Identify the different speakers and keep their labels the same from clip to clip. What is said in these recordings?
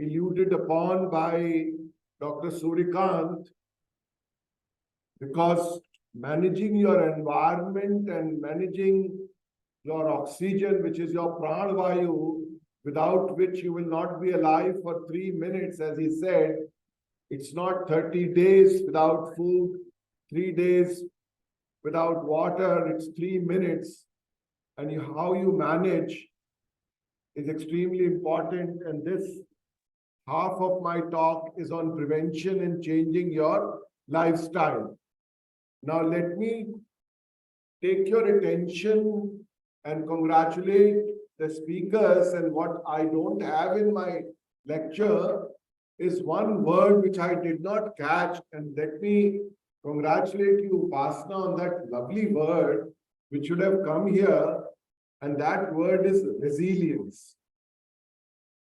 Speaker 1: alluded upon by Dr. Surikant, because managing your environment and managing your oxygen, which is your pranavayu, without which you will not be alive for 3 minutes, as he said. It's not 30 days without food, 3 days without water, it's 3 minutes. And how you manage is extremely important. And this half of my talk is on prevention and changing your lifestyle. Now, let me take your attention and congratulate the speakers. And what I don't have in my lecture is one word which I did not catch. And let me congratulate you, Upasana, on that lovely word which should have come here. And that word is resilience.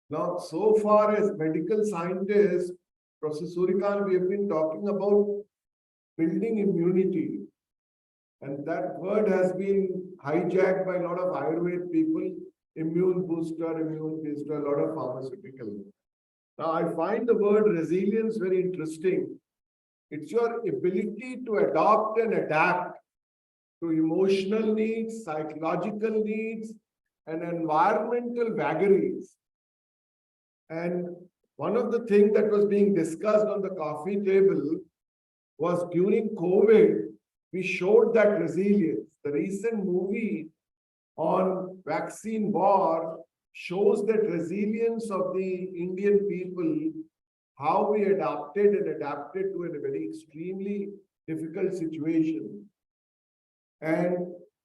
Speaker 1: Now, so far as medical scientists, Professor Surikant, we have been talking about building immunity. And that word has been hijacked by a lot of Ayurveda people, immune booster, a lot of pharmaceutical. Now, I find the word resilience very interesting. It's your ability to adopt and adapt to emotional needs, psychological needs, and environmental vagaries. And one of the things that was being discussed on the coffee table was during COVID, we showed that resilience. The recent movie on vaccine war shows that resilience of the Indian people, how we adapted to a very extremely difficult situation. And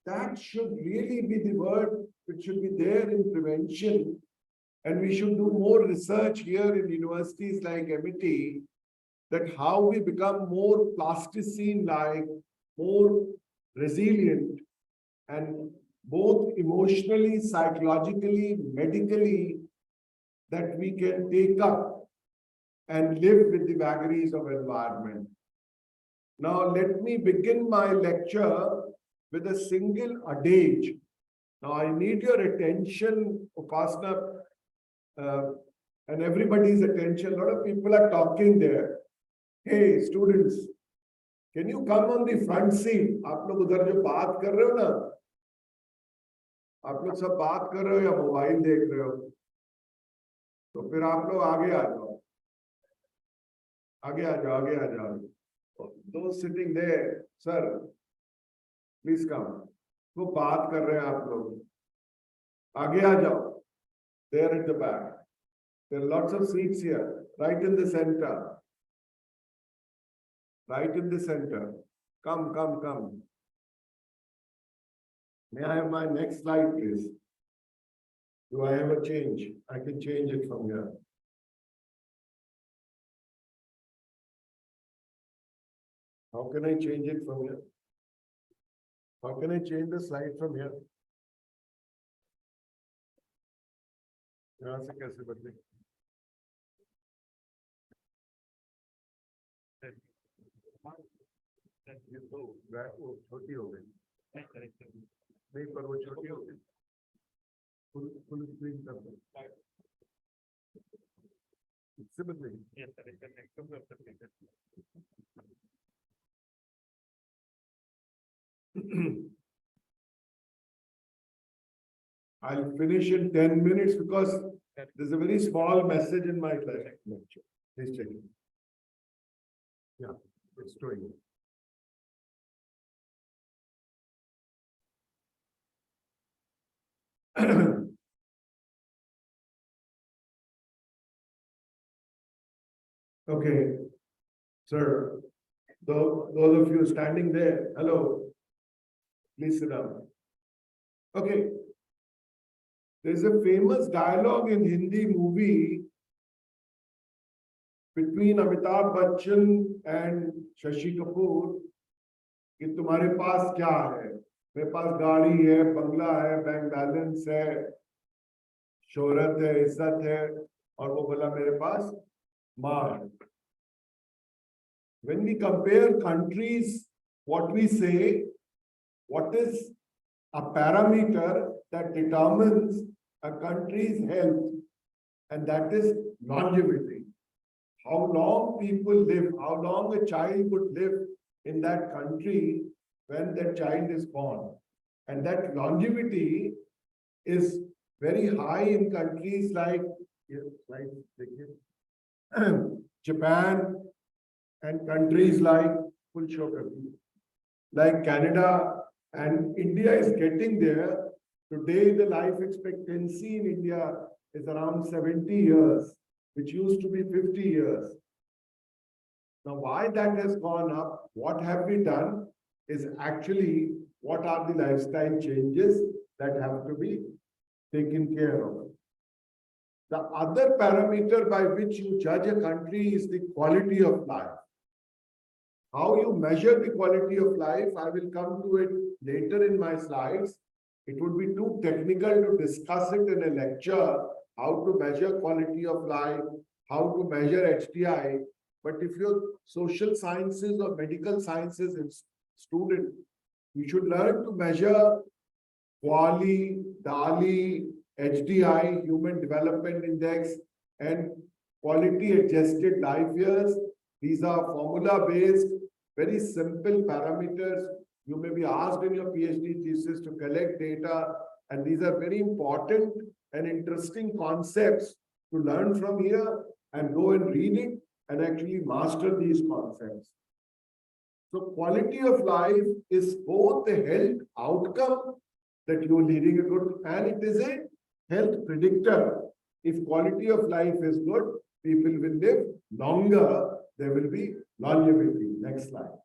Speaker 1: that should really be the word which should be there in prevention. And we should do more research here in universities like MIT, that how we become more plasticine-like, more resilient, and both emotionally, psychologically, medically, that we can take up and live with the vagaries of environment. Now, let me begin my lecture with a single adage. Now, I need your attention, Upasana, and everybody's attention. A lot of people are talking there. Hey, students, can you come on the front seat? आप लोग उधर जो बात कर रहे हो ना, आप लोग सब बात कर रहे हो या मोबाइल देख रहे हो, तो फिर आप लोग आगे आ जाओ, आगे आ जाओ, आगे आ जाओ. Those sitting there, sir, please come. वो बात कर रहे हैं आप लोग, आगे आ जाओ. There at the back. There are lots of seats here, right in the center. Right in the center. Come, come, come. May I have my next slide, please? Do I have a change? I can change it from here. How can I change it from here? How can I change the slide from here? यहाँ से कैसे बदले? ये तो वो छोटी हो गई. नहीं, पर वो छोटी हो गई. फुल स्क्रीन कर दो. इससे बदलेगी. I'll finish in 10 minutes because there's a very small message in my lecture. Please check it. Yeah, it's doing it. Okay, sir, those of you standing there, hello, please sit down. Okay, there's a famous dialogue in Hindi movie between Amitabh Bachchan and Shashi Kapoor कि तुम्हारे पास क्या है? मेरे पास गाड़ी है, बंगला है, bank balance है, शोहरत है, इज्जत है, और वो बोला मेरे पास माँ. When we compare countries, what we say, what is a parameter that determines a country's health, and that is longevity. How long people live, how long a child would live in that country when that child is born. And that longevity is very high in countries like, Japan and countries like like Canada, and India is getting there. Today, the life expectancy in India is around 70 years, which used to be 50 years. Now, why that has gone up, what have we done, is actually what are the lifestyle changes that have to be taken care of. The other parameter by which you judge a country is the quality of life. How you measure the quality of life, I will come to it later in my slides. It would be too technical to discuss it in a lecture, how to measure quality of life, how to measure HDI. But if you're social sciences or medical sciences student, you should learn to measure QALY, DALY, HDI, Human Development Index, and quality adjusted life years. These are formula based, very simple parameters. You may be asked in your PhD thesis to collect data, and these are very important and interesting concepts to learn from here and go and read it and actually master these concepts. So quality of life is both a health outcome that you're leading a good, and it is a health predictor. If quality of life is good, people will live longer, there will be longevity. Next slide.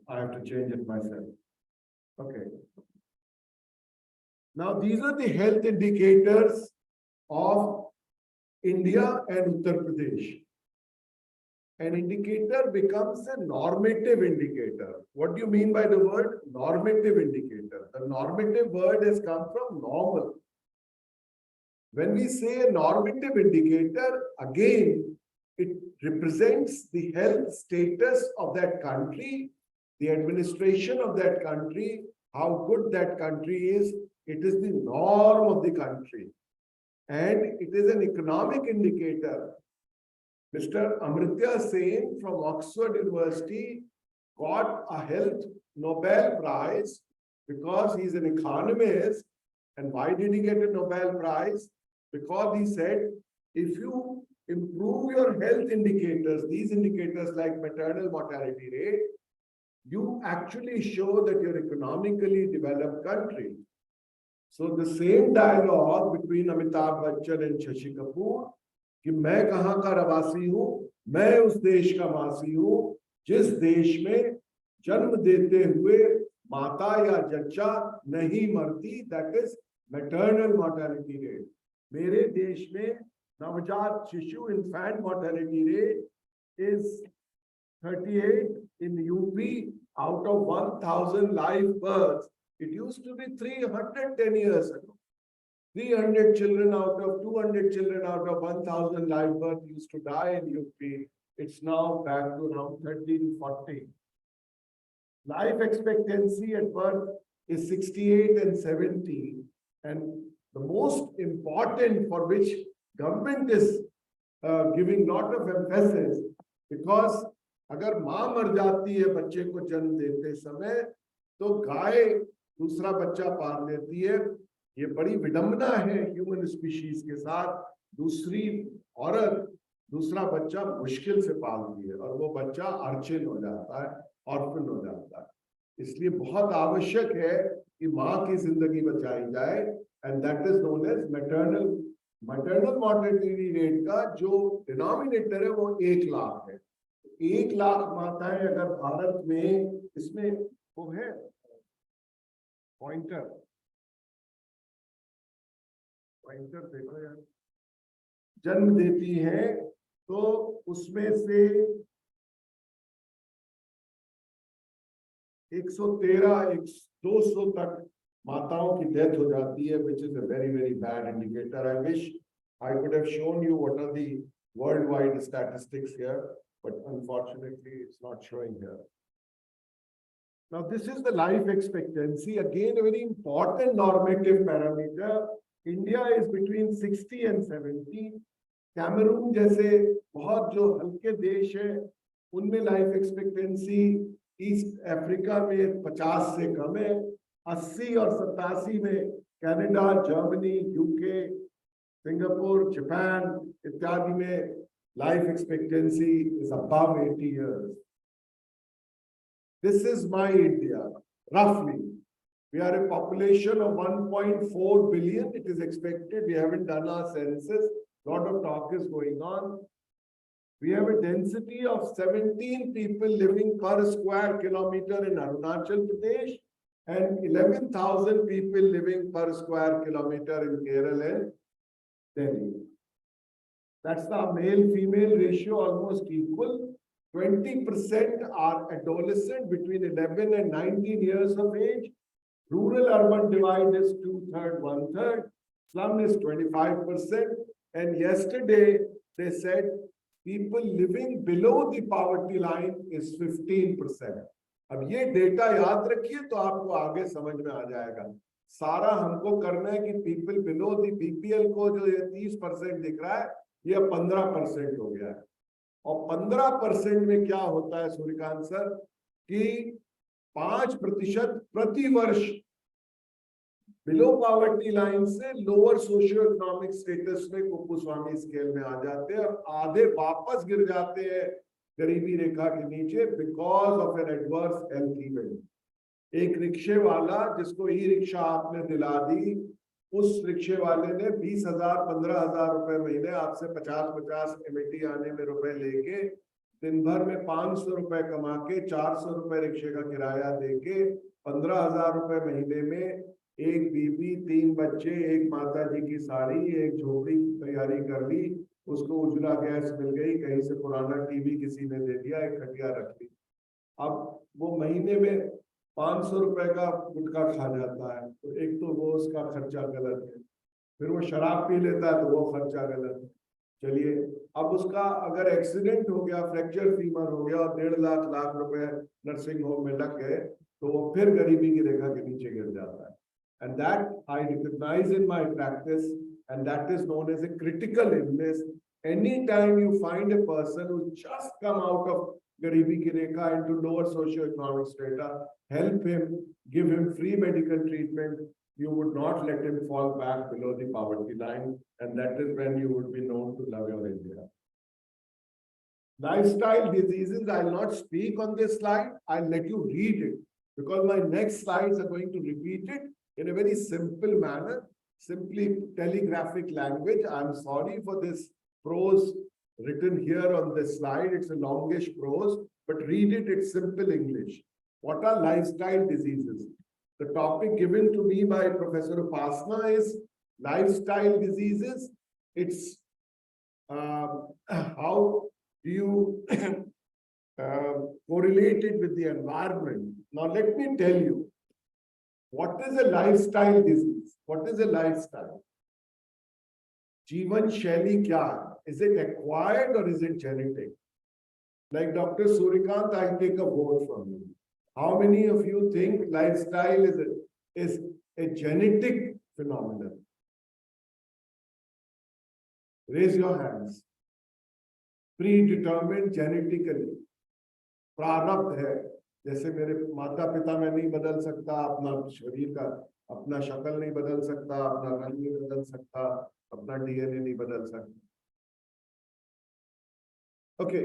Speaker 1: I have to change it myself. Okay. Now, these are the health indicators of India and Uttar Pradesh. An indicator becomes a normative indicator. What do you mean by the word normative indicator? The normative word has come from normal. When we say a normative indicator, again, it represents the health status of that country, the administration of that country, how good that country is. It is the norm of the country. And it is an economic indicator. Mr. Amartya Sen from Oxford University got a health Nobel Prize because he's an economist. And why did he get a Nobel Prize? Because he said, if you improve your health indicators, these indicators like maternal mortality rate, you actually show that you're economically developed country. So the same dialogue between Amitabh Bachchan and Shashi Kapoor, कि मैं कहाँ का रवासी हूँ, मैं उस देश का वासी हूँ जिस देश में जन्म देते हुए माता या जच्चा नहीं मरती, that is maternal mortality rate. मेरे देश में नवजात शिशु infant mortality rate is 38 in UP out of 1,000 live births. It used to be 310 years ago. 300 children out of 200 children out of 1,000 live birth used to die in UP. It's now back to around 30 to 40. Life expectancy at birth is 68 and 70. And the most important for which government is giving lot of emphasis, because अगर माँ मर जाती है बच्चे को जन्म देते समय, तो गाय दूसरा बच्चा पाल लेती है. ये बड़ी विडंबना है ह्यूमन स्पीशीज के साथ. दूसरी औरत दूसरा बच्चा मुश्किल से पालती है और वो बच्चा अर्चिन हो जाता है, ऑर्फन हो जाता है. इसलिए बहुत आवश्यक है कि माँ की जिंदगी बचाई जाए, and that is known as maternal mortality rate का जो डिनोमिनेटर है वो 1 लाख है. 1 लाख माताएं अगर भारत में, इसमें वो है पॉइंटर देखो यार, जन्म देती है तो उसमें से 113 200 तक माताओं की डेथ हो जाती है, which is a very very bad indicator. I wish I could have shown you what are the worldwide statistics here, but unfortunately it's not showing here. Now this is the life expectancy, again a very important normative parameter. India is between 60 and 70. Cameroon जैसे बहुत जो हल्के देश है उनमें life expectancy east Africa में 50 से कम है। 80 और 87 में Canada, Germany, UK, Singapore, Japan इत्यादि में life expectancy is above 80 years. This is my India, roughly. We are a population of 1.4 billion. It is expected. We haven't done our census. A lot of talk is going on. We have a density of 17 people living per square kilometer in Arunachal Pradesh and 11,000 people living per square kilometer in Kerala and Delhi. That's the male-female ratio almost equal. 20% are adolescent between 11 and 19 years of age. Rural-urban divide is 2/3, 1/3. Slum is 25%. And yesterday they said people living below the poverty line is 15%. अब ये data याद रखिए तो आपको आगे समझ में आ जाएगा। सारा हमको करना है कि पीपल बिलो दी बीपीएल को जो ये 30% दिख रहा है ये 15% हो गया है। और 15% में क्या होता है सूर्यकांत सर कि 5% प्रति वर्ष बिलो पॉवर्टी लाइन से लोअर सोशियो इकोनॉमिक स्टेटस में कुपोस्वामी स्केल में आ जाते हैं और आधे वापस गिर जाते हैं गरीबी रेखा के नीचे because of an adverse health event. एक रिक्शे वाला जिसको ई रिक्शा आपने दिला दी, उस रिक्शे वाले ने 20,000 15,000 रुपए महीने आपसे 50-50 एमएटी आने में रुपए लेके दिन भर में 500 रुपए कमा के 400 रुपए रिक्शे का किराया देके 15,000 रुपए महीने में एक बीबी, 3 बच्चे, एक माता जी की साड़ी, एक झोपड़ी की तैयारी कर ली, उसको उजला गैस मिल गई, कहीं से पुराना टीवी किसी ने दे दिया, एक खटिया रख ली। अब वो महीने में 500 रुपए का गुटखा खा जाता है, तो एक तो वो उसका खर्चा गलत है, फिर वो शराब पी लेता है तो वो खर्चा गलत है। चलिए अब उसका अगर एक्सीडेंट हो गया, फ्रैक्चर फीमर हो गया और 1.5 लाख रुपए नर्सिंग होम में लग गए तो वो फिर गरीबी की रेखा के नीचे गिर जाता है। And that I recognize in my practice, and that is known as a critical illness. Anytime you find a person who just come out of Garibi ki Rekha into lower socio-economic strata, help him, give him free medical treatment. You would not let him fall back below the poverty line, and that is when you would be known to love your India. Lifestyle diseases, I'll not speak on this slide. I'll let you read it because my next slides are going to repeat it in a very simple manner, simply telegraphic language. I'm sorry for this prose written here on this slide. It's a longish prose, but read it, it's simple English. What are lifestyle diseases? The topic given to me by Professor Upasana is lifestyle diseases. It's how do you correlate it with the environment. Now let me tell you, what is a lifestyle disease? What is a lifestyle? Jeevan Shaili kya hai? Is it acquired or is it genetic? Like Dr. Suryakant, I'll take a vote from you. How many of you think lifestyle is a genetic phenomenon? Raise your hands. Predetermined genetically. प्रारब्ध है, जैसे मेरे माता पिता मैं नहीं बदल सकता, अपना शरीर का अपना शक्ल नहीं बदल सकता, अपना रंग नहीं बदल सकता, अपना डीएनए नहीं बदल सकता. Okay,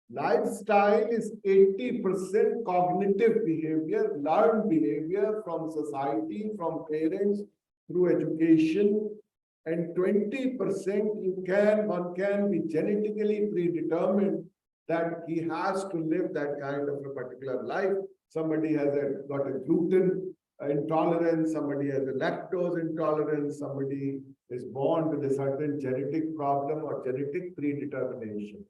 Speaker 1: lifestyle is 80% cognitive behavior, learned behavior from society, from parents, through education, and 20% one can be genetically predetermined that he has to live that kind of a particular life. Somebody has got a gluten intolerance, somebody has a lactose intolerance, somebody is born with a certain genetic problem or genetic predetermination.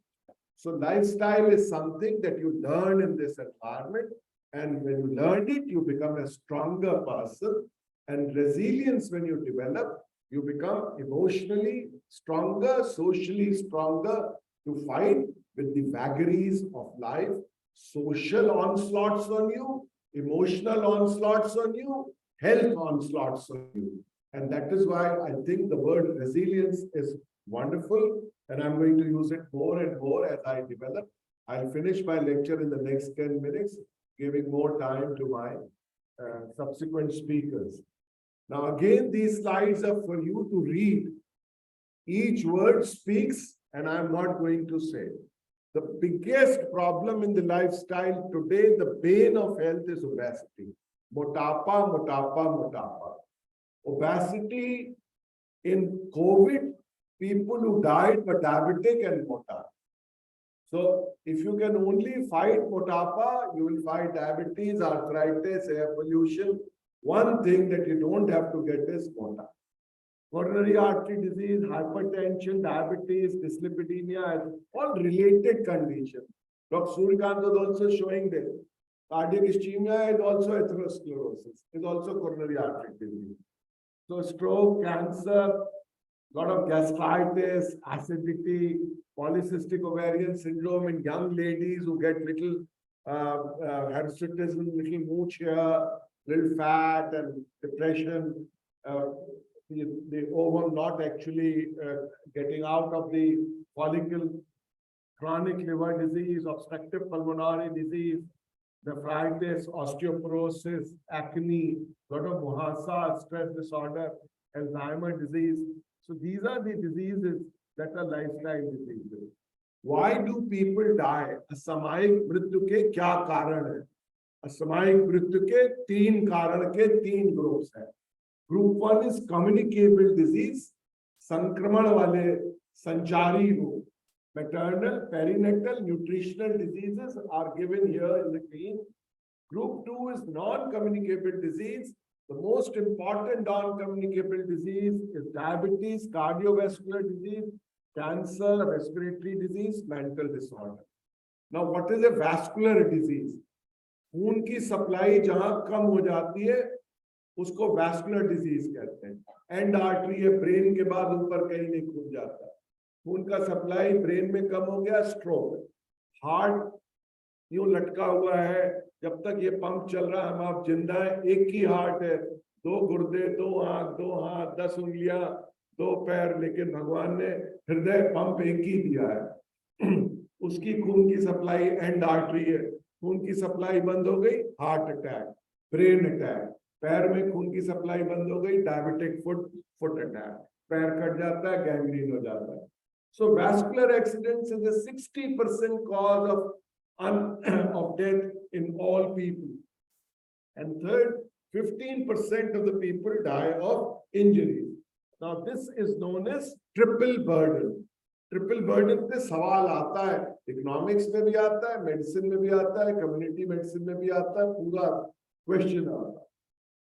Speaker 1: So lifestyle is something that you learn in this environment, and when you learn it, you become a stronger person, and resilience when you develop, you become emotionally stronger, socially stronger to fight with the vagaries of life, social onslaughts on you, emotional onslaughts on you, health onslaughts on you. And that is why I think the word resilience is wonderful, and I'm going to use it more and more as I develop. I'll finish my lecture in the next 10 minutes, giving more time to my subsequent speakers. Now, again, these slides are for you to read. Each word speaks, and I'm not going to say. The biggest problem in the lifestyle today, the bane of health, is obesity. Motapa, motapa, motapa. Obesity in COVID, people who died were diabetic and motapa. So if you can only fight motapa, you will fight diabetes, arthritis, air pollution. One thing that you don't have to get is motapa. Coronary artery disease, hypertension, diabetes, dyslipidemia, all related conditions. Dr. Suryakant was also showing this. Cardiac ischemia is also atherosclerosis, is also coronary artery disease. So stroke, cancer, lot of gastritis, acidity, polycystic ovarian syndrome in young ladies who get little hirsutism, little mooch here, little fat and depression, the ovum not actually getting out of the follicle, chronic liver disease, obstructive pulmonary disease, nephritis, osteoporosis, acne, lot of muhasa, stress disorder, Alzheimer disease. So these are the diseases that are lifestyle diseases. Why do people die? असामयिक मृत्यु के क्या कारण है? असामयिक मृत्यु के तीन कारण के तीन ग्रुप्स हैं. Group 1 is communicable disease, संक्रमण वाले संचारी रोग. Maternal, perinatal, nutritional diseases are given here in the green. Group 2 is non-communicable disease. The most important non-communicable disease is diabetes, cardiovascular disease, cancer, respiratory disease, mental disorder. Now, what is a vascular disease? खून की supply जहां कम हो जाती है उसको vascular disease कहते हैं. And artery है, ब्रेन के बाद ऊपर कहीं नहीं खून जाता, खून का सप्लाई ब्रेन में कम हो गया, स्ट्रोक. हार्ट यूं लटका हुआ है, जब तक ये पंप चल रहा है हम आप जिंदा है. एक ही हार्ट है, दो गुर्दे, दो आंख, दो हाथ, 10 उंगलियां, दो पैर, लेकिन भगवान ने हृदय पंप एक ही दिया है. उसकी खून की सप्लाई एंड आर्टरी है, खून की सप्लाई बंद हो गई, हार्ट अटैक, ब्रेन अटैक. पैर में खून की सप्लाई बंद हो गई, डायबिटिक फुट अटैक, पैर कट जाता है, गैंग्रीन हो जाता है. So vascular accidents is a 60% cause of death in all people. And third, 15% of the people die of injuries. Now this is known as triple burden. Triple burden पे सवाल आता है, इकोनॉमिक्स में भी आता है, मेडिसिन में भी आता है, कम्युनिटी मेडिसिन में भी आता है, पूरा क्वेश्चन आता है.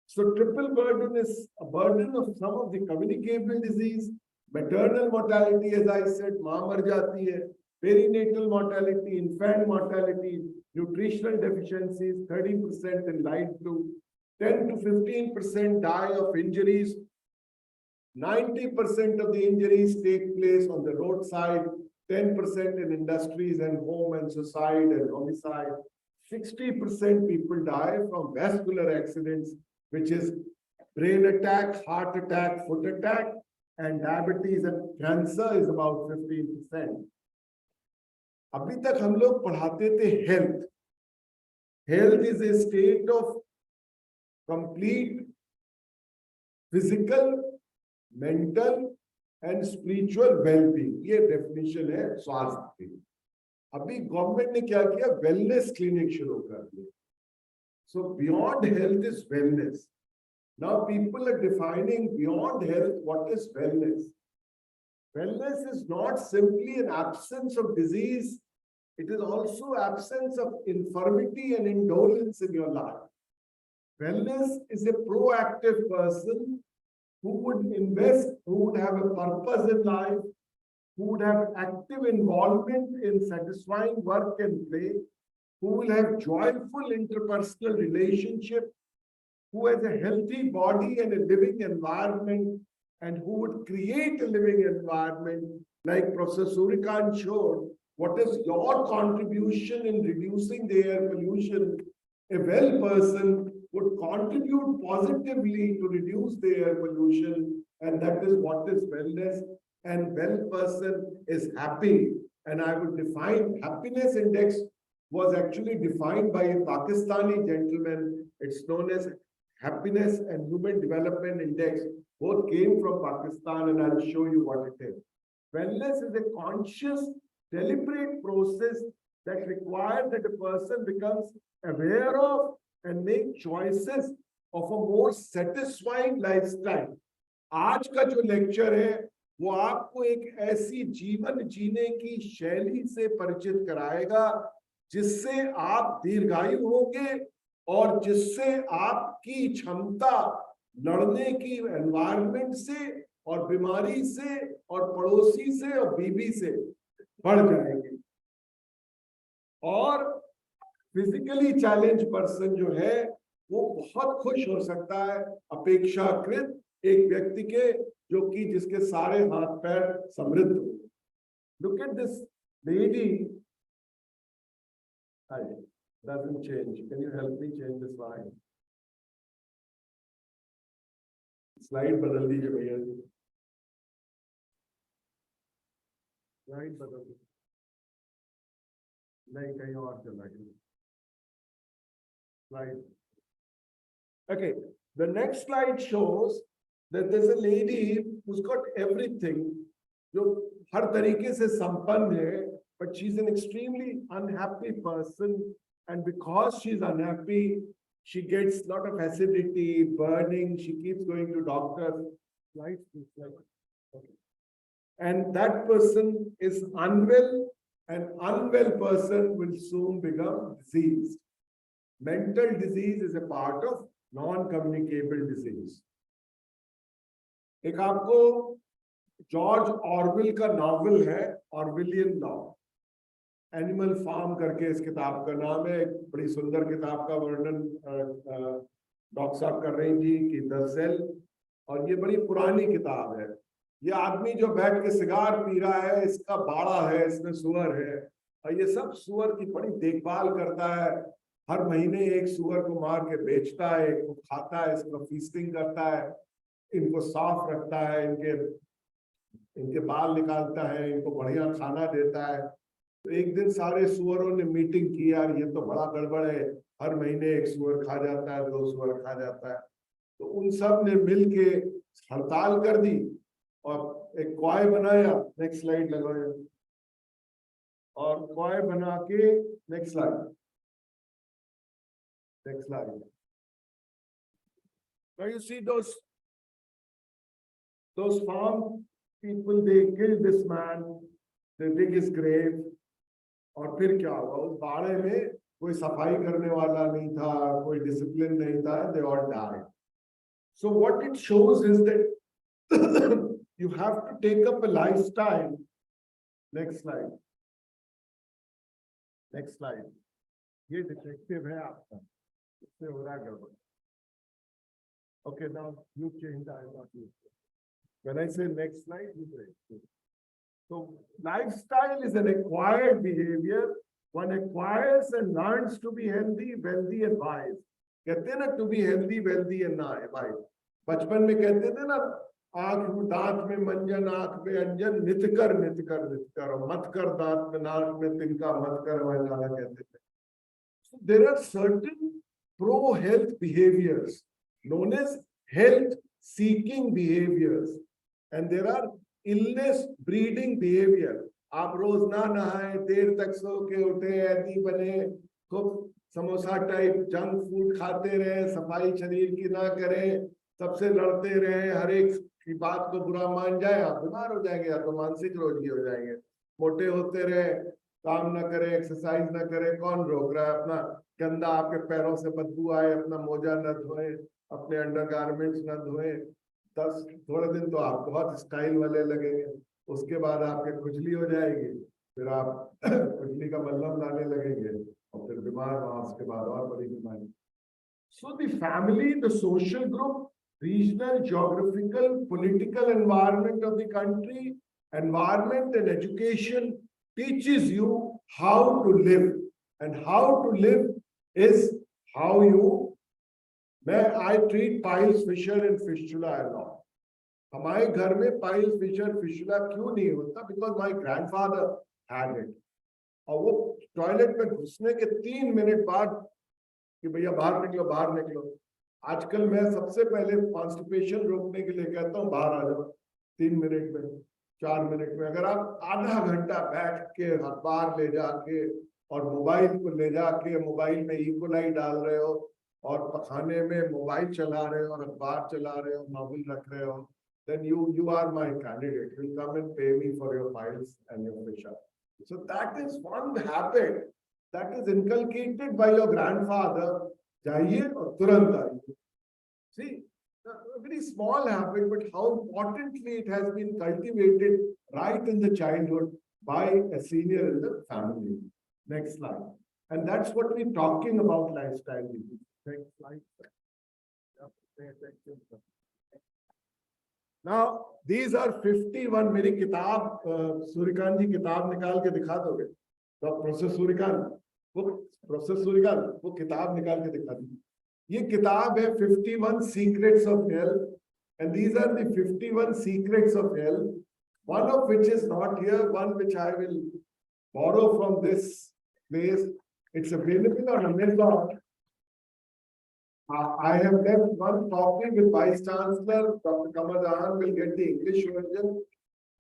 Speaker 1: So triple burden is a burden of some of the communicable disease, maternal mortality, as I said, मां मर जाती है, perinatal mortality, infant mortality, nutritional deficiencies, 30% in light blue, 10 to 15% die of injuries. 90% of the injuries take place on the roadside, 10% in industries and home and suicide and homicide. 60% people die from vascular accidents, which is brain attack, heart attack, foot attack, and diabetes and cancer is about 15%. अभी तक हम लोग पढ़ाते थे health. Health is a state of complete physical, mental and spiritual wellbeing, ये definition है स्वास्थ्य की. अभी गवर्नमेंट ने क्या किया, वेलनेस क्लिनिक शुरू कर दिया. So beyond health is wellness. Now people are defining beyond health what is wellness. Wellness is not simply an absence of disease, it is also absence of infirmity and indolence in your life. Wellness is a proactive person who would invest, who would have a purpose in life, who would have active involvement in satisfying work and play, who will have joyful interpersonal relationship, who has a healthy body and a living environment, and who would create a living environment like Professor Suryakant showed. What is your contribution in reducing the air pollution? A well person would contribute positively to reduce the air pollution, and that is what is wellness. And well person is happy. And I would define happiness index was actually defined by a Pakistani gentleman. It's known as Happiness and Human Development Index. Both came from Pakistan, and I'll show you what it is. Wellness is a conscious, deliberate process that requires that a person becomes aware of and make choices of a more satisfying lifestyle. आज का जो lecture है वो आपको एक ऐसी जीवन जीने की शैली से परिचित कराएगा जिससे आप दीर्घायु होंगे और जिससे आपकी क्षमता लड़ने की एनवायरनमेंट से और बीमारी से और पड़ोसी से और बीवी से बढ़ जाएगी। और फिजिकली चैलेंज पर्सन जो है वो बहुत खुश हो सकता है अपेक्षाकृत एक व्यक्ति के जो कि जिसके सारे हाथ पैर समृद्ध हो। Look at this lady. Doesn't change. Can you help me change the slide? Slide बदल दीजिए भैया। Slide बदल दीजिए। नहीं कहीं और चला गया। Slide. Okay. The next slide shows that there's a lady who's got everything, जो हर तरीके से संपन्न है, but she's an extremely unhappy person. And because she's unhappy, she gets a lot of acidity, burning. She keeps going to doctors. Right? Okay. And that person is unwell. An unwell person will soon become diseased. Mental disease is a part of non-communicable disease. एक आपको George Orwell का novel है Orwellian law. Animal farm करके इस किताब का नाम है। एक बड़ी सुंदर किताब का वर्णन डॉक्टर साहब कर रही थी कि द सेल, और ये बड़ी पुरानी किताब है। ये आदमी जो बैठ के सिगार पी रहा है, इसका बाड़ा है, इसमें सुअर है, और ये सब सुअर की बड़ी देखभाल करता है। हर महीने एक सुअर को मार के बेचता है, एक को खाता है, इसको फीस्टिंग करता है, इनको साफ रखता है, इनके बाल निकालता है, इनको बढ़िया खाना देता है। तो एक दिन सारे सुअरों ने मीटिंग की, यार ये तो बड़ा गड़बड़ है, हर महीने एक सुअर खा जाता है, 2 सुअर खा जाता है। तो उन सब ने मिलके हड़ताल कर दी और एक क्वाय बनाया। नेक्स्ट स्लाइड लगाया। और क्वाय बना के next slide. Now you see those farm people, they killed this man, they dig his grave, और फिर क्या हुआ? उस बाड़े में कोई सफाई करने वाला नहीं था, कोई डिसिप्लिन नहीं था, they all died. So what it shows is that you have to take up a lifestyle. Next slide. ये डिटेक्टिव है आपका, इससे हो रहा है गड़बड़। Okay, now you change. I want you. When I say next slide, you break. So lifestyle is an acquired behavior. One acquires and learns to be healthy, wealthy and wise. कहते हैं ना to be healthy, wealthy and wise. बचपन में कहते थे ना, आंख में दांत में मंजन, आंख में अंजन, नित कर और मत कर दांत में नाक में तिनका, मत कर वाला कहते थे। So there are certain pro-health behaviors known as health-seeking behaviors, and there are illness-breeding behavior. आप रोज ना नहाए, देर तक सो के उठे, ऐसी बने, खूब समोसा टाइप जंक फूड खाते रहे, सफाई शरीर की ना करें, सबसे लड़ते रहे, हर एक की बात को बुरा मान जाए, आप बीमार हो जाएंगे या तो मानसिक रोगी हो जाएंगे। मोटे होते रहे, काम ना करे, एक्सरसाइज ना करे, कौन रोक रहा है? अपना गंदा आपके पैरों से बदबू आए, अपना मोजा न धोए, अपने अंडरगारमेंट्स न धोए, थोड़े दिन तो आप बहुत स्टाइल वाले लगेंगे, उसके बाद आपके खुजली हो जाएगी, फिर आप खुजली का मलहम लाने लगेंगे और फिर बीमार हुआ, उसके बाद और बड़ी बीमारी। So the family, the social group, regional, geographical, political environment of the country, environment and education teaches you how to live, and how to live is how you I treat piles, fissure and fistula a lot. हमारे घर में piles fissure फिशुला क्यों नहीं होता? Because my grandfather had it. और वो toilet में घुसने के 3 मिनट बाद कि भैया बाहर निकलो बाहर निकलो. आजकल मैं सबसे पहले कॉन्स्टिपेशन रोकने के लिए कहता हूँ बाहर आ जाओ 3 मिनट में 4 मिनट में. अगर आप आधा घंटा बैठ के अखबार ले जाके और मोबाइल को ले जाके मोबाइल में इकोलाई डाल रहे हो और पखाने में मोबाइल चला रहे हो और अखबार चला रहे हो, नॉवल रख रहे हो, then you are my candidate. You'll come and pay me for your files and your fish. So that is one habit that is inculcated by your grandfather. जाइए और तुरंत आइए. See, a very small habit, but how importantly it has been cultivated right in the childhood by a senior in the family. Next slide. And that's what we're talking about lifestyle. Next slide. Now, these are 51. मेरी किताब सूर्यकांत जी किताब निकाल के दिखा दोगे? तो professor Suryakant वो किताब निकाल के दिखा दी. ये किताब है 51 Secrets of Health, and these are the 51 secrets of health. One of which is not here, one which I will borrow from this place. It's available on Amazon. I have left one copy with Vice Chancellor. Dr. Kamar Jahan will get the English version,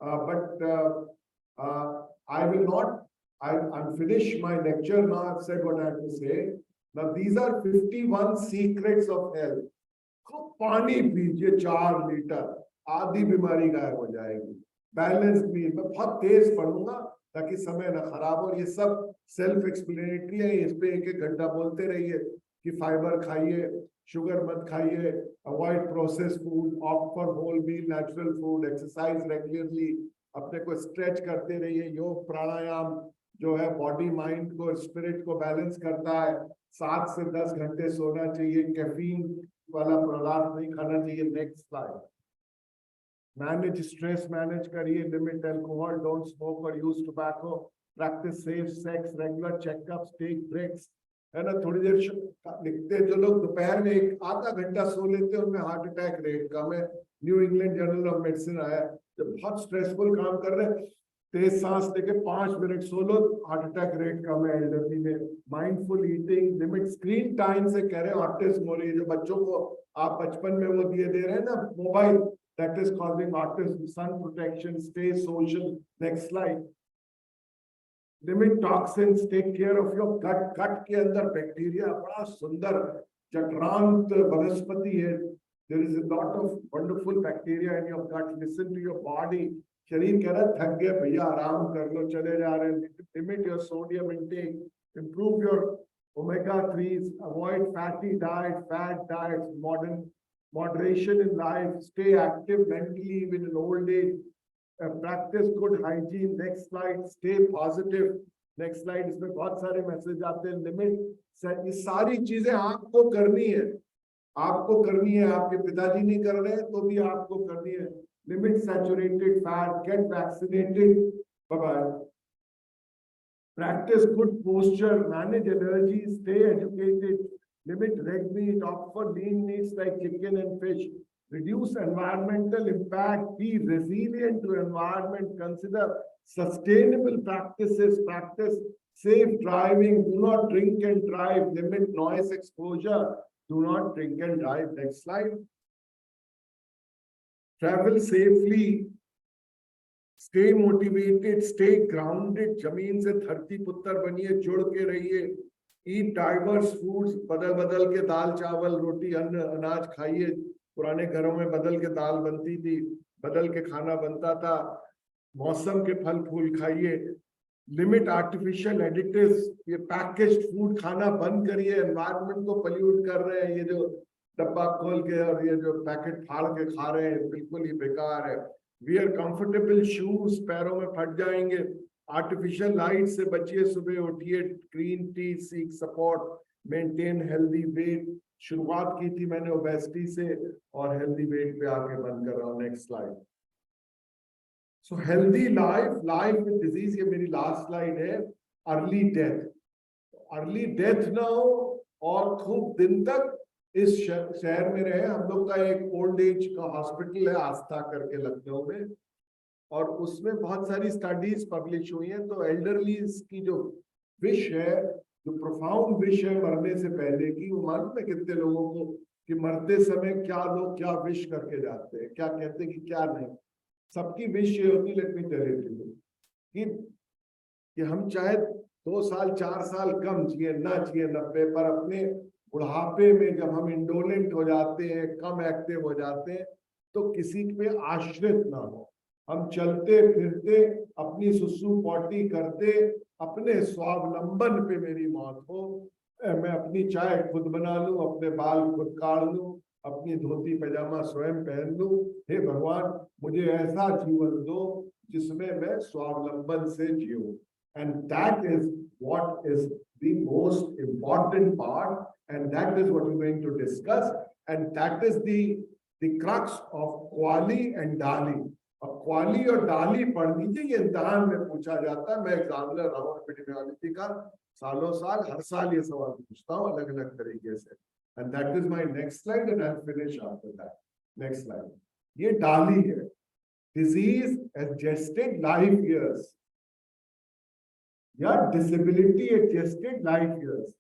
Speaker 1: but I will not. I'm finished my lecture now. I've said what I have to say. Now these are 51 secrets of health. खूब पानी पीजिए 4 litre, आधी बीमारी गायब हो जाएगी. Balance meal मैं बहुत तेज पढ़ूंगा ताकि समय न खराब हो. ये सब सेल्फ एक्सप्लेनेटरी है. इस पे 1-1 घंटा बोलते रहिए कि फाइबर खाइए, शुगर मत खाइए, avoid process food, opt for whole meal natural food, exercise regularly, अपने को स्ट्रेच करते रहिए. योग प्राणायाम जो है बॉडी माइंड को स्पिरिट को बैलेंस करता है. 7 से 10 घंटे सोना चाहिए. कैफीन वाला पदार्थ नहीं खाना चाहिए. Next slide. Manage stress manage करिए. लिमिट अल्कोहल, डोंट स्मोक और use tobacco. Practice safe sex, regular checkups, take breaks. है ना, थोड़ी देर लिखते. जो लोग दोपहर में 1 आधा घंटा सो लेते हैं उनमें हार्ट अटैक रेट कम है. New England journal of medicine आया. जब बहुत स्ट्रेसफुल काम कर रहे हैं तेज सांस लेके 5 मिनट सो लो, हार्ट अटैक रेट कम है एल्डरली में. Mindful eating, limit screen time से कह रहे हैं ऑटिज्म हो रही है. जो बच्चों को आप बचपन में वो दे रहे हैं ना mobile, that is causing autism. Sun protection, stay social. Next slide. Limit toxins, take care of your gut. Gut के अंदर बैक्टीरिया बड़ा सुंदर चक्रांत वनस्पति है. There is a lot of wonderful bacteria in your gut. Listen to your body. शरीर कह रहा है थक गया भैया आराम कर लो, चले जा रहे हैं. Limit your sodium intake. Improve your omega 3s. Avoid fatty diet, fat diets. Moderation in life. Stay active mentally even in old age. Practice good hygiene. Next slide. Stay positive. Next slide. इसमें बहुत सारे message आते हैं. Limit, ये सारी चीजें आपको करनी है. आपको करनी है. आपके पिताजी नहीं कर रहे हैं तो भी आपको करनी है. Limit saturated fat. Get vaccinated. Bye bye. Practice good posture. Manage allergies. Stay educated. Limit red meat. Opt for lean meats like chicken and fish. Reduce environmental impact. Be resilient to environment. Consider sustainable practices. Practice safe driving. Do not drink and drive. Limit noise exposure. Do not drink and drive. Next slide. Travel safely. Stay motivated. Stay grounded. जमीन से धरती पुत्र बनिए. जुड़ के रहिए. Eat diverse foods. बदल बदल के दाल चावल रोटी अन्न अनाज खाइए. पुराने घरों में बदल के दाल बनती थी, बदल के खाना बनता था. मौसम के फल फूल खाइए. Limit artificial additives. ये पैकेज्ड फूड खाना बंद करिए. एनवायरनमेंट को पॉल्यूट कर रहे हैं. ये जो डब्बा खोल के और ये जो पैकेट फाड़ के खा रहे हैं बिल्कुल ही बेकार है. Wear comfortable shoes. पैरों में फट जाएंगे. आर्टिफिशियल लाइट से बचिए. सुबह उठिए. Green tea. Seek support. Maintain healthy weight. शुरुआत की थी मैंने ओबेसिटी से और हेल्दी वेट पे आके बंद कर रहा हूँ. Next slide. So healthy life with disease. ये मेरी लास्ट स्लाइड है. Early death. अर्ली डेथ ना हो और खूब दिन तक इस शहर में रहे। हम लोग का एक ओल्ड एज का हॉस्पिटल है आस्था करके लखनऊ में, और उसमें बहुत सारी स्टडीज पब्लिश हुई हैं। तो एल्डरलीज की जो विश है, जो प्रोफाउंड विश है मरने से पहले की, वो मालूम है कितने लोगों को कि मरते समय क्या लोग क्या विश करके जाते हैं, क्या कहते हैं कि क्या नहीं। सबकी विश ये होती, लेट मी टेल यू, कि हम चाहे 2 साल 4 साल कम जिए, ना जिए 90, पर अपने बुढ़ापे में जब हम इंडोलेंट हो जाते हैं, कम एक्टिव हो जाते हैं, तो किसी पे आश्रित ना हो। हम चलते फिरते अपनी सुसु पॉटी करते अपने स्वावलंबन पे मेरी मौत हो। मैं अपनी चाय खुद बना लूं, अपने बाल खुद काट लूं, अपनी धोती पैजामा स्वयं पहन लूं। हे भगवान, मुझे ऐसा जीवन दो जिसमें मैं स्वावलंबन से जीऊं। And that is what is the most important part, and that is what we're going to discuss, and that is the crux of Qali and Dali. अब क्वाली और डाली पढ़ लीजिए, ये इम्तिहान में पूछा जाता है। मैं एग्जामिनर रहा हूँ एपिडेमियोलॉजी का, सालों साल, हर साल ये सवाल पूछता हूँ अलग अलग तरीके से। And that is my next slide, and I will finish after that. Next slide, ये डाली है, डिजीज एडजस्टेड लाइफ ईयर्स या डिसेबिलिटी एडजस्टेड लाइफ ईयर्स।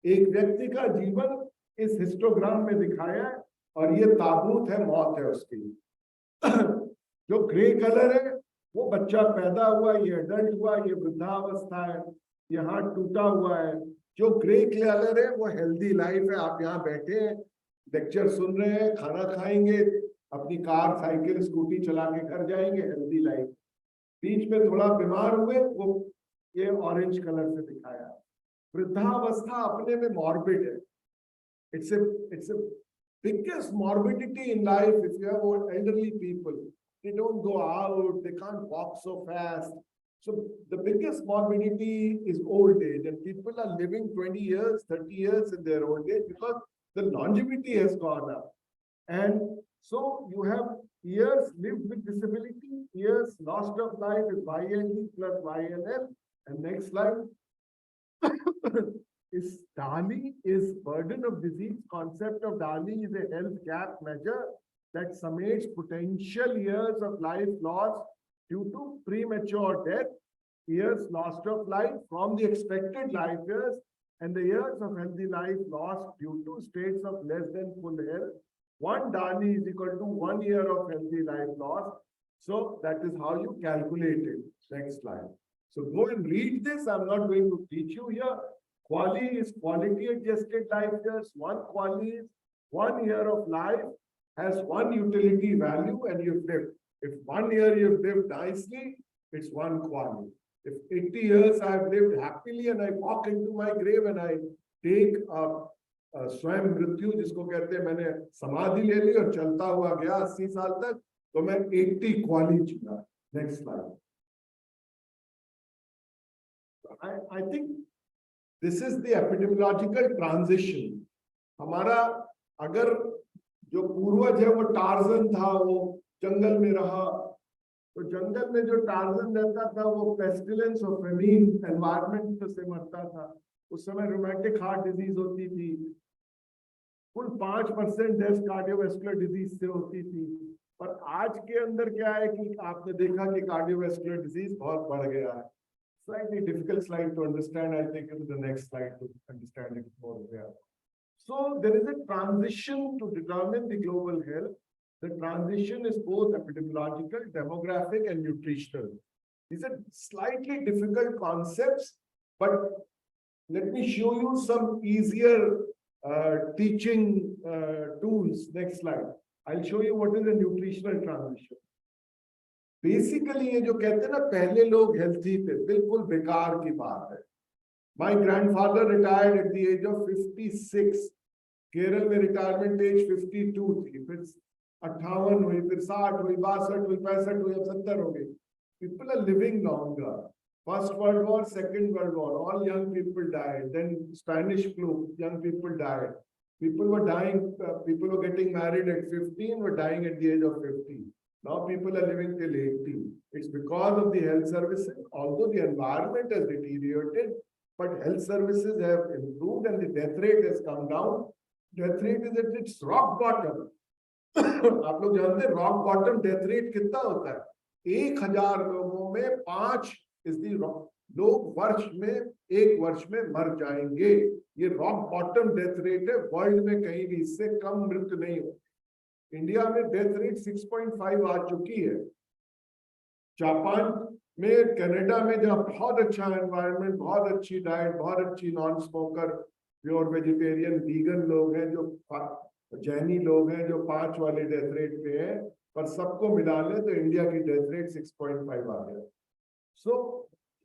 Speaker 1: एक व्यक्ति का जीवन इस हिस्टोग्राम में दिखाया है, और ये ताबूत है, मौत है उसकी। जो ग्रे कलर है वो बच्चा पैदा हुआ, ये एडल्ट हुआ, ये वृद्धावस्था है, ये हाथ टूटा हुआ है। जो ग्रे कलर है वो हेल्दी लाइफ है। आप यहाँ बैठे हैं, लेक्चर सुन रहे हैं, खाना खाएंगे, अपनी कार साइकिल स्कूटी चला के घर जाएंगे, हेल्दी लाइफ। बीच में थोड़ा बीमार हुए, वो ये ऑरेंज कलर से दिखाया। वृद्धावस्था अपने में मॉर्बिड है। It's a biggest morbidity in life. If you have old elderly people, they don't go out, they can't walk so fast. So the biggest morbidity is old age, and people are living 20 years, 30 years in their old age because the longevity has gone up. And so you have years lived with disability, years lost of life is YLD plus YLL. And next slide. Is DALI is burden of disease. Concept of DALI is a health gap measure that summates potential years of life lost due to premature death, years lost of life from the expected life years, and the years of healthy life lost due to states of less than full health. One DALI is equal to 1 year of healthy life lost. So that is how you calculate it. Next slide. So go and read this. I'm not going to teach you here. Quali is quality adjusted life years. One quali is 1 year of life has one utility value, and you've lived. If 1 year you've lived nicely, it's one quali. If 80 years I've lived happily and I walk into my grave and I take a स्वयं मृत्यु, जिसको कहते हैं मैंने समाधि ले ली और चलता हुआ गया 80 साल तक, तो मैं 80 क्वाली जीता। Next slide. I think this is the epidemiological transition. हमारा अगर जो पूर्वज है वो टार्जन था, वो जंगल में रहा, तो जंगल में जो टार्जन रहता था वो पेस्टिलेंस और फेमीन एनवायरनमेंट से मरता था। उस समय रोमैटिक हार्ट डिजीज होती थी, कुल 5% डेथ कार्डियोवैस्कुलर डिजीज से होती थी। पर आज के अंदर क्या है कि आपने देखा कि कार्डियोवैस्कुलर डिजीज बहुत बढ़ गया है। Slightly difficult slide to understand. I'll take you to the next slide to understand it more there. So there is a transition to determine the global health. The transition is both epidemiological, demographic, and nutritional. These are slightly difficult concepts, but let me show you some easier teaching tools. Next slide. I'll show you what is a nutritional transition. Basically ये जो कहते हैं ना पहले लोग healthy थे, बिल्कुल बेकार की बात है। My grandfather retired at the age of 56। Kerala में रिटायरमेंट एज 52 थी, फिर 58 हुई, फिर 60 हुई, 62 हुई, 65 हुई, अब 70 हो गई। People are living longer. First world war, second world war, all young people died. Then Spanish flu, young people died. People were dying, people were getting married at 15, were dying at the age of 50. Now people are living till 80. It's because of the health services. Although the environment has deteriorated, but health services have improved and the death rate has come down. Death rate is at its rock bottom. आप लोग जानते हैं rock bottom death rate कितना होता है? 1000 लोगों में 5 लोग एक वर्ष में मर जाएंगे। ये रॉक बॉटम डेथ रेट है, वर्ल्ड में कहीं भी इससे कम मृत्यु नहीं हो। इंडिया में डेथ रेट 6.5 आ चुकी है। जापान में, कनाडा में, जहाँ बहुत अच्छा एनवायरनमेंट, बहुत अच्छी डाइट, बहुत अच्छी non smoker, pure vegetarian, vegan लोग हैं, जो जैनी लोग हैं, जो 5 वाले डेथ रेट पे हैं, पर सबको मिला ले तो इंडिया की डेथ रेट 6.5 आ गया। So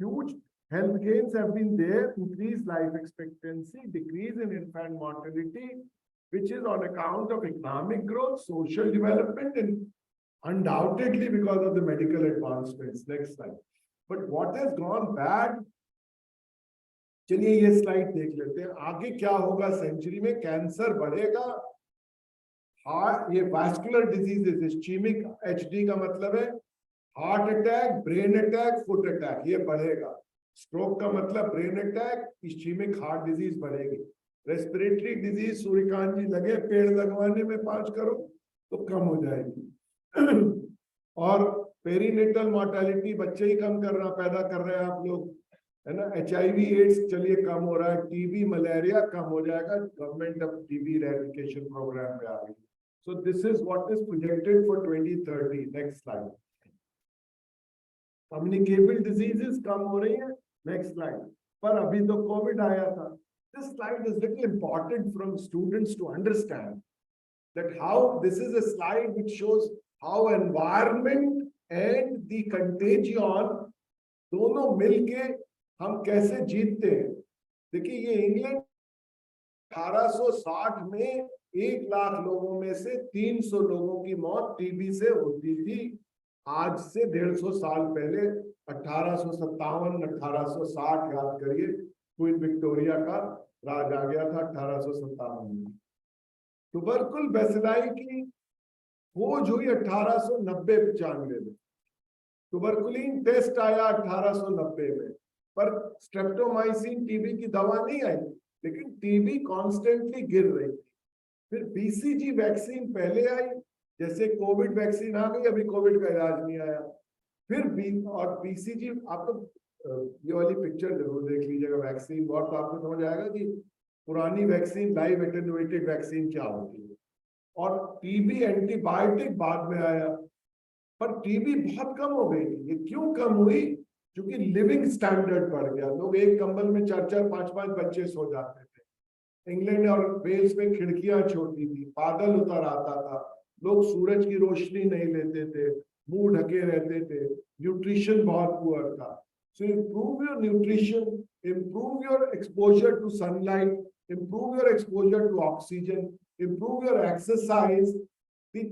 Speaker 1: huge health gains have been there, increased life expectancy, decrease in infant mortality, which is on account of economic growth, social development, and undoubtedly because of the medical advancements. Next slide. But what has gone bad? चलिए ये slide देख लेते हैं। आगे क्या होगा century में? Cancer बढ़ेगा, हार्ट, ये वास्कुलर डिजीजेस, इस्चेमिक एचडी का मतलब है heart attack, brain attack, foot attack, ये बढ़ेगा। स्ट्रोक का मतलब brain attack, ischaemic heart disease बढ़ेगी। रेस्पिरेटरी डिजीज, सूर्यकांत जी लगे पेड़ लगवाने में 5 करोड़ तो कम हो जाएगी। और पेरीनेटल मोर्टेलिटी, बच्चे ही कम करना पैदा कर रहे हैं आप लोग, है ना। HIV एड्स चलिए कम हो रहा है, टीबी मलेरिया कम हो जाएगा, गवर्नमेंट अब टीबी इरेडिकेशन प्रोग्राम में आ गई। So this is what is projected for 2030। Next slide. Communicable diseases कम हो रही है। Next slide. पर अभी तो कोविड आया था। This slide is little important from students to understand that how this is a slide which shows how environment and the contagion दोनों मिलके हम कैसे जीतते हैं। देखिए ये इंग्लैंड 1860 में 1 लाख लोगों में से 300 लोगों की मौत टीबी से होती थी। आज से 150 साल पहले 1857, 1860 याद करिए, क्वीन विक्टोरिया का राज आ गया था 1857 में। ट्यूबरकुल बैसिलाई की खोज हुई 1890-95 में। ट्यूबरकुलिन टेस्ट आया 1890 में, पर स्ट्रेप्टोमाइसिन टीबी की दवा नहीं आई, लेकिन टीबी कॉन्स्टेंटली गिर रही थी। फिर बीसीजी वैक्सीन पहले आई, जैसे कोविड वैक्सीन आ गई, अभी कोविड का इलाज नहीं आया। फिर बीसीजी, आप तो ये वाली पिक्चर जरूर देख लीजिएगा वैक्सीन, बहुत आपको समझ आएगा कि पुरानी वैक्सीन, लाइव एटेन्युएटेड वैक्सीन क्या होती है। और टीबी एंटीबायोटिक बाद में आया, पर टीबी बहुत कम हो गई। ये क्यों कम हुई? क्योंकि लिविंग स्टैंडर्ड बढ़ गया। लोग एक कंबल में 4-4, 5-5 बच्चे सो जाते थे। इंग्लैंड और वेल्स में खिड़कियां छोटी थी, बादल उतर आता था, लोग सूरज की रोशनी नहीं लेते थे, मुंह ढके रहते थे, न्यूट्रिशन बहुत पुअर था। So improve your nutrition, improve your exposure to sunlight, improve your exposure to oxygen, improve your exercise. The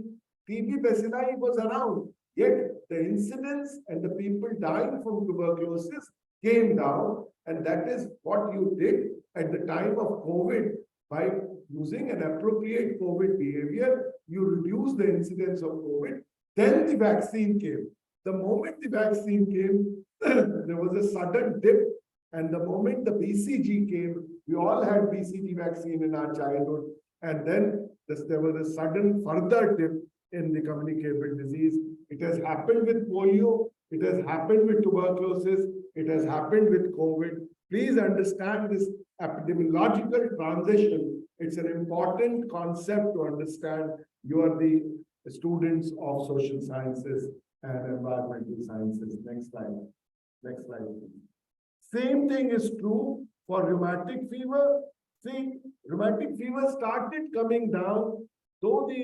Speaker 1: TB bacilli was around, yet the incidence and the people dying from tuberculosis came down, and that is what you did at the time of COVID. By using an appropriate COVID behavior, you reduce the incidence of COVID. Then the vaccine came. The moment the vaccine came, there was a sudden dip, and the moment the BCG came, we all had BCG vaccine in our childhood, and then there was a sudden further dip in the communicable disease. It has happened with polio, it has happened with tuberculosis, it has happened with COVID. Please understand this epidemiological transition. It's an important concept to understand. You are the students of social sciences and environmental sciences. Next slide. Next slide. Same thing is true for rheumatic fever. See, rheumatic fever started coming down, though the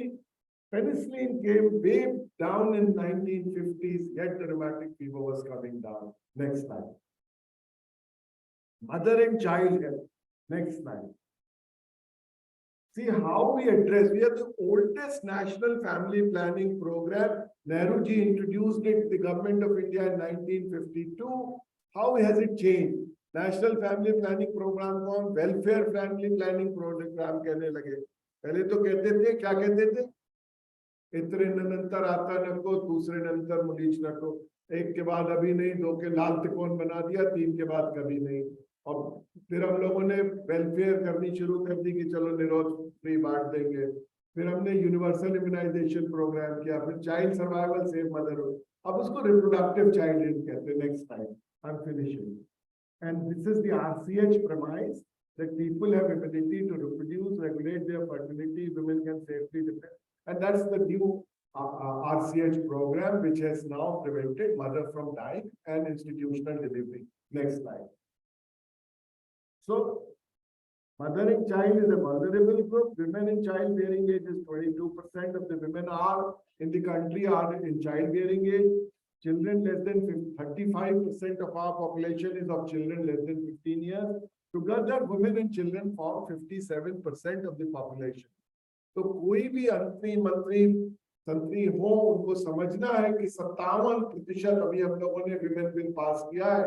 Speaker 1: penicillin came way down in 1950s, yet the rheumatic fever was coming down. Next slide. Mother and child health. Next slide. See how we address. We are the oldest national family planning program. Nehru ji introduced it, the government of India, in 1952. How has it changed? National family planning program को हम welfare family planning program कहने लगे। पहले तो कहते थे, क्या कहते थे? इतने नंतर आता नको, दूसरे नंतर मुलीच नको, एक के बाद अभी नहीं, 2 के लाल तिकोन बना दिया, 3 के बाद कभी नहीं। और फिर हम लोगों ने वेलफेयर करनी शुरू कर दी कि चलो निरोध फ्री बांट देंगे। फिर हमने यूनिवर्सल इम्यूनाइजेशन प्रोग्राम किया, फिर चाइल्ड सर्वाइवल सेव मदरहुड, अब उसको रिप्रोडक्टिव चाइल्डहुड कहते हैं। Next time I am finishing, and this is the RCH premise that people have ability to reproduce, regulate their fertility, women can safely defend, and that's the new RCH program which has now prevented mother from dying and institutional delivery. Next slide. So mothering child is a vulnerable group. Women in childbearing age is 22% of the women are in the country are in childbearing age. Children less than 35% of our population is of children less than 15 years. Together, women and children form 57% of the population. तो कोई भी मंत्री संतरी हो, उनको समझना है कि 57% अभी हम लोगों ने विमेन बिल पास किया है।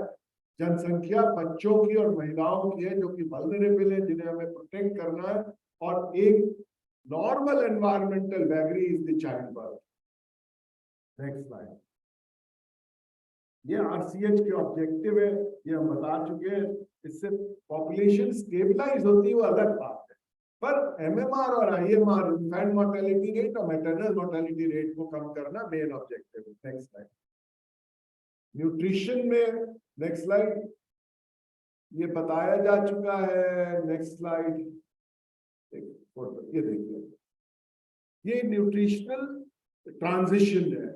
Speaker 1: जनसंख्या बच्चों की और महिलाओं की है जो कि वल्नरेबल है, जिन्हें हमें प्रोटेक्ट करना है। और एक normal environmental vagary is the childbirth. Next slide. ये आरसीएच के ऑब्जेक्टिव है, ये हम बता चुके हैं। इससे पॉपुलेशन स्टेबलाइज होती है वो अलग बात है, पर एमएमआर और आईएमआर, इन्फेंट मोर्टेलिटी रेट और मैटरनल मोर्टेलिटी रेट को कम करना मेन ऑब्जेक्टिव है। Next slide. न्यूट्रिशन में नेक्स्ट स्लाइड ये बताया जा चुका है। नेक्स्ट स्लाइड, ये देखिए, ये न्यूट्रिशनल ट्रांजिशन है।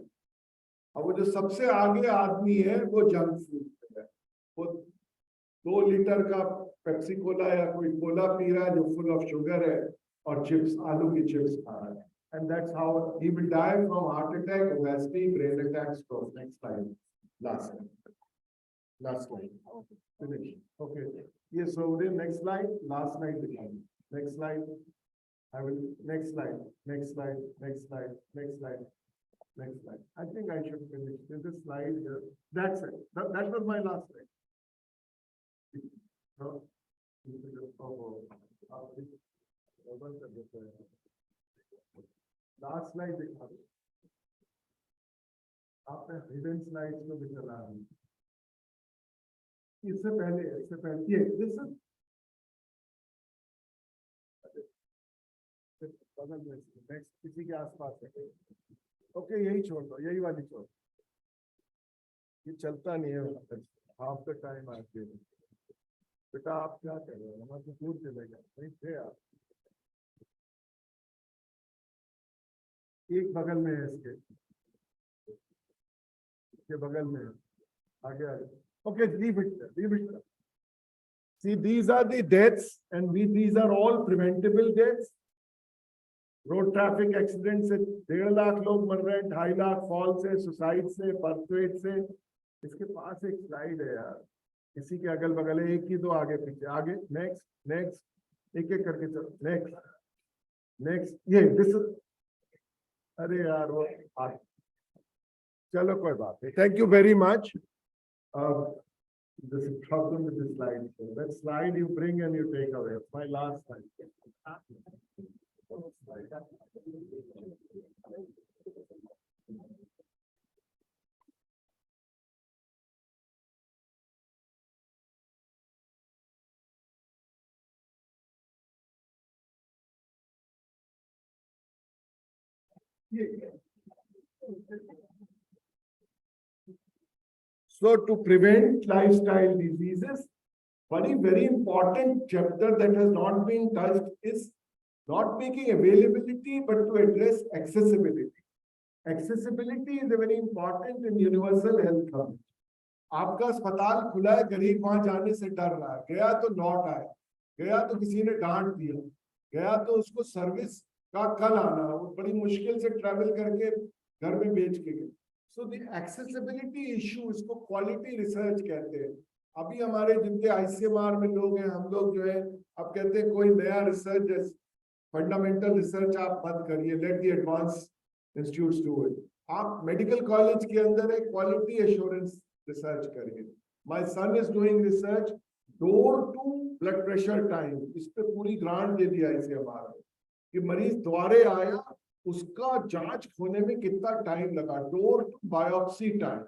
Speaker 1: अब वो जो सबसे आगे आदमी है वो जंक फूड पे है, वो 2 लीटर का पेप्सी कोला या कोई कोला पी रहा है जो फुल ऑफ शुगर है और चिप्स, आलू की चिप्स खा रहा है। And that's how he will die from heart attack, obesity, brain attack, stroke. Next slide, last slide. Finish. Okay. Yes, so next slide, last slide. Next slide. I will next slide. Next slide. Next slide. Next slide. Next slide. I think I should finish. There's a slide here. That's it. That was my last slide. Last slide. आपने hidden slides को भी चला रही। इससे पहले ये this बगल में नेक्स्ट किसी के आसपास है। ओके, यही छोड़ दो, यही वाली छोड़, ये चलता नहीं है। हाफ द टाइम आके बेटा आप क्या कर रहे हो, हमारे दूर चलेगा नहीं थे आप। एक बगल में है, इसके बगल में आगे आगे। Okay, leave it there, leave it there. See, these are the deaths, and these are all preventable deaths. Road traffic accident से 1.5 लाख लोग मर रहे हैं, 2.5 लाख फॉल से, सुसाइड से, बर्थ रेट से। इसके पास एक स्लाइड है यार, इसी के अगल बगल है, एक ही दो आगे पीछे, आगे नेक्स्ट नेक्स्ट, एक एक करके चलो। नेक्स्ट नेक्स्ट, ये दिस, अरे यार वो चलो कोई बात नहीं। Thank you very much. There's a problem with the slide. So that slide you bring and you take away. It's my last slide. So to prevent lifestyle diseases, very important chapter that has not been touched is not making availability, but to address accessibility. Accessibility is a very important in universal health coverage. आपका अस्पताल खुला है, गरीब वहां जाने से डर रहा है, गया तो लौट आए, गया तो किसी ने डांट दिया, गया तो उसको सर्विस का कल आना, वो बड़ी मुश्किल से ट्रैवल करके घर में बेच के गए। सो द एक्सेसिबिलिटी इशू, इसको क्वालिटी रिसर्च कहते हैं। अभी हमारे जितने आईसीएमआर में लोग हैं, हम लोग जो है अब कहते हैं कोई नया रिसर्च, फंडामेंटल रिसर्च आप बंद करिए, let the advance institutes do it. आप मेडिकल कॉलेज के अंदर एक क्वालिटी एश्योरेंस रिसर्च करिए। My son is doing research door to blood pressure time, इस पे पूरी ग्रांट दे दिया आईसीएमआर ने कि मरीज द्वारे आया, उसका जांच होने में कितना टाइम लगा, डोर टू बायोप्सी टाइम।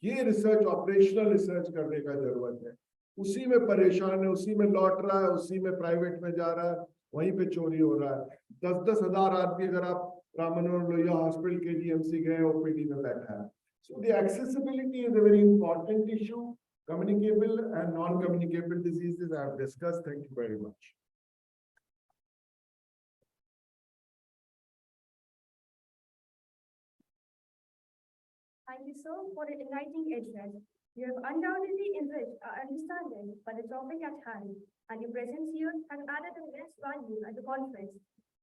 Speaker 1: ये रिसर्च, ऑपरेशनल रिसर्च करने का जरूरत है। उसी में परेशान है, उसी में लौट रहा है, उसी में प्राइवेट में जा रहा है, वहीं पे चोरी हो रहा है। 10-10 हजार आदमी अगर आप राम मनोहर लोहिया हॉस्पिटल के जीएमसी गए, ओपीडी में बैठा है। So the accessibility is a very important issue. Communicable and non-communicable diseases I have discussed. Thank you very much.
Speaker 2: Thank you, sir, for the enlightening address. You have undoubtedly enriched our understanding by the topic at hand, and your presence here has added immense value at the conference.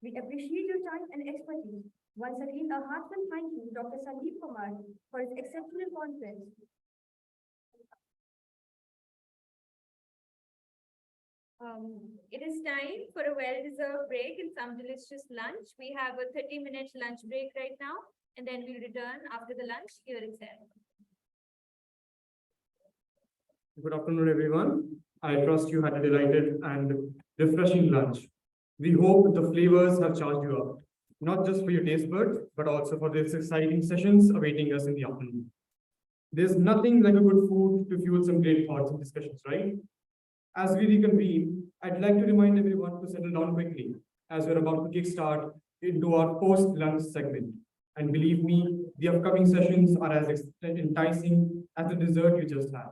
Speaker 2: We appreciate your time and expertise. Once again, a heartfelt thank you to Dr. Sandeep Kumar for his exceptional conference.
Speaker 3: It is time for a well-deserved break and some delicious lunch. We have a 30-minute lunch break right now, and then we'll return after the lunch here itself.
Speaker 4: Good afternoon, everyone. I trust you had a delighted and refreshing lunch. We hope the flavors have charged you up, not just for your taste buds, but also for these exciting sessions awaiting us in the afternoon. There's nothing like a good food to fuel some great thoughts and discussions, right? As we reconvene, I'd like to remind everyone to settle down quickly as we're about to kickstart into our post-lunch segment. And believe me, the upcoming sessions are as enticing as the dessert you just had.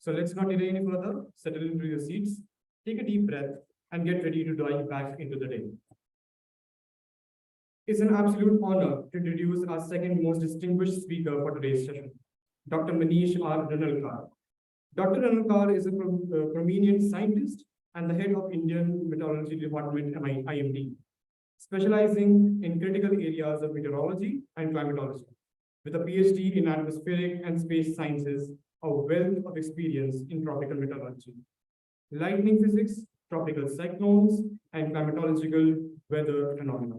Speaker 4: So let's not delay any further, settle into your seats, take a deep breath, and get ready to dive back into the day. It's an absolute honor to introduce our second most distinguished speaker for today's session, Dr. Manish R. Ranalkar. Dr. Ranalkar is a prominent scientist and the head of Indian Meteorology Department, IMD, specializing in critical areas of meteorology and climatology. With a PhD in atmospheric and space sciences, a wealth of experience in tropical meteorology, lightning physics, tropical cyclones, and climatological weather phenomena.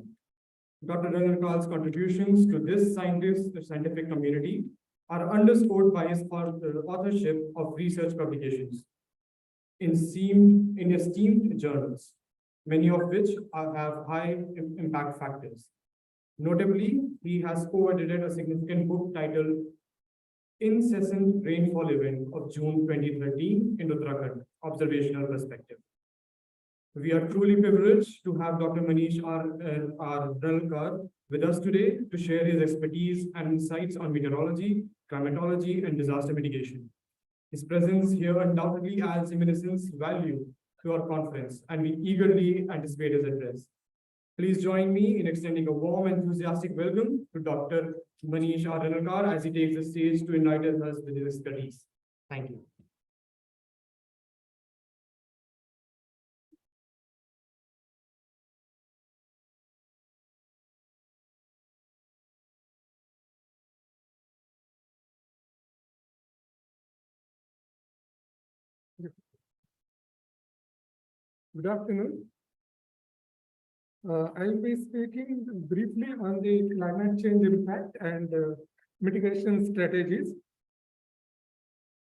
Speaker 4: Dr. Ranalkar's contributions to this scientific community are underscored by his authorship of research publications in esteemed journals, many of which have high impact factors. Notably, he has co-edited a significant book titled Incessant Rainfall Event of June 2013 in Uttarakhand, Observational Perspective. We are truly privileged to have Dr. Manish R. Ranalkar with us today to share his expertise and insights on meteorology, climatology, and disaster mitigation. His presence here undoubtedly adds immense value to our conference, and we eagerly anticipate his address. Please join me in extending a warm and enthusiastic welcome to Dr. Manish R. Ranalkar as he takes the stage to enlighten us with his expertise. Thank you.
Speaker 5: Good afternoon. I will be speaking briefly on the climate change impact and mitigation strategies.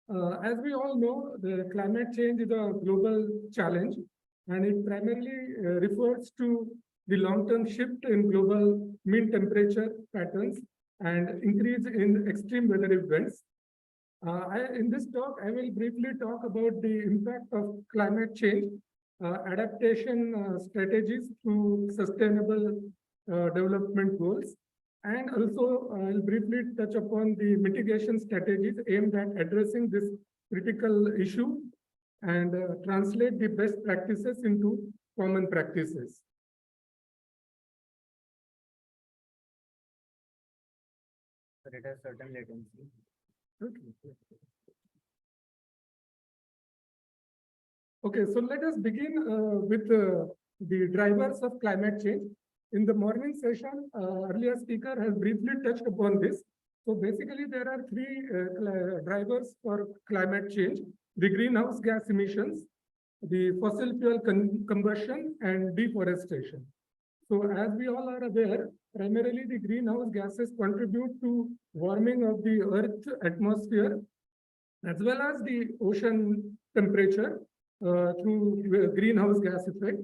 Speaker 5: As we all know, the climate change is a global challenge, and it primarily refers to the long-term shift in global mean temperature patterns and increase in extreme weather events. In this talk, I will briefly talk about the impact of climate change, adaptation strategies to sustainable development goals, and also I'll briefly touch upon the mitigation strategies aimed at addressing this critical issue and translate the best practices into common practices.
Speaker 4: But it has certain latency.
Speaker 5: Okay, so let us begin with the drivers of climate change. In the morning session, earlier speaker has briefly touched upon this. So basically, there are three drivers for climate change: the greenhouse gas emissions, the fossil fuel combustion, and deforestation. So as we all are aware, primarily the greenhouse gases contribute to warming of the Earth's atmosphere, as well as the ocean temperature through greenhouse gas effect.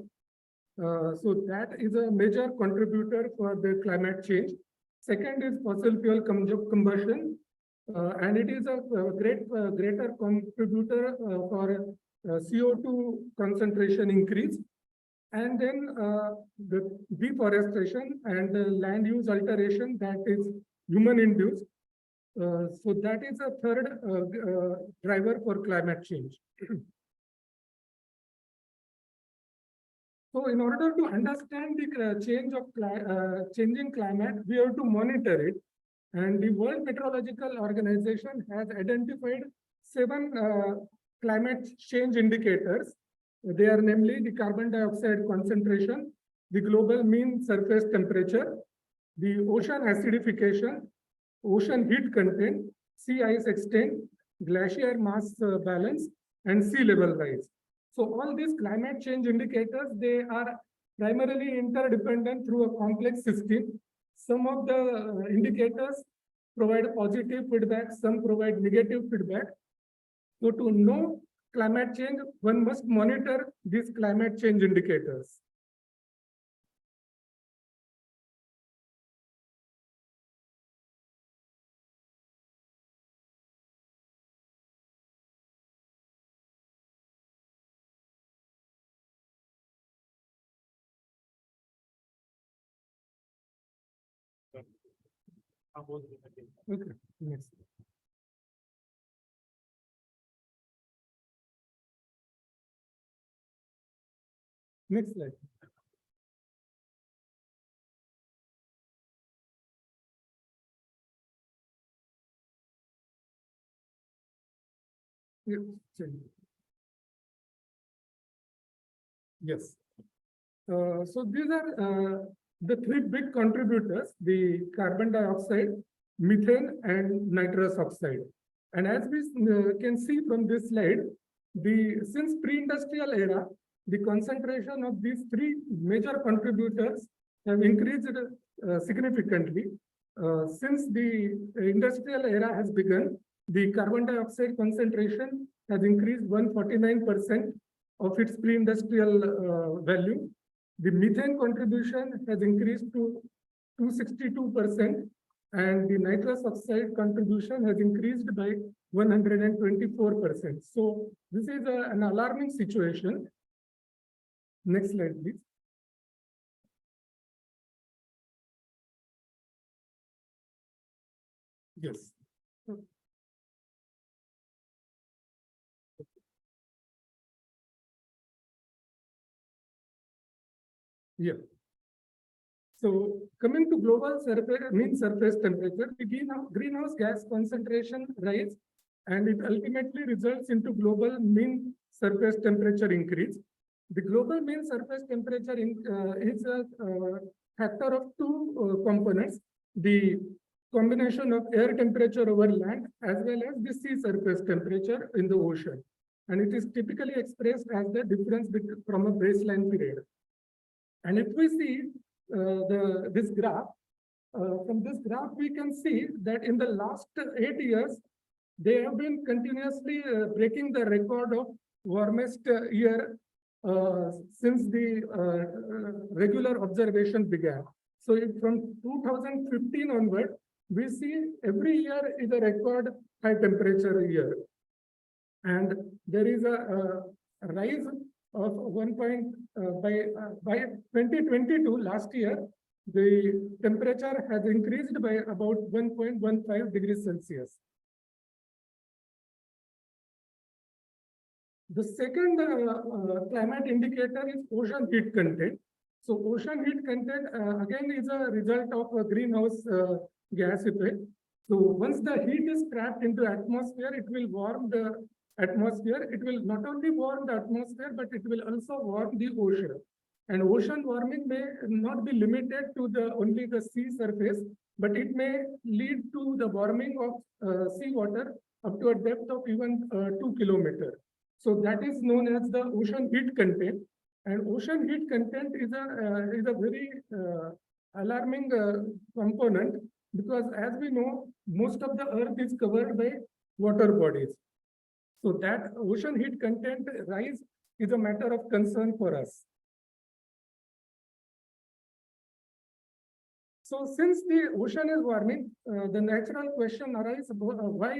Speaker 5: So that is a major contributor for the climate change. Second is fossil fuel combustion. and it is a greater contributor for CO2 concentration increase. And then the deforestation and the land use alteration that is human induced. So that is a third driver for climate change. So in order to understand the changing climate, we have to monitor it. And the World Meteorological Organization has identified 7 climate change indicators. They are namely the carbon dioxide concentration, the global mean surface temperature, the ocean acidification, ocean heat content, sea ice extent, glacier mass balance, and sea level rise. So all these climate change indicators, they are primarily interdependent through a complex system. Some of the indicators provide positive feedback, some provide negative feedback. So to know climate change, one must monitor these climate change indicators. Okay, next. Next slide. Yes. Yes. So these are the 3 big contributors, the carbon dioxide, methane, and nitrous oxide. And as we can see from this slide, since pre-industrial era, the concentration of these 3 major contributors have increased significantly. Since the industrial era has begun, the carbon dioxide concentration has increased 149% of its pre-industrial value. The methane contribution has increased to 262%, and the nitrous oxide contribution has increased by 124%. So this is an alarming situation. Next slide, please. Yes. Yeah. So coming to global mean surface temperature, the greenhouse gas concentration rise, and it ultimately results into global mean surface temperature increase. The global mean surface temperature is a factor of 2 components: the combination of air temperature over land as well as the sea surface temperature in the ocean, and it is typically expressed as the difference from a baseline period. And if we see this graph, from this graph, we can see that in the last 8 years, they have been continuously breaking the record of warmest year since the regular observation began. So from 2015 onward, we see every year is a record high temperature year. And there is a rise of by 2022, last year, the temperature has increased by about 1.15 degrees Celsius. The second climate indicator is ocean heat content. So ocean heat content again is a result of a greenhouse gas effect. So once the heat is trapped into atmosphere, it will warm the atmosphere. It will not only warm the atmosphere, but it will also warm the ocean. And ocean warming may not be limited to only the sea surface, but it may lead to the warming of seawater up to a depth of even 2 kilometers. So that is known as the ocean heat content. And ocean heat content is a very alarming component, because as we know, most of the earth is covered by water bodies. So that ocean heat content rise is a matter of concern for us. So since the ocean is warming, the natural question arises, why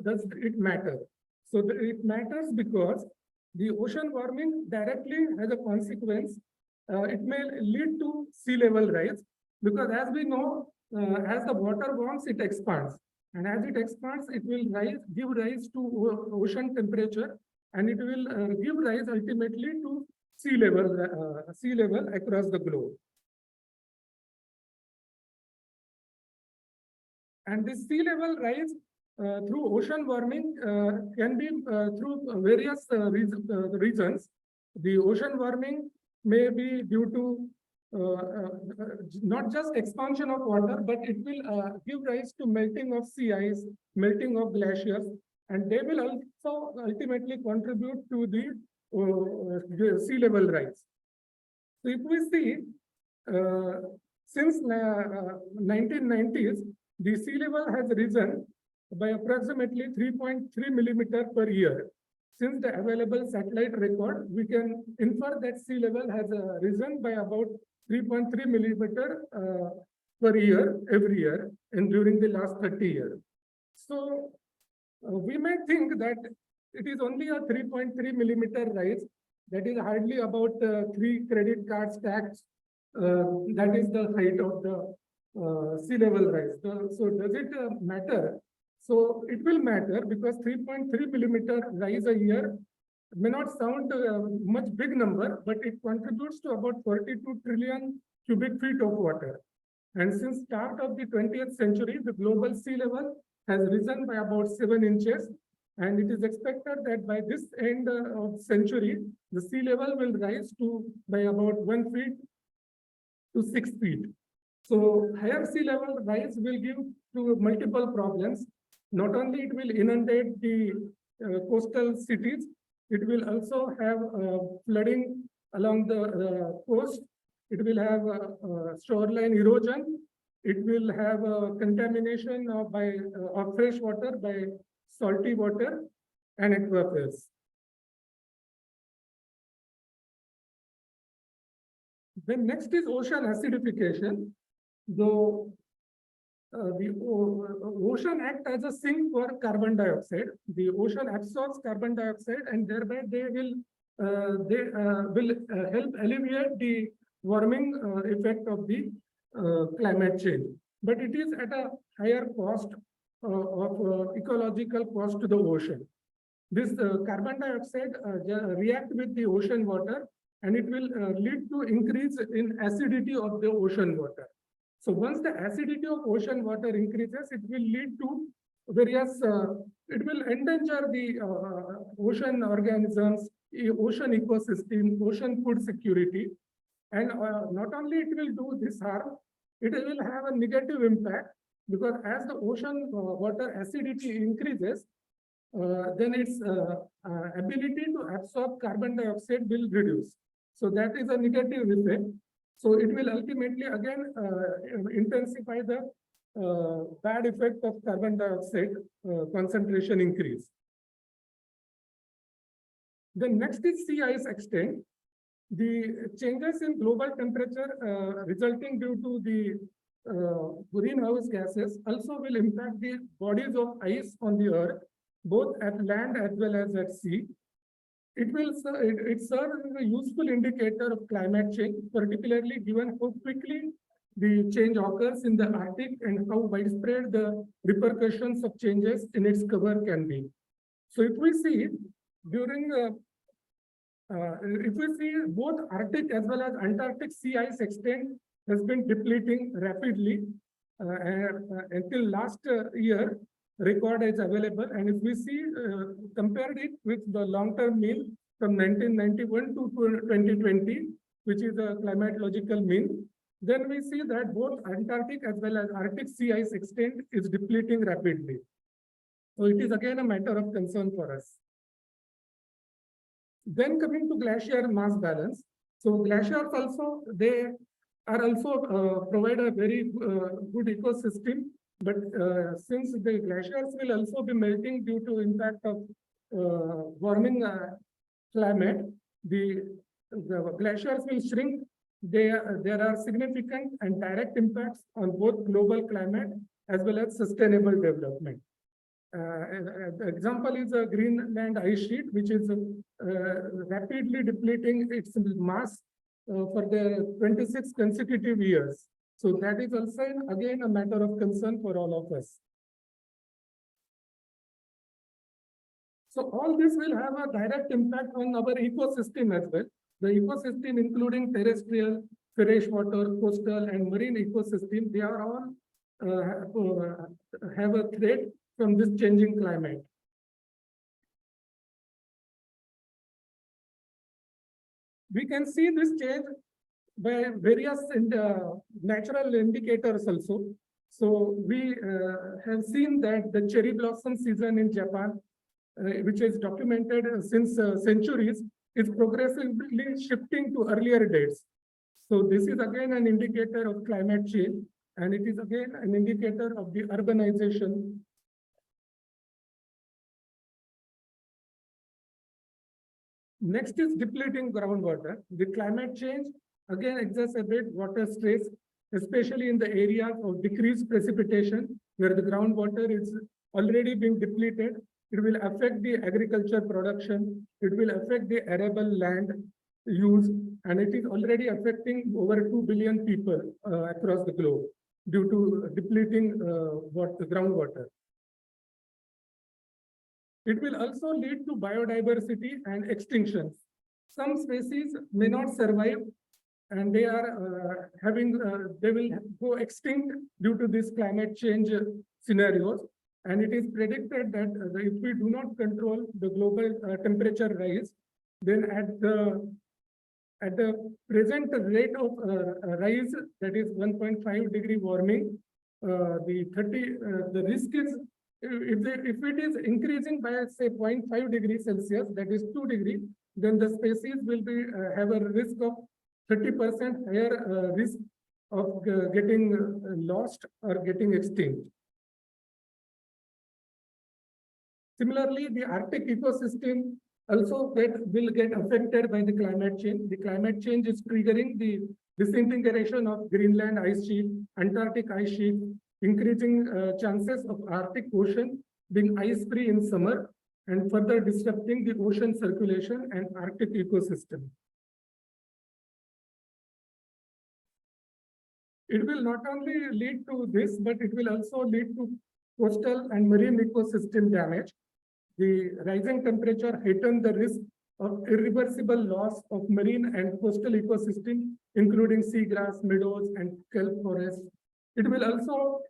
Speaker 5: does it matter? So it matters because the ocean warming directly has a consequence. It may lead to sea level rise, because as we know, as the water warms, it expands. And as it expands, it will give rise to ocean temperature, and it will give rise ultimately to sea level across the globe. And this sea level rise through ocean warming can be through various reasons. The ocean warming may be due to not just expansion of water, but it will give rise to melting of sea ice, melting of glaciers, and they will also ultimately contribute to the sea level rise. So if we see, since 1990s, the sea level has risen by approximately 3.3 millimeter per year. Since the available satellite record, we can infer that sea level has risen by about 3.3 millimeter per year, every year, and during the last 30 years. So we may think that it is only a 3.3 millimeter rise. That is hardly about 3 credit card stacks. That is the height of the sea level rise. So does it matter? So it will matter because 3.3 millimeter rise a year may not sound much big number, but it contributes to about 42 trillion cubic feet of water. And since start of the 20th century, the global sea level has risen by about 7 inches. And it is expected that by this end of century, the sea level will rise by about 1 feet to 6 feet. So higher sea level rise will give to multiple problems. Not only it will inundate the coastal cities, it will also have flooding along the coast. It will have shoreline erosion. It will have contamination of fresh water by salty water and aquifers. Then next is ocean acidification. Though the ocean acts as a sink for carbon dioxide. The ocean absorbs carbon dioxide, and thereby they will help alleviate the warming effect of the climate change. But it is at a higher cost of ecological cost to the ocean. This carbon dioxide react with the ocean water, and it will lead to increase in acidity of the ocean water. So once the acidity of ocean water increases, it will lead to various, it will endanger the ocean organisms, ocean ecosystem, ocean food security. And not only it will do this harm, it will have a negative impact, because as the ocean water acidity increases, then its ability to absorb carbon dioxide will reduce. So that is a negative effect. So it will ultimately again intensify the bad effect of carbon dioxide concentration increase. The next is sea ice extent. The changes in global temperature resulting due to the greenhouse gases also will impact the bodies of ice on the earth, both at land as well as at sea. It serves as a useful indicator of climate change, particularly given how quickly the change occurs in the Arctic and how widespread the repercussions of changes in its cover can be. So if we see both Arctic as well as Antarctic sea ice extent has been depleting rapidly until last year. Record is available, and if we see compared it with the long-term mean from 1991 to 2020, which is a climatological mean, then we see that both Antarctic as well as Arctic sea ice extent is depleting rapidly. So it is again a matter of concern for us. Then coming to glacier mass balance. So glaciers also, they are also provide a very good ecosystem. But since the glaciers will also be melting due to impact of warming climate, the glaciers will shrink there are significant and direct impacts on both global climate as well as sustainable development. The example is a Greenland ice sheet, which is rapidly depleting its mass for the 26 consecutive years. So that is also again a matter of concern for all of us. So all this will have a direct impact on our ecosystem as well. The ecosystem, including terrestrial, freshwater, coastal, and marine ecosystem, they are all have a threat from this changing climate. We can see this change by various natural indicators also. So we have seen that the cherry blossom season in Japan, which is documented since centuries, is progressively shifting to earlier dates. So this is again an indicator of climate change, and it is again an indicator of the urbanization. Next is depleting groundwater. The climate change again exacerbate water stress, especially in the areas of decreased precipitation, where the groundwater is already being depleted. It will affect the agriculture production. It will affect the arable land use, and it is already affecting over 2 billion people across the globe due to depleting groundwater. It will also lead to biodiversity and extinctions. Some species may not survive, and they are they will go extinct due to this climate change scenarios. And it is predicted that if we do not control the global temperature rise, then at the present rate of rise, that is 1.5 degree warming, the risk is if it is increasing by say 0.5 degrees Celsius, that is 2 degrees, then the species will be have a risk of 30% higher risk of getting lost or getting extinct. Similarly, the Arctic ecosystem also will get affected by the climate change. The climate change is triggering the disintegration of Greenland ice sheet, Antarctic ice sheet, increasing chances of Arctic Ocean being ice-free in summer, and further disrupting the ocean circulation and Arctic ecosystem. It will not only lead to this, but it will also lead to coastal and marine ecosystem damage. The rising temperature heightened the risk of irreversible loss of marine and coastal ecosystem, including seagrass, meadows, and kelp forests. It will also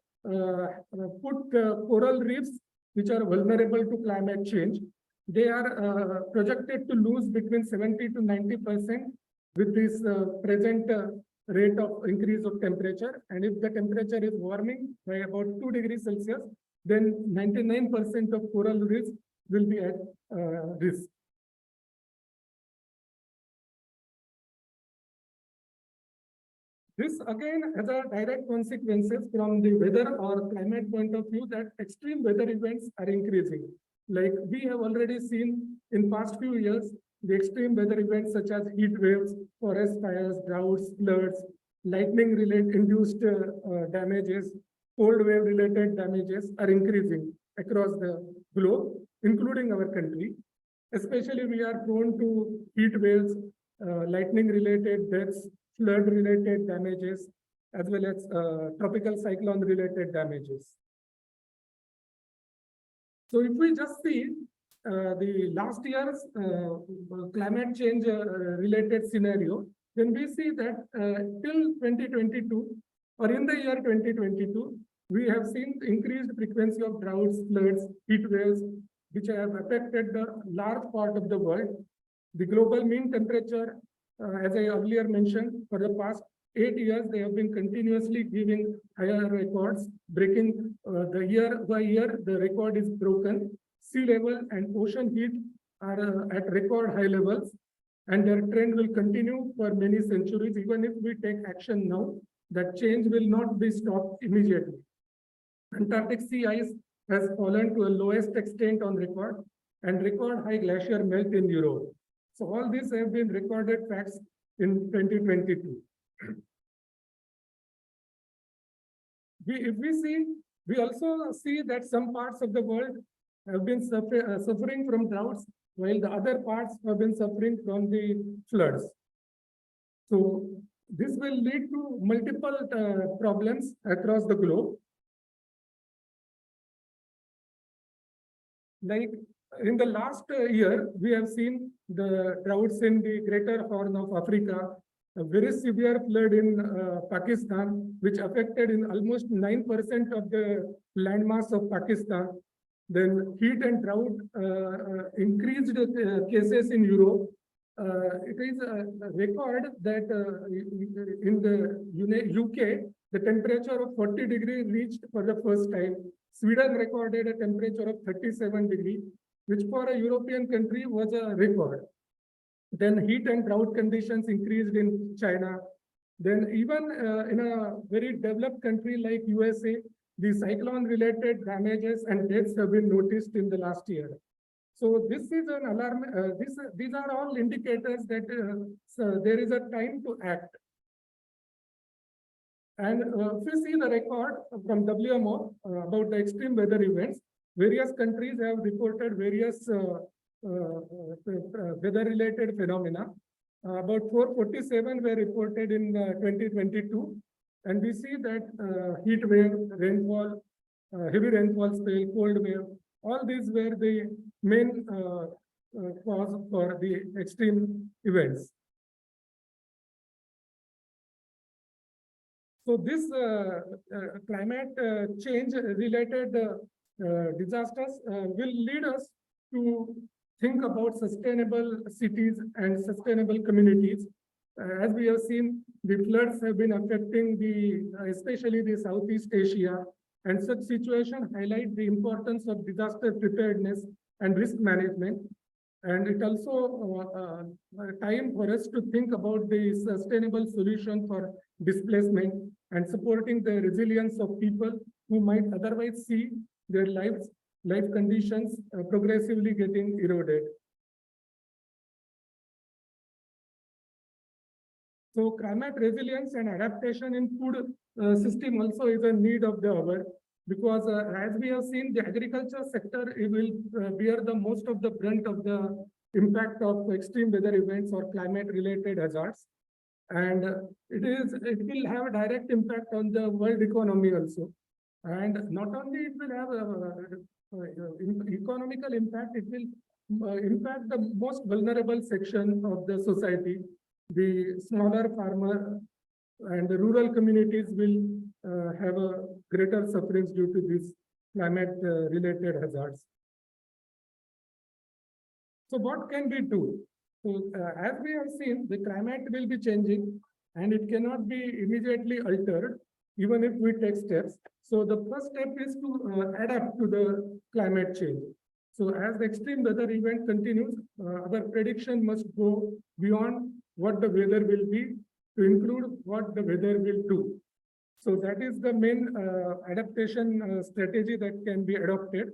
Speaker 5: put coral reefs, which are vulnerable to climate change. They are projected to lose between 70 to 90% with this present rate of increase of temperature. And if the temperature is warming by about 2 degrees Celsius, then 99% of coral reefs will be at risk. This again has a direct consequences from the weather or climate point of view, that extreme weather events are increasing. Like we have already seen in past few years, the extreme weather events such as heat waves, forest fires, droughts, floods, lightning related induced damages, cold wave related damages are increasing across the globe, including our country. Especially we are prone to heat waves, lightning related deaths, flood related damages, as well as tropical cyclone related damages. So if we just see the last year's climate change related scenario, then we see that till 2022 or in the year 2022, we have seen increased frequency of droughts, floods, heat waves, which have affected the large part of the world. The global mean temperature, as I earlier mentioned, for the past 8 years, they have been continuously giving higher records, breaking the year by year, the record is broken. Sea level and ocean heat are at record high levels, and their trend will continue for many centuries. Even if we take action now, that change will not be stopped immediately. Antarctic sea ice has fallen to a lowest extent on record, and record high glacier melt in Europe. So all these have been recorded facts in 2022. We also see that some parts of the world have been suffering from droughts, while the other parts have been suffering from the floods. So this will lead to multiple problems across the globe. Like in the last year, we have seen the droughts in the Greater Horn of Africa, a very severe flood in Pakistan, which affected in almost 9% of the landmass of Pakistan. Then heat and drought increased cases in Europe. It is a record that in the UK, the temperature of 40 degrees reached for the first time. Sweden recorded a temperature of 37 degrees, which for a European country was a record. Then heat and drought conditions increased in China. Then even in a very developed country like USA, the cyclone-related damages and deaths have been noticed in the last year. So this is an alarm. These are all indicators that there is a time to act. And if we see the record from WMO about the extreme weather events, various countries have reported various weather-related phenomena. About 447 were reported in 2022. And we see that heat wave, rainfall, heavy rainfall spell, cold wave, all these were the main cause for the extreme events. So this climate change related disasters will lead us to think about sustainable cities and sustainable communities. As we have seen, the floods have been affecting especially the Southeast Asia, and such situation highlight the importance of disaster preparedness and risk management. And it also time for us to think about the sustainable solution for displacement and supporting the resilience of people who might otherwise see their life conditions progressively getting eroded. So climate resilience and adaptation in food system also is a need of the hour, because as we have seen, the agriculture sector will bear the most of the brunt of the impact of extreme weather events or climate related hazards. And it will have a direct impact on the world economy also. And not only it will have economical impact, it will impact the most vulnerable section of the society. The smaller farmer and the rural communities will have a greater sufferings due to these climate related hazards. So what can we do? So as we have seen, the climate will be changing and it cannot be immediately altered, even if we take steps. So the first step is to adapt to the climate change. So as the extreme weather event continues, our prediction must go beyond what the weather will be to include what the weather will do. So that is the main adaptation strategy that can be adopted.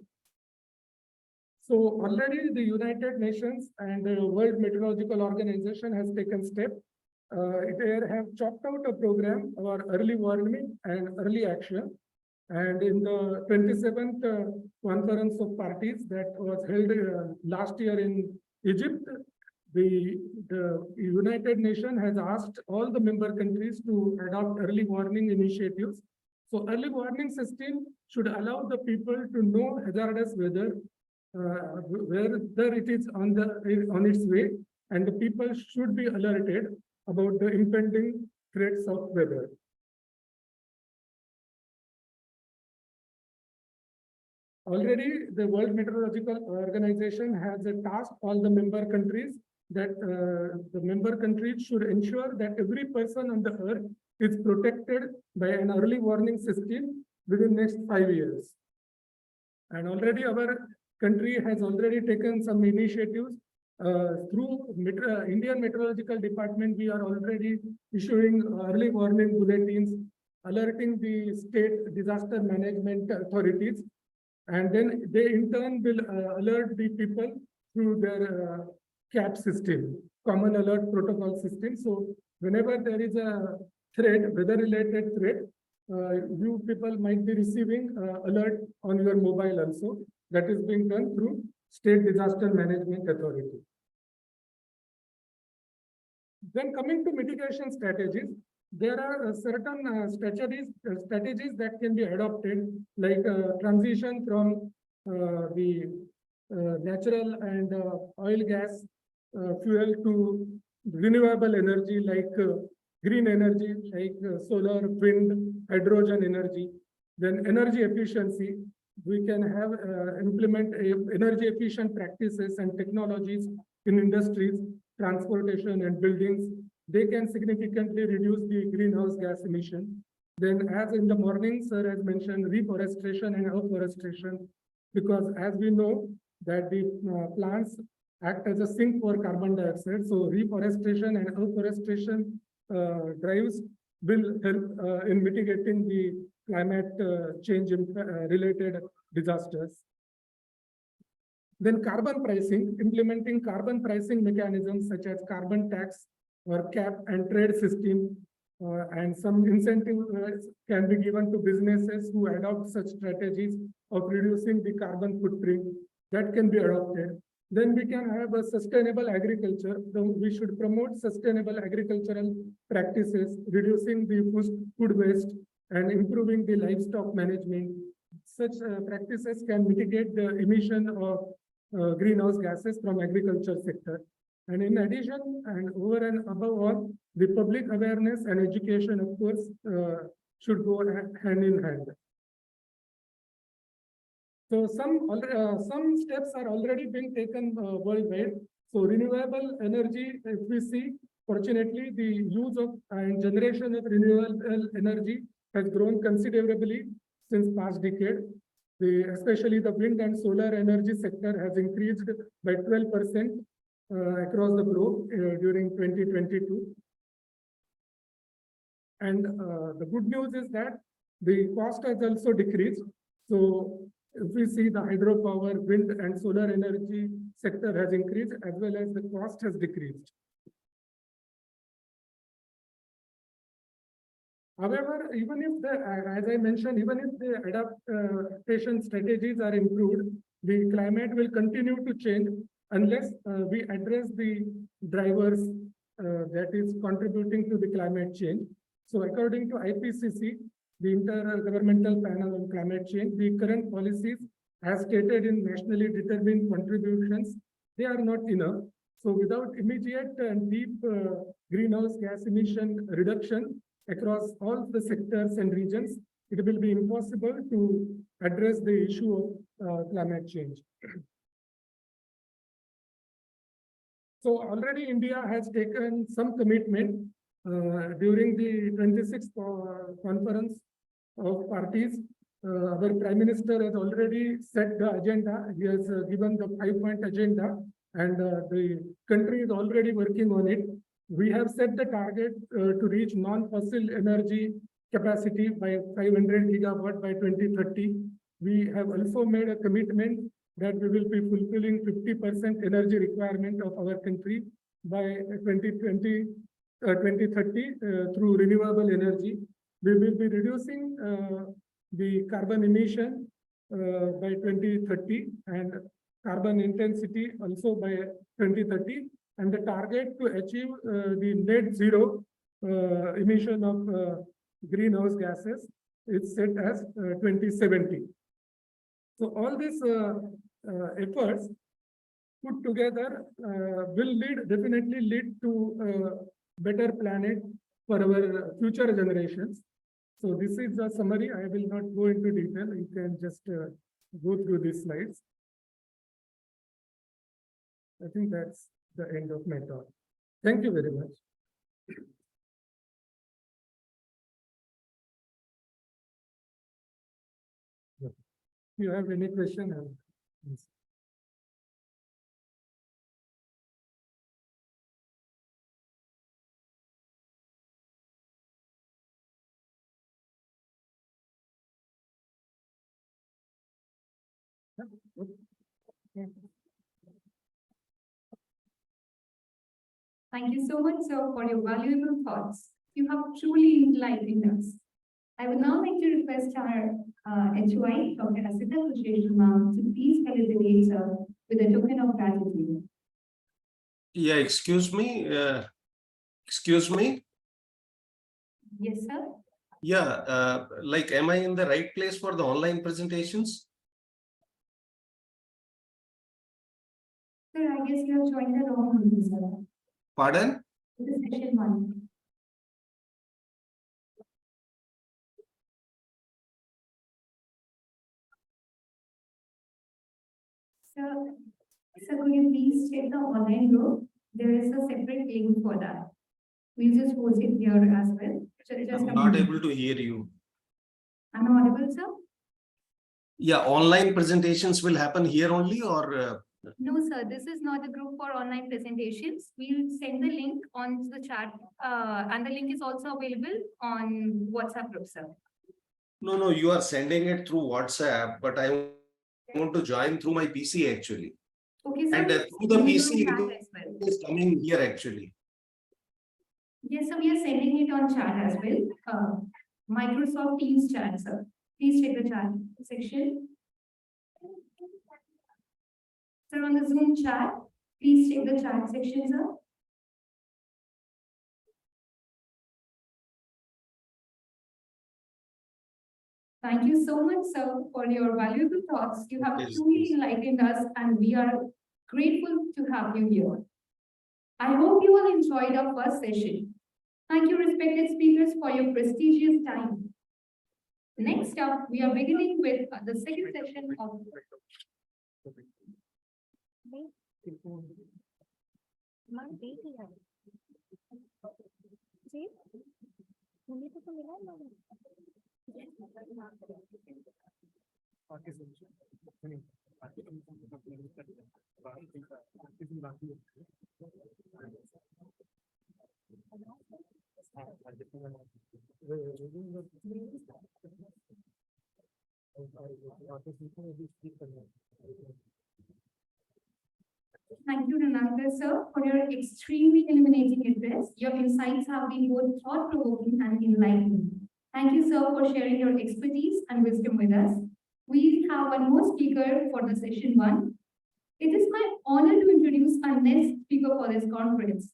Speaker 5: So already the United Nations and the World Meteorological Organization has taken steps. They have chalked out a program for early warning and early action. And in the 27th Conference of Parties that was held last year in Egypt, the United Nations has asked all the member countries to adopt early warning initiatives. So early warning system should allow the people to know hazardous weather, whether it is on its way, and the people should be alerted about the impending threats of weather. Already, the World Meteorological Organization has tasked all the member countries that the member countries should ensure that every person on the earth is protected by an early warning system within the next 5 years. And already our country has already taken some initiatives through Indian Meteorological Department. We are already issuing early warning bulletins, alerting the state disaster management authorities, and then they in turn will alert the people through their CAP system, Common Alert Protocol system. So whenever there is a threat, weather-related threat, you people might be receiving alert on your mobile also. That is being done through State Disaster Management Authority. Then coming to mitigation strategies, there are certain strategies that can be adopted, like transition from the natural and oil gas fuel to renewable energy, like green energy, like solar, wind, hydrogen energy. Then energy efficiency, we can have implement energy efficient practices and technologies in industries, transportation and buildings. They can significantly reduce the greenhouse gas emission. Then as in the morning, sir has mentioned reforestation and afforestation, because as we know that the plants act as a sink for carbon dioxide. So reforestation and afforestation drives will help in mitigating the climate change related disasters. Then carbon pricing, implementing carbon pricing mechanisms such as carbon tax or cap and trade system, and some incentive can be given to businesses who adopt such strategies of reducing the carbon footprint. That can be adopted. Then we can have a sustainable agriculture. So we should promote sustainable agricultural practices, reducing the food waste and improving the livestock management. Such practices can mitigate the emission of greenhouse gases from agriculture sector. And in addition, and over and above all, the public awareness and education, of course, should go hand in hand. So some steps are already being taken worldwide. So renewable energy, if we see, fortunately, the use of and generation of renewable energy has grown considerably since past decade. Especially the wind and solar energy sector has increased by 12% across the globe during 2022. And the good news is that the cost has also decreased. So if we see the hydropower, wind and solar energy sector has increased, as well as the cost has decreased. However, even if as I mentioned, even if the adaptation strategies are improved, the climate will continue to change unless we address the drivers that is contributing to the climate change. So according to IPCC, the Intergovernmental Panel on Climate Change, the current policies as stated in nationally determined contributions, they are not enough. So without immediate and deep greenhouse gas emission reduction across all the sectors and regions, it will be impossible to address the issue of climate change. So already India has taken some commitment during the 26th conference of parties. Our Prime Minister has already set the agenda. He has given the 5-point agenda, and the country is already working on it. We have set the target to reach non-fossil energy capacity by 500 gigawatt by 2030. We have also made a commitment that we will be fulfilling 50% energy requirement of our country by 2030 through renewable energy. We will be reducing the carbon emission by 2030 and carbon intensity also by 2030. And the target to achieve the net zero emission of greenhouse gases is set as 2070. So all these efforts put together will definitely lead to a better planet for our future generations. So this is a summary. I will not go into detail. You can just go through these slides. I think that's the end of my talk. Thank you very much. If you have any question, please.
Speaker 6: Thank you so much, sir, for your valuable thoughts.
Speaker 2: You have truly enlightened us. I would now like to request our HOI, Dr. Asita Kusheshwar, to please celebrate with a token of gratitude.
Speaker 6: Yeah, excuse me. Excuse me.
Speaker 2: Yes, sir.
Speaker 6: Yeah, like, am I in the right place for the online presentations?
Speaker 2: Sir, I guess you have joined the wrong meeting, sir.
Speaker 6: Pardon?
Speaker 2: This is session 1. Sir, could you please check the online group? There is a separate link for that. We'll just post it here as well. Just
Speaker 6: I'm
Speaker 2: a
Speaker 6: not
Speaker 2: minute.
Speaker 6: able to hear you.
Speaker 2: Am I audible, sir?
Speaker 6: Yeah, online presentations will happen here only, or
Speaker 2: No, sir, this is not a group for online presentations. We'll send the link on the chat, and the link is also available on WhatsApp group, sir.
Speaker 6: no, you are sending it through WhatsApp, but I want to join through my PC actually.
Speaker 2: Okay, sir.
Speaker 6: And
Speaker 2: we'll
Speaker 6: through the
Speaker 2: send it
Speaker 6: PC,
Speaker 2: on
Speaker 6: it
Speaker 2: chat as well.
Speaker 6: is coming here actually.
Speaker 2: Yes, sir, we are sending it on chat as well. Microsoft Teams chat, sir. Please check the chat section. Sir, on the Zoom chat, please check the chat section, sir. Thank you so much, sir, for your valuable thoughts. You have
Speaker 6: Yes,
Speaker 2: truly
Speaker 6: yes.
Speaker 2: enlightened us, and we are grateful to have you here. I hope you all enjoyed our first session. Thank you, respected speakers, for your prestigious time. Next up, we are beginning with the second session of Thank you, Rananga, sir, for your extremely illuminating address. Your insights have been both thought-provoking and enlightening. Thank you, sir, for sharing your expertise and wisdom with us. We have one more speaker for the session 1. It is my honor to introduce our next speaker for this conference.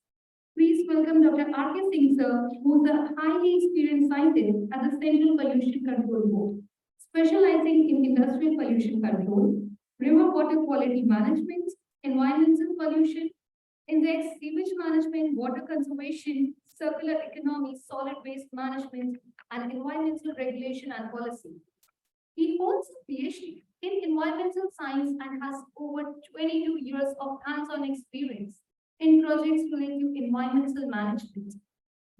Speaker 2: Please welcome Dr. R.K. Singh, sir, who is a highly experienced scientist at the Central Pollution Control Board, specializing in industrial pollution control, river water quality management, environmental pollution, index sewage management, water conservation, circular economy, solid waste management, and environmental regulation and policy. He holds a PhD in environmental science and has over 22 years of hands-on experience in projects related to environmental management.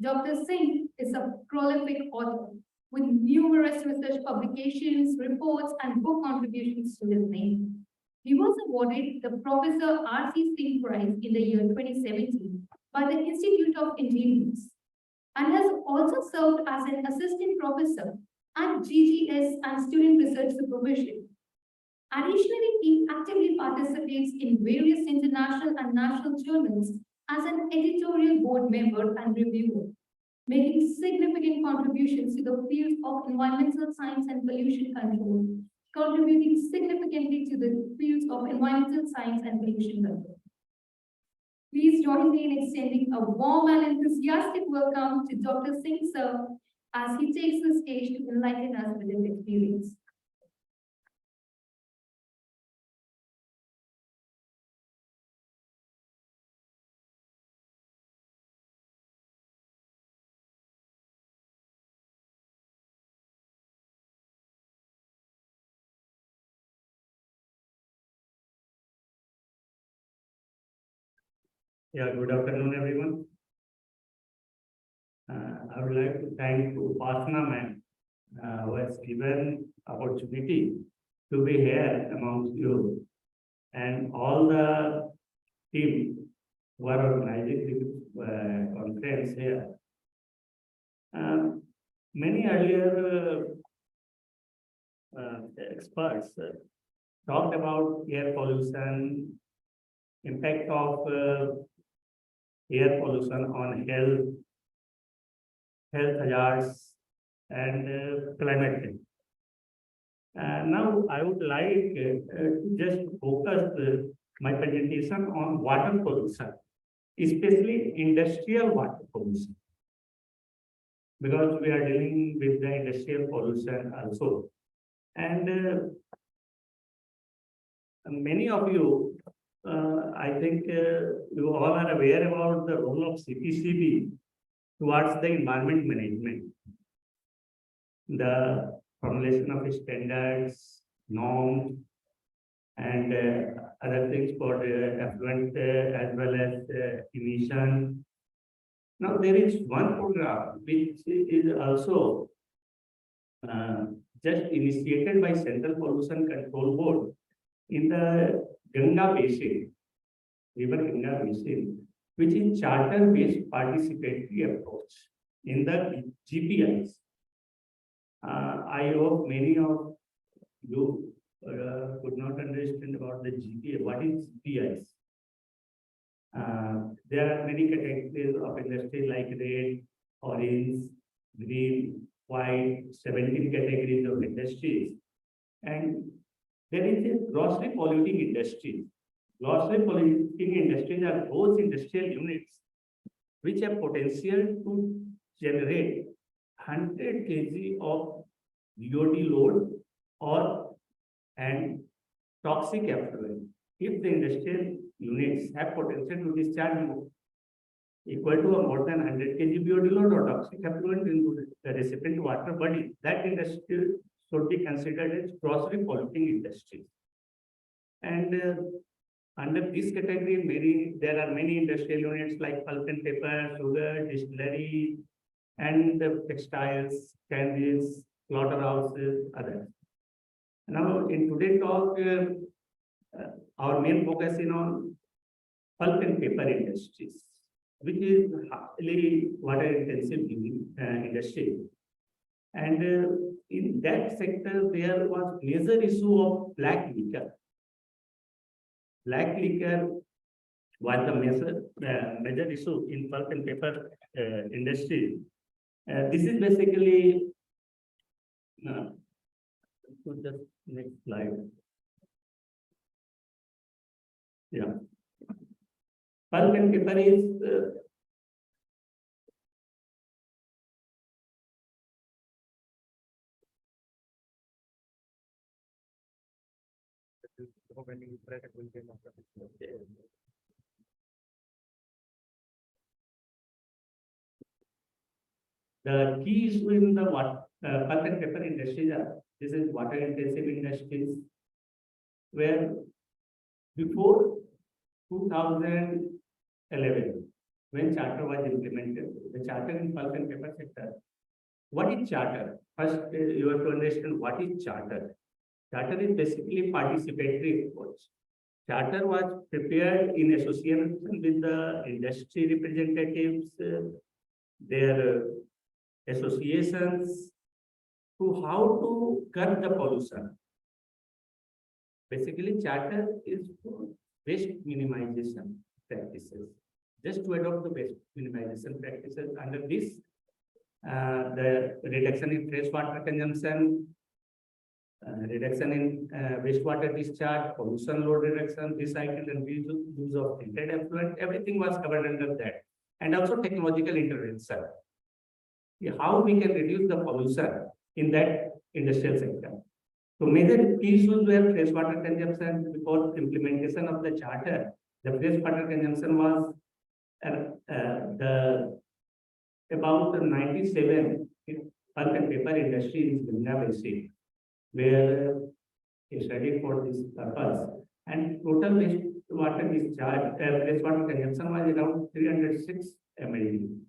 Speaker 2: Dr. Singh is a prolific author with numerous research publications, reports, and book contributions to his name. He was awarded the Professor R.C. Singh Prize in the year 2017 by the Institute of Intelligence and has also served as an assistant professor at GGS and student research supervision. Additionally, he actively participates in various international and national journals as an editorial board member and reviewer, making significant contributions to the field of environmental science and pollution control, contributing significantly to the fields of environmental science and pollution control. Please join me in extending a warm and enthusiastic welcome to Dr. Singh, sir, as he takes the stage to enlighten us with his experience.
Speaker 7: Yeah, good afternoon, everyone. I would like to thank Upasana ma'am, who has given opportunity to be here amongst you and all the team who are organizing the conference here. Many earlier experts talked about air pollution, impact of air pollution on health, health hazards, and climate change. Now, I would like to just focus my presentation on water pollution, especially industrial water pollution, because we are dealing with the industrial pollution also. And many of you, I think you all are aware about the role of CPCB towards the environment management. The formulation of standards, norms, and other things for the effluent as well as emission. Now, there is one program which is also just initiated by Central Pollution Control Board in the Ganga Basin, River Ganga Basin, which is charter-based participatory approach in the GPIs. I hope many of you could not understand about the GPI. What is GPIs? There are many categories of industry like red, orange, green, white, 17 categories of industries. And there is a grossly polluting industry. Grossly polluting industries are those industrial units which have potential to generate 100 kg of BOD load or and toxic effluent. If the industrial units have potential to discharge equal to or more than 100 kg BOD load or toxic effluent into the recipient water body, that industry should be considered as grossly polluting industry. And under this category, there are many industrial units like pulp and paper, sugar, distillery, and the textiles, candies, slaughterhouses, others. Now, in today's talk, our main focus is on pulp and paper industries, which is highly water-intensive industry. And in that sector, there was major issue of black liquor. Black liquor was the major issue in pulp and paper industry. This is basically to the next slide. Yeah. Pulp and paper is the key issue in the pulp and paper industries are, this is water intensive industries, where before 2011, when charter was implemented, the charter in pulp and paper sector. What is charter? First, you have to understand what is charter. Charter is basically participatory approach. Charter was prepared in association with the industry representatives, their associations, to how to curb the pollution. Basically, charter is for waste minimization practices. Just to adopt the waste minimization practices under this, the reduction in freshwater consumption, reduction in wastewater discharge, pollution load reduction, recycle and reuse of treated effluent, everything was covered under that. And also technological intervention. How we can reduce the pollution in that industrial sector. So major issues were freshwater consumption. Before implementation of the charter, the freshwater consumption was about 97 pulp and paper industry in Ganga Basin, where a study for this purpose. And total wastewater discharge, freshwater consumption was around 306 mld.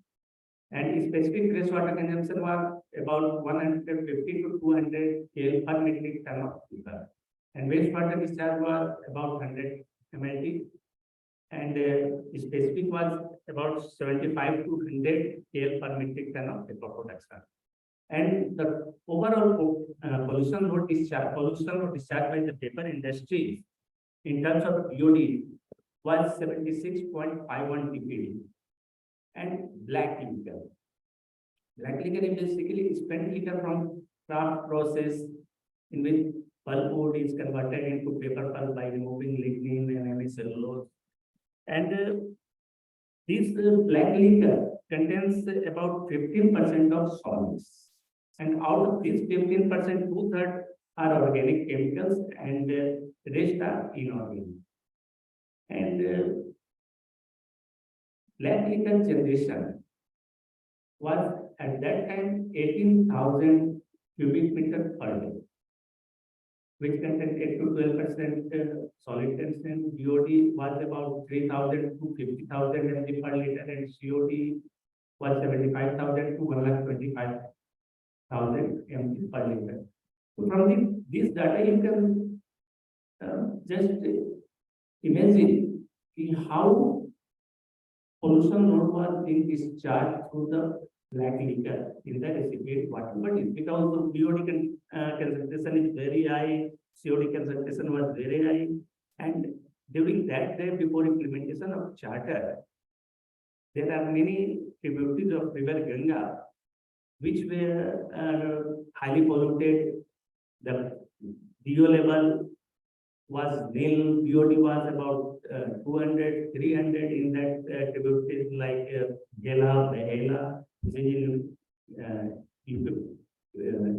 Speaker 7: And specific freshwater consumption was about 150 to 200 kL per metric ton of paper. And wastewater discharge was about 100 mld. And specific was about 75 to 100 kL per metric ton of paper production. And the overall pollution load discharge by the paper industry in terms of BOD was 76.51 ppd. And black liquor. Black liquor is basically spent liquor from craft process in which pulpwood is converted into paper pulp by removing lignin and hemicellulose. And this black liquor contains about 15% of solids. And out of this 15%, two-thirds are organic chemicals and rest are inorganic. And black liquor generation was at that time 18,000 cubic meter per day, which contained 8 to 12% solid tension. BOD was about 3,000 to 50,000 mg per liter, and COD was 75,000 to 125,000 mg per liter. So from this data, you can just imagine how pollution load was being discharged through the black liquor in the recipient water. But it's because the BOD concentration is very high, COD concentration was very high, and during that day before implementation of charter, there are many tributaries of river Ganga which were highly polluted. The DO level was nil, BOD was about 200, 300 in that tributaries like Gela, Behela, in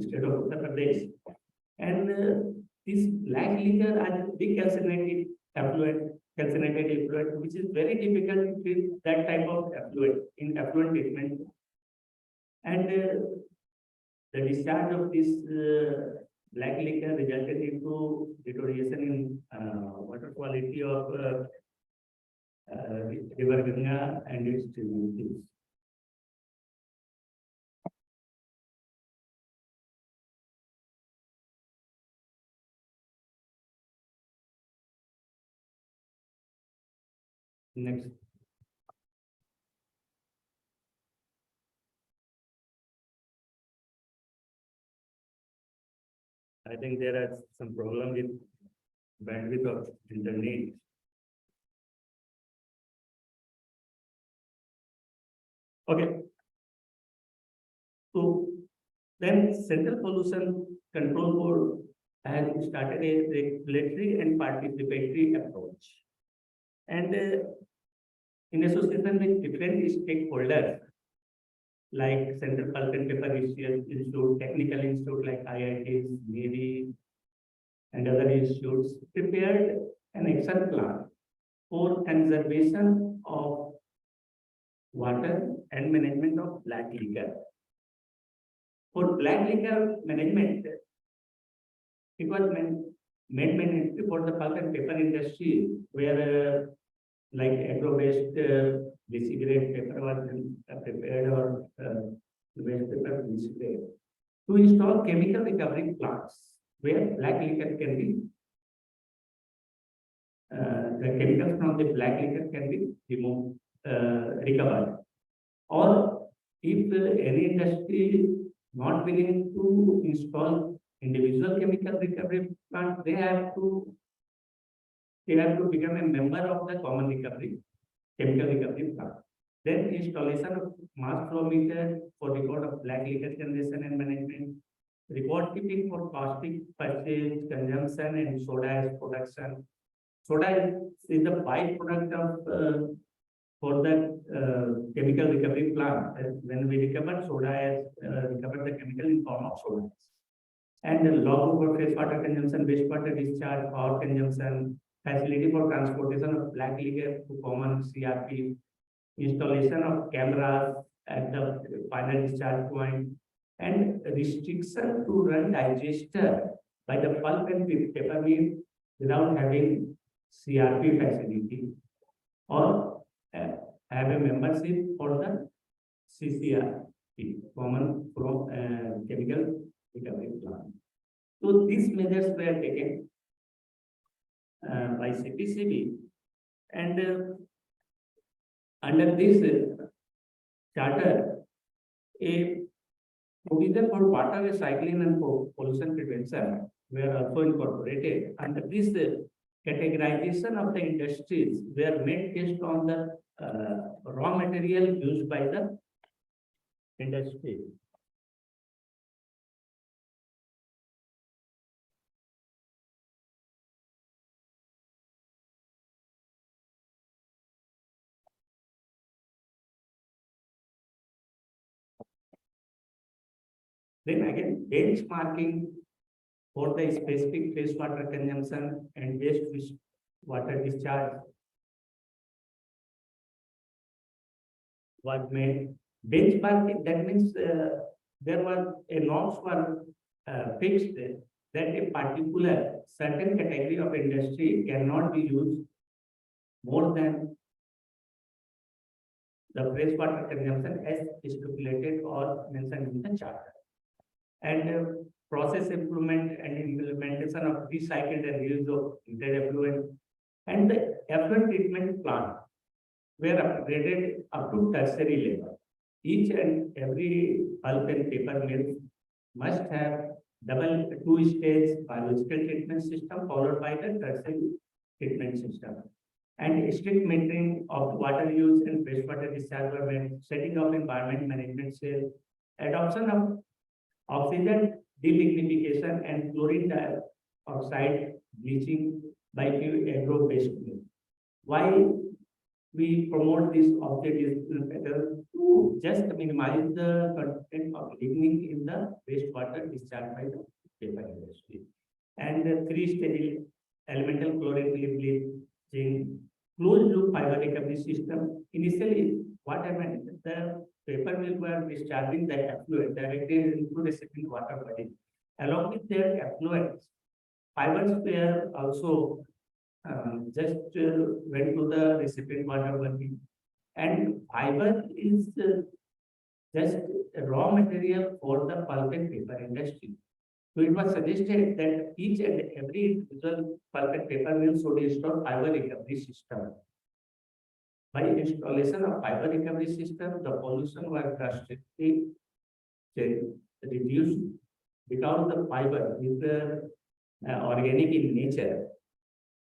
Speaker 7: state of Uttar Pradesh. And this black liquor has big calcinated effluent, which is very difficult to treat that type of effluent in effluent treatment. And the discharge of this black liquor resulted into deterioration in water quality of river Ganga and its tributaries. Next. I think there are some problem with bandwidth of internet. Okay. So then Central Pollution Control Board has started a regulatory and participatory approach. And in association with different stakeholders, like Central Pulp and Paper Institute, Technical Institute like IITs, Navy, and other institutes, prepared an action plan for conservation of water and management of black liquor. For black liquor management, it was made mandatory for the pulp and paper industry, where like agro-based cigarette paper was prepared or waste paper displayed, to install chemical recovery plants where black liquor can be, the chemicals from the black liquor can be removed, recovered. Or if any industry not willing to install individual chemical recovery plant, they have to become a member of the common recovery, chemical recovery plant. Then installation of mass flow meter for record of black liquor generation and management, record keeping for caustic purchase, consumption, and soda ash production. Soda ash is the byproduct of for the chemical recovery plant. When we recover soda ash, recover the chemical in form of soda ash. And the log for freshwater consumption, wastewater discharge, power consumption, facility for transportation of black liquor to common CRP, installation of cameras at the final discharge point, and restriction to run digester by the pulp and paper mill without having CRP facility, or have a membership for the CCRP, common chemical recovery plant. So these measures were taken by CPCB, and under this charter, a provision for water recycling and pollution prevention were also incorporated. Under this categorization of the industries were made based on the raw material used by the industry. Then again, benchmarking for the specific wastewater consumption and water discharge was made. Benchmarking, that means there was a norms were fixed that a particular certain category of industry cannot be used more than the wastewater consumption as stipulated or mentioned in the charter. And process improvement and implementation of recycled and reuse of treated effluent and the effluent treatment plant were upgraded up to tertiary level. Each and every pulp and paper mill must have double two-stage biological treatment system followed by the tertiary treatment system. And strict metering of water use and wastewater discharge were made, setting of environment management cell, adoption of oxygen delignification and chlorine dioxide bleaching by agro-based. While we promote this objective to just minimize the content of lignin in the wastewater discharged by the paper industry. And the three-stage elemental chlorine bleaching, closed loop fiber recovery system. Initially, what happened, the paper mill were discharging the effluent directly into recipient water body. Along with their effluents, fibers were also just went to the recipient water body. And fiber is just a raw material for the pulp and paper industry. So it was suggested that each and every individual pulp and paper mill should install fiber recovery system. By installation of fiber recovery system, the pollution was drastically reduced because the fiber is organic in nature,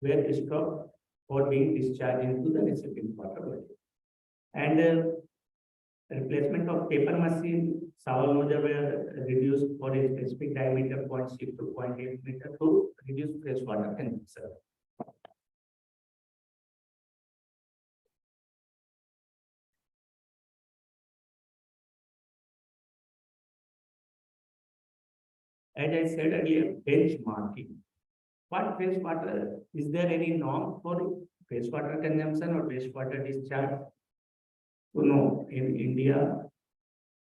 Speaker 7: were stopped for being discharged into the recipient water body. And replacement of paper machine, shower nozzle were reduced for a specific diameter 0.6 to 0.8 meter to reduce freshwater consumption. As I said earlier, benchmarking. What wastewater, is there any norm for wastewater consumption or wastewater discharge? So no, in India,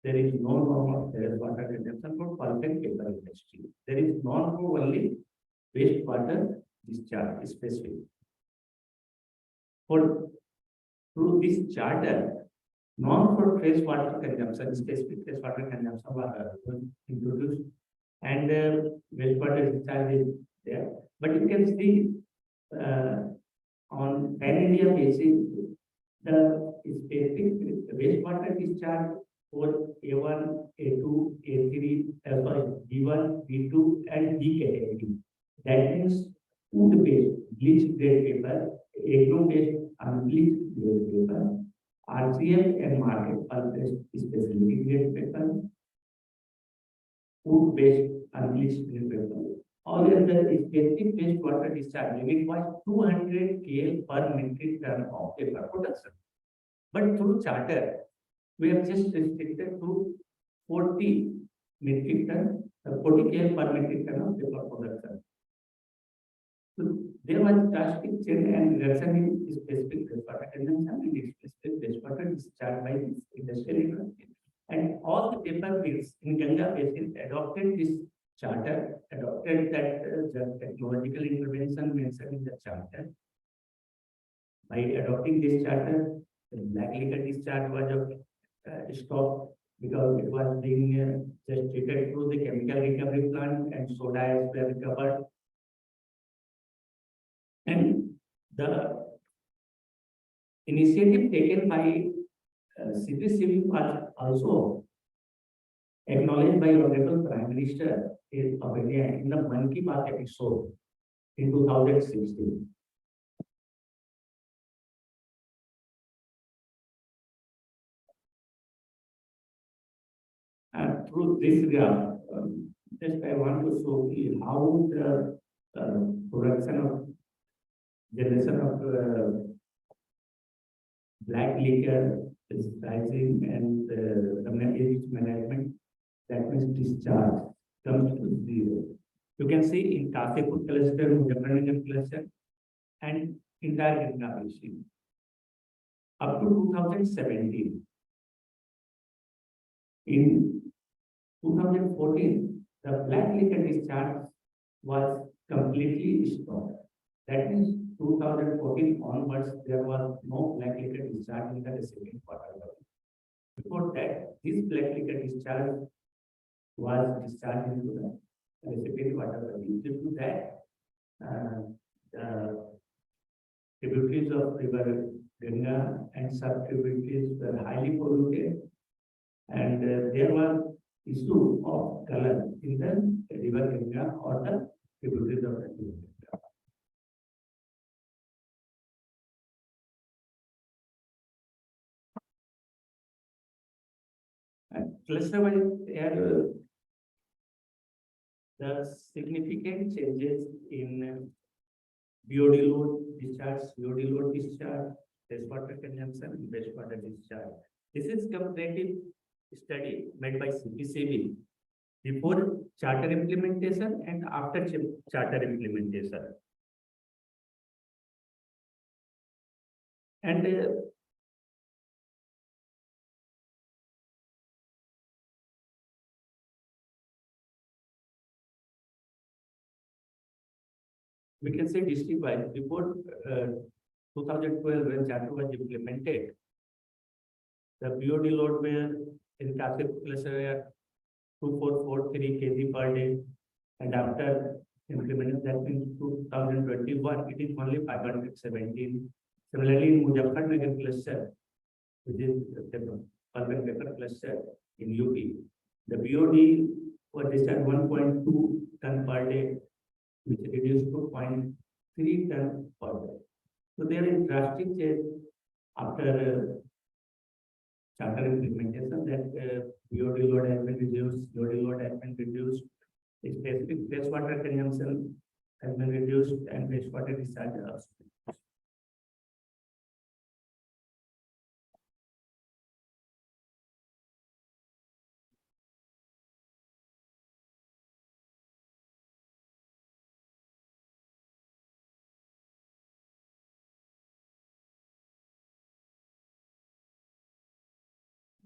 Speaker 7: there is no norm of wastewater consumption for pulp and paper industry. There is norm for only wastewater discharge specific. For through this charter, norm for wastewater consumption, specific wastewater consumption was introduced, and wastewater discharge is there. But you can see on pan-India basis, the specific wastewater discharge for A1, A2, A3, B1, B2, and B category. That means food-based bleached grade paper, agro-based unbleached grade paper, RCF and market pulp-based specialty grade paper, food-based unbleached grade paper. All of the specific wastewater discharge limit was 200 KL per metric ton of paper production. But through charter, we have just restricted to 40 metric ton, 40 KL per metric ton of paper production. So there was drastic change and reduction in specific wastewater consumption and specific wastewater discharge by this industrial industry. And all the paper mills in Ganga basin adopted this charter, adopted that technological intervention mentioned in the charter. By adopting this charter, the black liquor discharge was stopped because it was being just treated through the chemical recovery plant and soda ash were recovered. And the initiative taken by CPCB was also acknowledged by Honorable Prime Minister of India in the Mann Ki Baat episode in 2016. through this graph, just I want to show you how the production of generation of black liquor is rising and the management, that means discharge, comes to zero. You can see in Kasipur cluster, Muzaffarnagar cluster, and entire Ganga basin. Up to 2017. In 2014, the black liquor discharge was completely stopped. That means 2014 onwards, there was no black liquor discharge in the receiving quarter. Before that, this black liquor discharge was discharged into the receiving water. Due to that, the tributaries of river Ganga and sub-tributaries were highly polluted, and there was issue of color in the river Ganga or the tributaries of the river Ganga. And cluster-wise, the significant changes in BOD load discharge, BOD load discharge, wastewater consumption, and wastewater discharge. This is comparative study made by CPCB before charter implementation and after charter implementation. And we can say district-wise, before 2012, when charter was implemented, the BOD load were in Kasipur cluster were 2443 kg per day, and after implementing that in 2021, it is only 517. Similarly, in Muzaffarnagar cluster, which is the pulp and paper cluster in UP, the BOD was discharged 1.2 ton per day, which reduced to 0.3 ton per day. So there is drastic change after charter implementation that BOD load has been reduced, BOD load has been reduced, specific wastewater consumption has been reduced, and wastewater discharge also.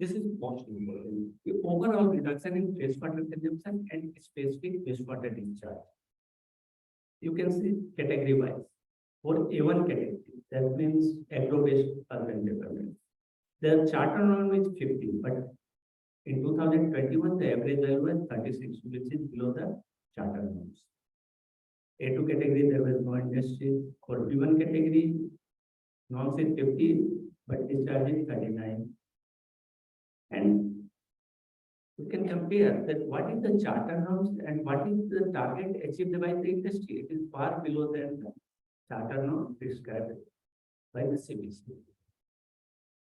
Speaker 7: This is most important. The overall reduction in wastewater consumption and specific wastewater discharge. You can see category wise. For A1 category, that means agro-based urban development. The charter norm is 50, but in 2021, the average value was 36, which is below the charter norms. A2 category, there was no industry. For B1 category, norms is 50, but discharge is 39. And we can compare that what is the charter norms and what is the target achieved by the industry. It is far below than the charter norm prescribed by the CBC.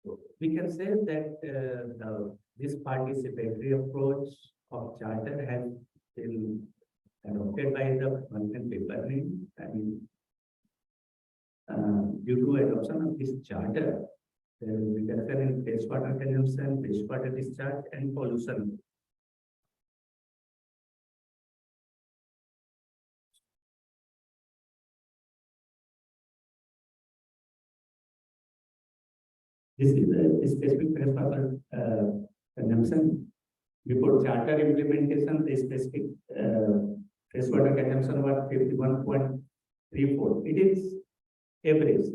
Speaker 7: So we can say that this participatory approach of charter has been adopted by the pulp and paper mill. And due to adoption of this charter, there will be reduction in wastewater consumption, wastewater discharge, and pollution. This is a specific wastewater consumption. Before charter implementation, the specific wastewater consumption was 51.34. It is average.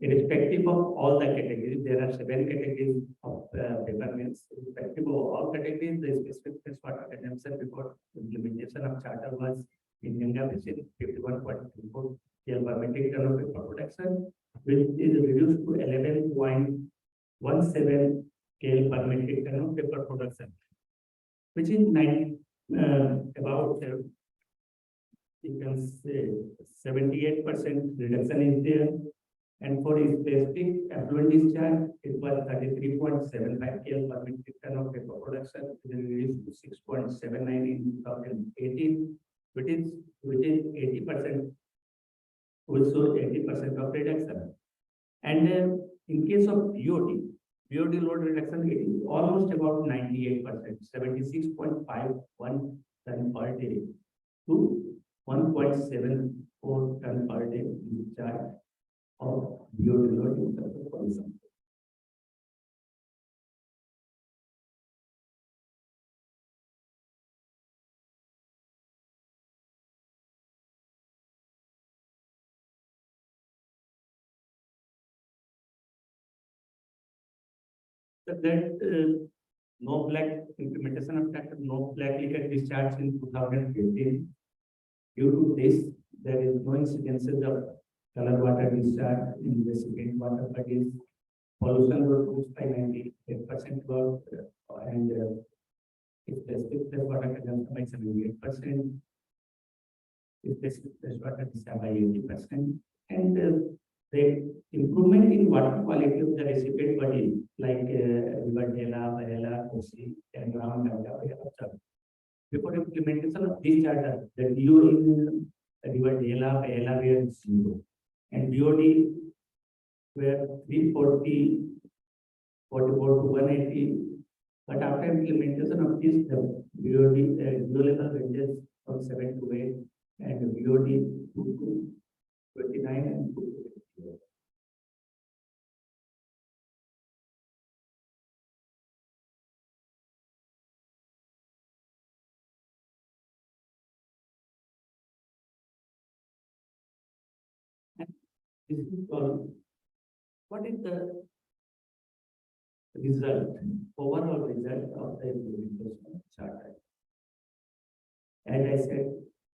Speaker 7: Irrespective of all the categories, there are 7 categories of paper mills. Irrespective of all categories, the specific wastewater consumption before implementation of charter was in Ganga basin 51.34 kL per metric ton of paper production, which is reduced to 11.17 kL per metric ton of paper production, which is about you can say 78% reduction is there. And for specific effluent discharge, it was 33.75 kL per metric ton of paper production, it is reduced to 6.79 in 2018, which is 80%, also 80% of reduction. And in case of BOD load reduction, it is almost about 98%, 76.51 ton per day to 1.74 ton per day discharge of BOD load in terms of pollution. That no black implementation of that no black liquor discharge in 2015. Due to this, there is no incidences of color water discharge in the second water, but is pollution was reduced by 98% and specific fresh water consumption by 78%. Specific fresh water discharge by 80%, and the improvement in water quality of the recipient body, like River Dela, Varela, Kosi, and Ram Ganga, we have observed. Before implementation of this charter, the DO in River Dela, Varela were 0, and BOD were 340, 44 to 180. But after implementation of this, the BOD level ranges from 7 to 8, and BOD 2 to 29 and 2 to 50. This is all. What is the result, overall result of the implementation of charter? As I said,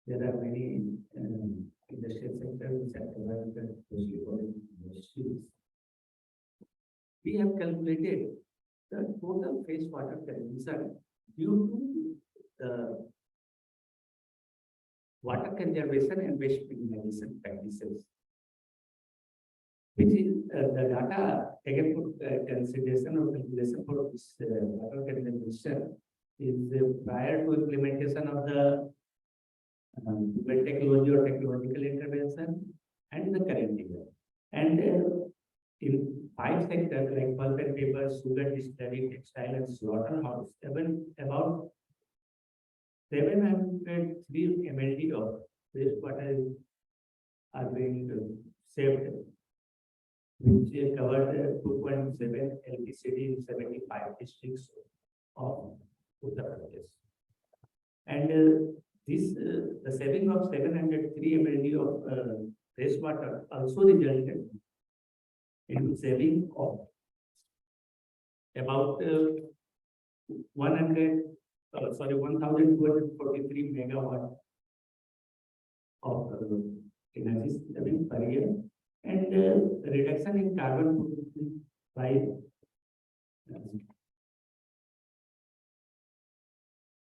Speaker 7: there are many industrial sectors which are covered closely for industries. We have calculated the total fresh water consumption due to the water conservation and waste minimization practices, which is the data taken for consideration or calculation for this water conservation is prior to implementation of the technology or technological intervention and the current year. And in 5 sectors like pulp and paper, sugar, distillery, textile, and slaughterhouse, about 703 MLD of wastewater are being saved, which covered 2.7 LTCD in 75 districts of Uttar Pradesh. And the saving of 703 MLD of wastewater also resulted in saving of about 1,243 megawatt of energy saving per year, and reduction in carbon footprint by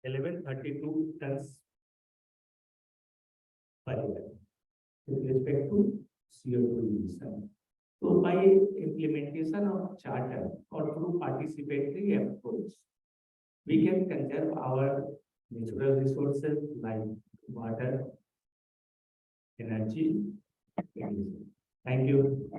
Speaker 7: 1132 tons per year with respect to CO2 emission. So by implementation of charter or through participatory approach, we can conserve our natural resources like water, energy. Thank you.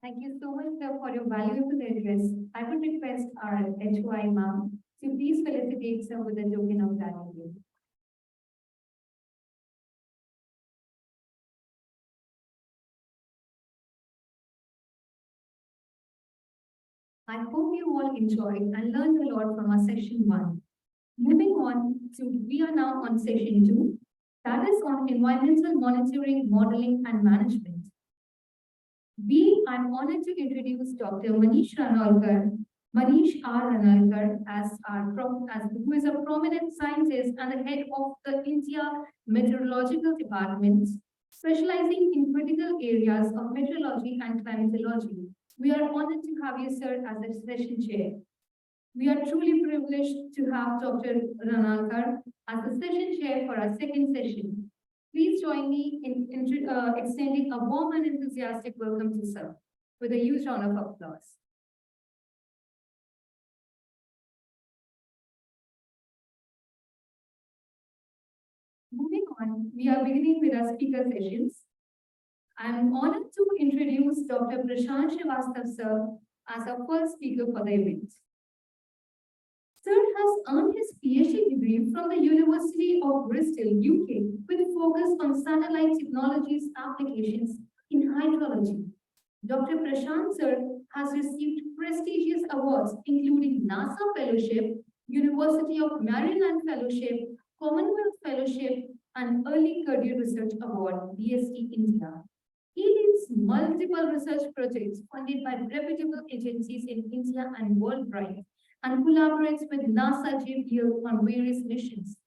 Speaker 2: Thank you so much, sir, for your valuable address. I would request our HY ma'am to please felicitate sir with a token of gratitude. I hope you all enjoyed and learned a lot from our session 1. Moving on to, we are now on session 2, that is on environmental monitoring, modeling, and management. B, I'm honored to introduce Dr. Manish R. Ranalkar, who is a prominent scientist and the head of the India Meteorological Department, specializing in critical areas of meteorology and climatology. We are honored to have you, sir, as the session chair. We are truly privileged to have Dr. Ranalkar as the session chair for our second session. Please join me in extending a warm and enthusiastic welcome to sir with a huge round of applause. Moving on, we are beginning with our speaker sessions. I am honored to introduce Dr. Prashant Srivastava sir as our first speaker for the event. Sir has earned his PhD degree from the University of Bristol, UK, with focus on satellite technologies applications in hydrology. Dr. Prashant sir has received prestigious awards including NASA Fellowship, University of Maryland Fellowship, Commonwealth Fellowship, and Early Career Research Award, DSE India. He leads multiple research projects funded by reputable agencies in India and worldwide, and collaborates with NASA JPL on various missions.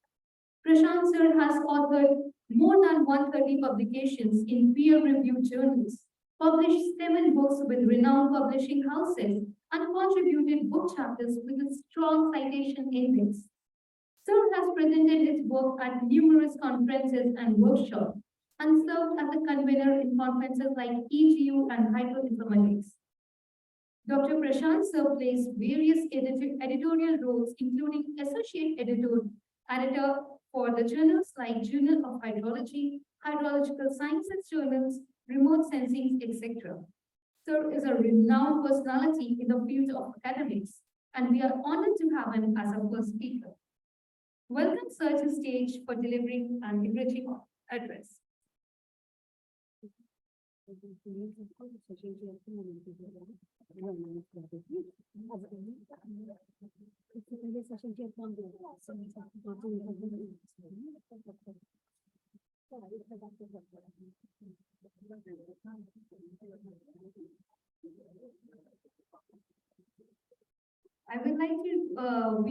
Speaker 2: Prashant sir has authored more than 130 publications in peer-reviewed journals, published 7 books with renowned publishing houses, and contributed book chapters with a strong citation index. Sir has presented his work at numerous conferences and workshops, and served as a convener in conferences like EGU and Hydroinformatics. Dr. Prashant sir plays various editorial roles, including associate editor for the journals like Journal of Hydrology, Hydrological Sciences journals, Remote Sensing, etc. Sir is a renowned personality in the field of academics, and we are honored to have him as our first speaker. Welcome, sir, to stage for delivering an enriching address. We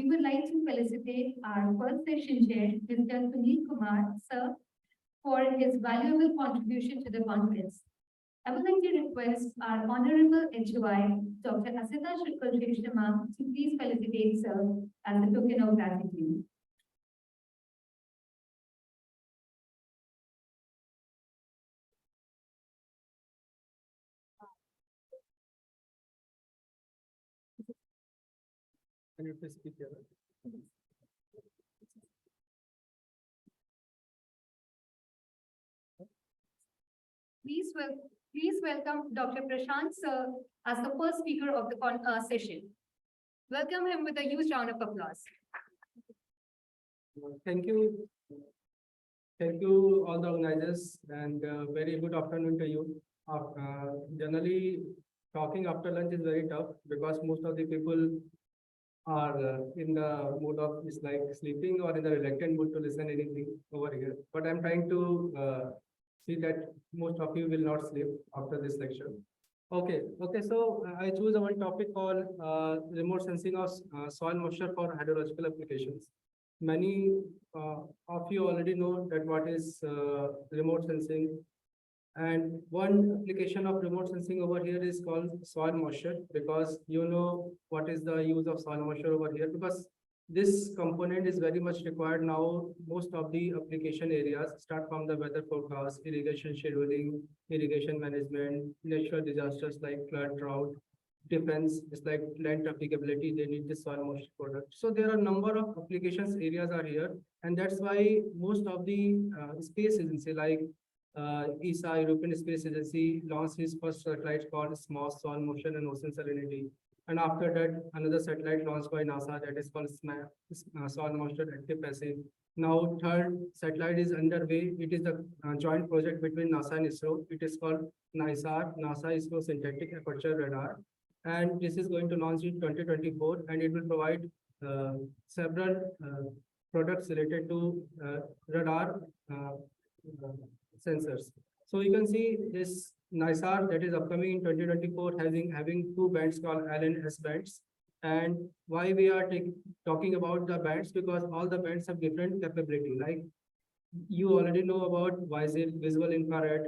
Speaker 2: would like to felicitate our first session chair, Mr. Sunil Kumar, sir, for his valuable contribution to the conference. I would like to request our Honorable HOI, Dr. Asita Shrikal to please felicitate sir as a token of gratitude.
Speaker 4: Can you please speak here?
Speaker 2: Please welcome Dr. Prashant sir as the first speaker of the session. Welcome him with a huge round of applause.
Speaker 4: Thank you. Thank you, all the organizers, and very good afternoon to you. Generally, talking after lunch is very tough because most of the people are in the mood of sleeping or in the reluctant mood to listen anything over here. But I'm trying to see that most of you will not sleep after this lecture. Okay, so I choose one topic called remote sensing of soil moisture for hydrological applications. Many of you already know that what is remote sensing. And one application of remote sensing over here is called soil moisture, because you know what is the use of soil moisture over here, because this component is very much required now. Most of the application areas start from the weather forecast, irrigation scheduling, irrigation management, natural disasters like flood, drought, defense, it's like land applicability, they need this soil moisture product. So there are a number of applications areas are here, and that's why most of the space agency like ESA, European Space Agency, launched his first satellite called SMOS, Soil Motion and Ocean Salinity. And after that, another satellite launched by NASA that is called Soil Moisture Active Passive. Now, third satellite is underway. It is a joint project between NASA and ISRO. It is called NISAR, NASA ISRO Synthetic Aperture Radar. And this is going to launch in 2024, and it will provide several products related to radar sensors. So you can see this NISAR that is upcoming in 2024 having two bands called L and S bands. And why we are talking about the bands, because all the bands have different capability. Like you already know about visible, infrared.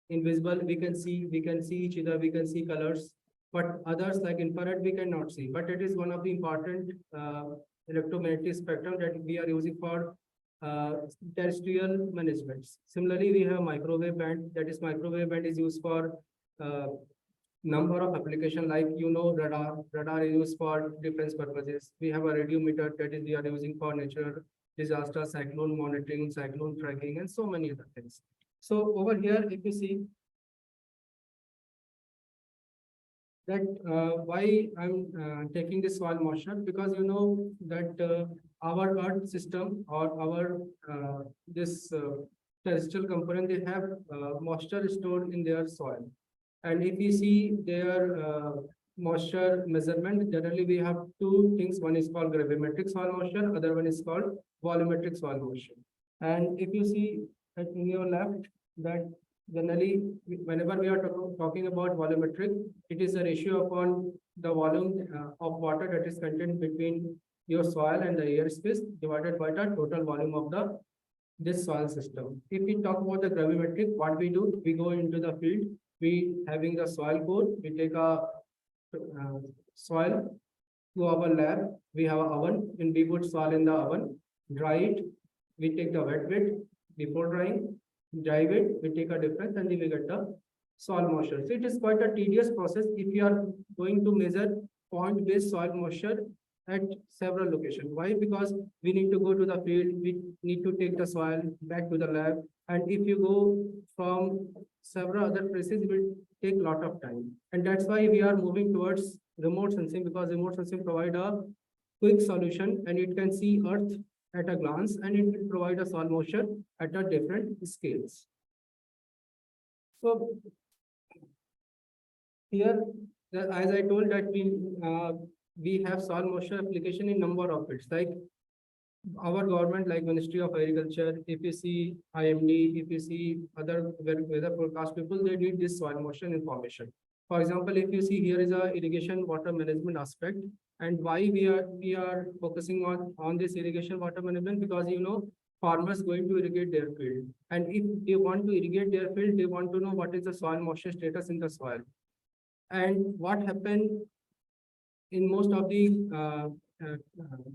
Speaker 4: Invisible, we can see each other, we can see colors, but others like infrared we cannot see. But it is one of the important electromagnetic spectrum that we are using for terrestrial management. Similarly, we have microwave band. That is, microwave band is used for number of application, like radar. Radar is used for defense purposes. We have a radiometer that is we are using for natural disaster, cyclone monitoring, cyclone tracking, and so many other things. So over here, if you see that why I'm taking this soil moisture, because you know that our earth system or our this terrestrial component, they have moisture stored in their soil. And if you see their moisture measurement, generally we have two things. One is called gravimetric soil moisture, other one is called volumetric soil moisture. And if you see in your left, that generally whenever we are talking about volumetric, it is a ratio upon the volume of water that is contained between your soil and the air space divided by the total volume of this soil system. If we talk about the gravimetric, what we do, we go into the field, we having the soil core, we take a soil to our lab, we have an oven, and we put soil in the oven, dry it, we take the wet bit before drying, dry it, we take a difference, and then we get the soil moisture. So it is quite a tedious process if you are going to measure point-based soil moisture at several locations. Why? Because we need to go to the field, we need to take the soil back to the lab, and if you go from several other places, it will take a lot of time. And that's why we are moving towards remote sensing, because remote sensing provide a quick solution and it can see earth at a glance, and it will provide a soil moisture at a different scales. So here, as I told that we have soil moisture application in number of fields, like our government, like Ministry of Agriculture, if you see IMD, if you see other weather forecast people, they need this soil moisture information. For example, if you see here is a irrigation water management aspect, and why we are focusing on this irrigation water management, because farmers going to irrigate their field, and if they want to irrigate their field, they want to know what is the soil moisture status in the soil. And what happened in most of the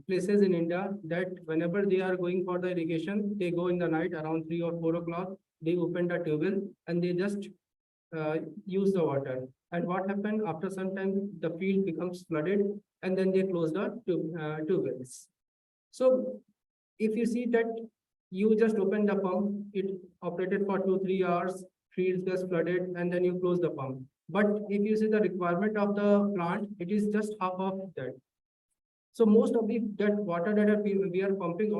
Speaker 4: places in India, that whenever they are going for the irrigation, they go in the night around 3 or 4 o'clock, they open the tube well and they just use the water. And what happened, after some time, the field becomes flooded, and then they close the tube wells. So if you see that you just open the pump, it operated for 2-3 hours, field gets flooded, and then you close the pump. But if you see the requirement of the plant, it is just half of that. So most of that water that we are pumping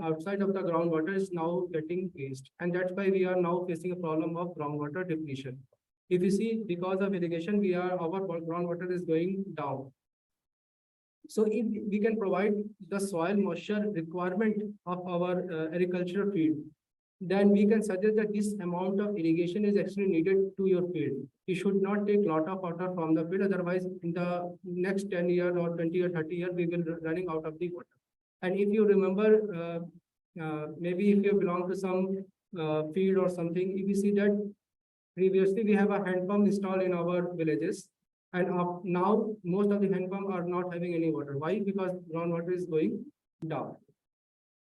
Speaker 4: outside of the groundwater is now getting waste, and that's why we are now facing a problem of groundwater depletion. If you see, because of irrigation, our groundwater is going down. So if we can provide the soil moisture requirement of our agricultural field, then we can suggest that this amount of irrigation is actually needed to your field. You should not take lot of water from the field, otherwise in the next 10 years or 20 or 30 years, we will running out of the water. And if you remember, maybe if you belong to some field or something, if you see that previously we have a hand pump installed in our villages, and now most of the hand pump are not having any water. Why? Because groundwater is going down.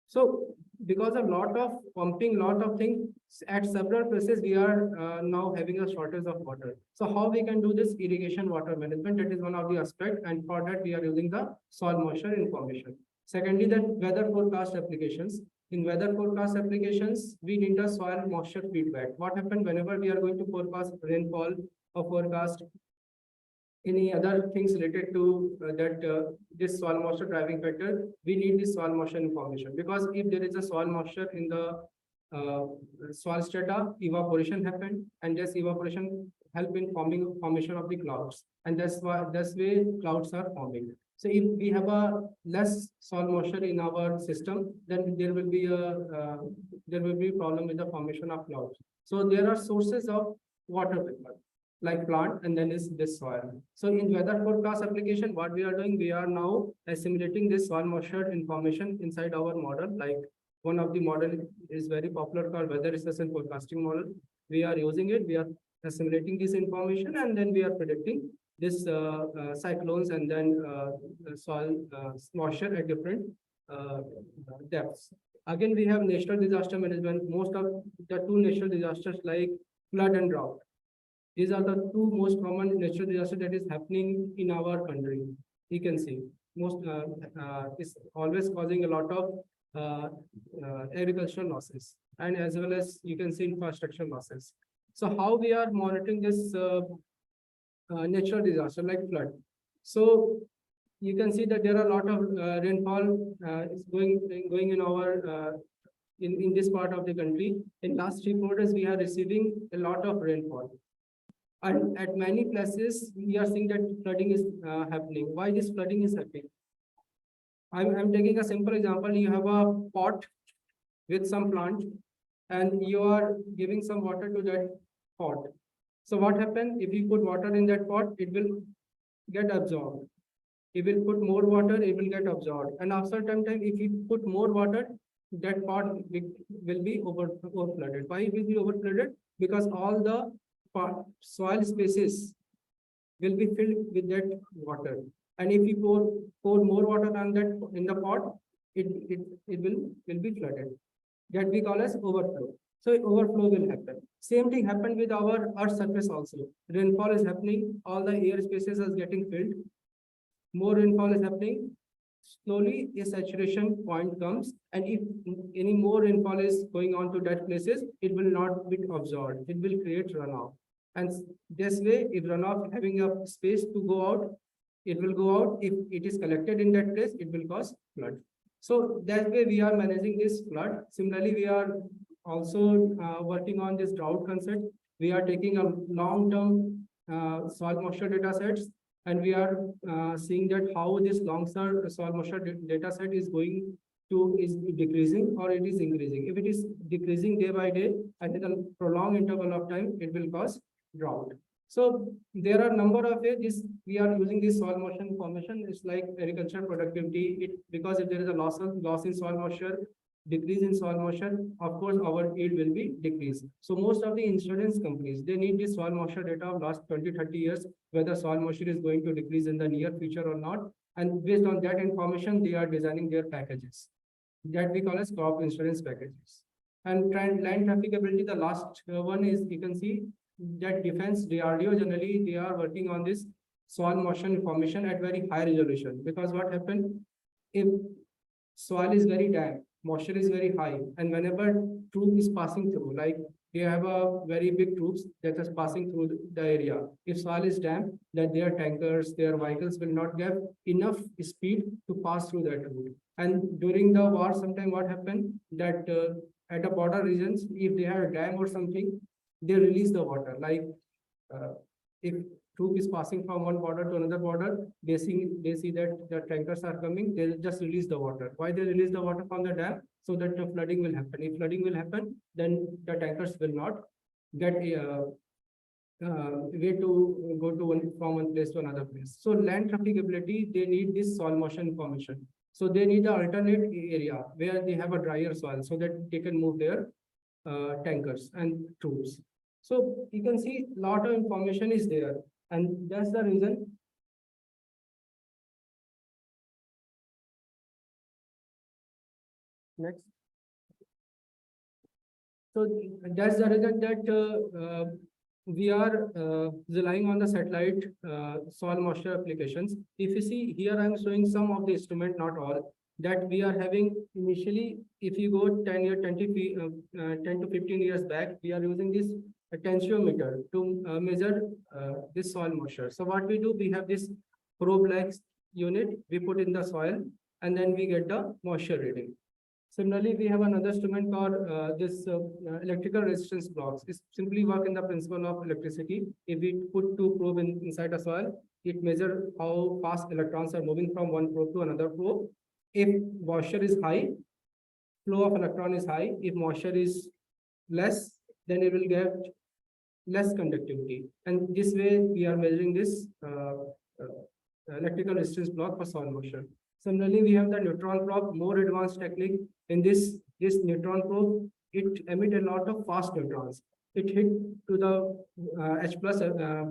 Speaker 4: So because of lot of pumping, lot of things at several places, we are now having a shortage of water. So how we can do this irrigation water management? That is one of the aspects, and for that we are using the soil moisture information. Secondly, that weather forecast applications. In weather forecast applications, we need the soil moisture feedback. What happens whenever we are going to forecast rainfall or forecast any other things related to this soil moisture driving factor, we need this soil moisture information, because if there is a soil moisture in the soil strata, evaporation happened, and this evaporation help in formation of the clouds, and that's way clouds are forming.
Speaker 8: So if we have a less soil moisture in our system, then there will be a problem with the formation of clouds. So there are sources of water vapor, like plant, and then is this soil. So in weather forecast application, what we are doing, we are now assimilating this soil moisture information inside our model. Like one of the model is very popular called weather research and forecasting model. We are using it, we are assimilating this information, and then we are predicting this cyclones and then soil moisture at different depths. Again, we have national disaster management. Most of the two natural disasters like flood and drought. These are the two most common natural disasters that is happening in our country. You can see most is always causing a lot of agricultural losses, and as well as you can see infrastructure losses. So how we are monitoring this natural disaster like flood? So you can see that there are a lot of rainfall is going in our in this part of the country. In last 3 quarters, we are receiving a lot of rainfall. And at many places, we are seeing that flooding is happening. Why this flooding is happening? I'm taking a simple example. You have a pot with some plant and you are giving some water to that pot. So what happens if you put water in that pot, it will get absorbed. If you put more water, it will get absorbed. And after some time, if you put more water, that pot will be over flooded. Why it will be over flooded? Because all the soil spaces will be filled with that water. And if you pour more water on that in the pot, it will be flooded. That we call as overflow. So overflow will happen. Same thing happened with our earth surface also. Rainfall is happening, all the air spaces are getting filled. More rainfall is happening. Slowly a saturation point comes, and if any more rainfall is going on to that places, it will not be absorbed. It will create runoff. And this way, if runoff having a space to go out, it will go out. If it is collected in that place, it will cause flood. So that way we are managing this flood. Similarly, we are also working on this drought concept. We are taking a long-term soil moisture data sets, and we are seeing that how this long-term soil moisture data set is decreasing or it is increasing. If it is decreasing day by day, and in a prolonged interval of time, it will cause drought. So there are a number of ways we are using this soil moisture information. It's like agricultural productivity. Because if there is a loss in soil moisture, decrease in soil moisture, of course our yield will be decreased. So most of the insurance companies, they need this soil moisture data of last 20-30 years, whether soil moisture is going to decrease in the near future or not. And based on that information, they are designing their packages that we call as crop insurance packages. And land trafficability, the last one is, you can see that defense DRDO generally they are working on this soil moisture information at very high resolution. Because what happened if soil is very damp, moisture is very high, and whenever troop is passing through, like they have a very big troops that is passing through the area. If soil is damp, that their tankers, their vehicles will not get enough speed to pass through that route. And during the war, sometime what happened that at the border regions, if they have a dam or something, they release the water. Like if troop is passing from one border to another border, they see that the tankers are coming, they just release the water. Why they release the water from the dam? So that the flooding will happen. If flooding will happen, then the tankers will not get a way to go to from one place to another place. So land trafficability, they need this soil moisture information. So they need an alternate area where they have a drier soil so that they can move their tankers and troops. So you can see a lot of information is there, and that's the reason. Next. So that's the reason that we are relying on the satellite soil moisture applications. If you see here, I'm showing some of the instrument, not all, that we are having initially. If you go 10 to 15 years back, we are using this tensiometer to measure this soil moisture. So what we do, we have this probe-like unit we put in the soil, and then we get the moisture reading. Similarly, we have another instrument called this electrical resistance blocks. It simply work in the principle of electricity. If we put two probe inside the soil, it measures how fast electrons are moving from one probe to another probe. If moisture is high, flow of electron is high. If moisture is less, then it will get less conductivity. And this way we are measuring this electrical resistance block for soil moisture. Similarly, we have the neutron probe, more advanced technique. In this neutron probe, it emit a lot of fast neutrons. It hit to the H plus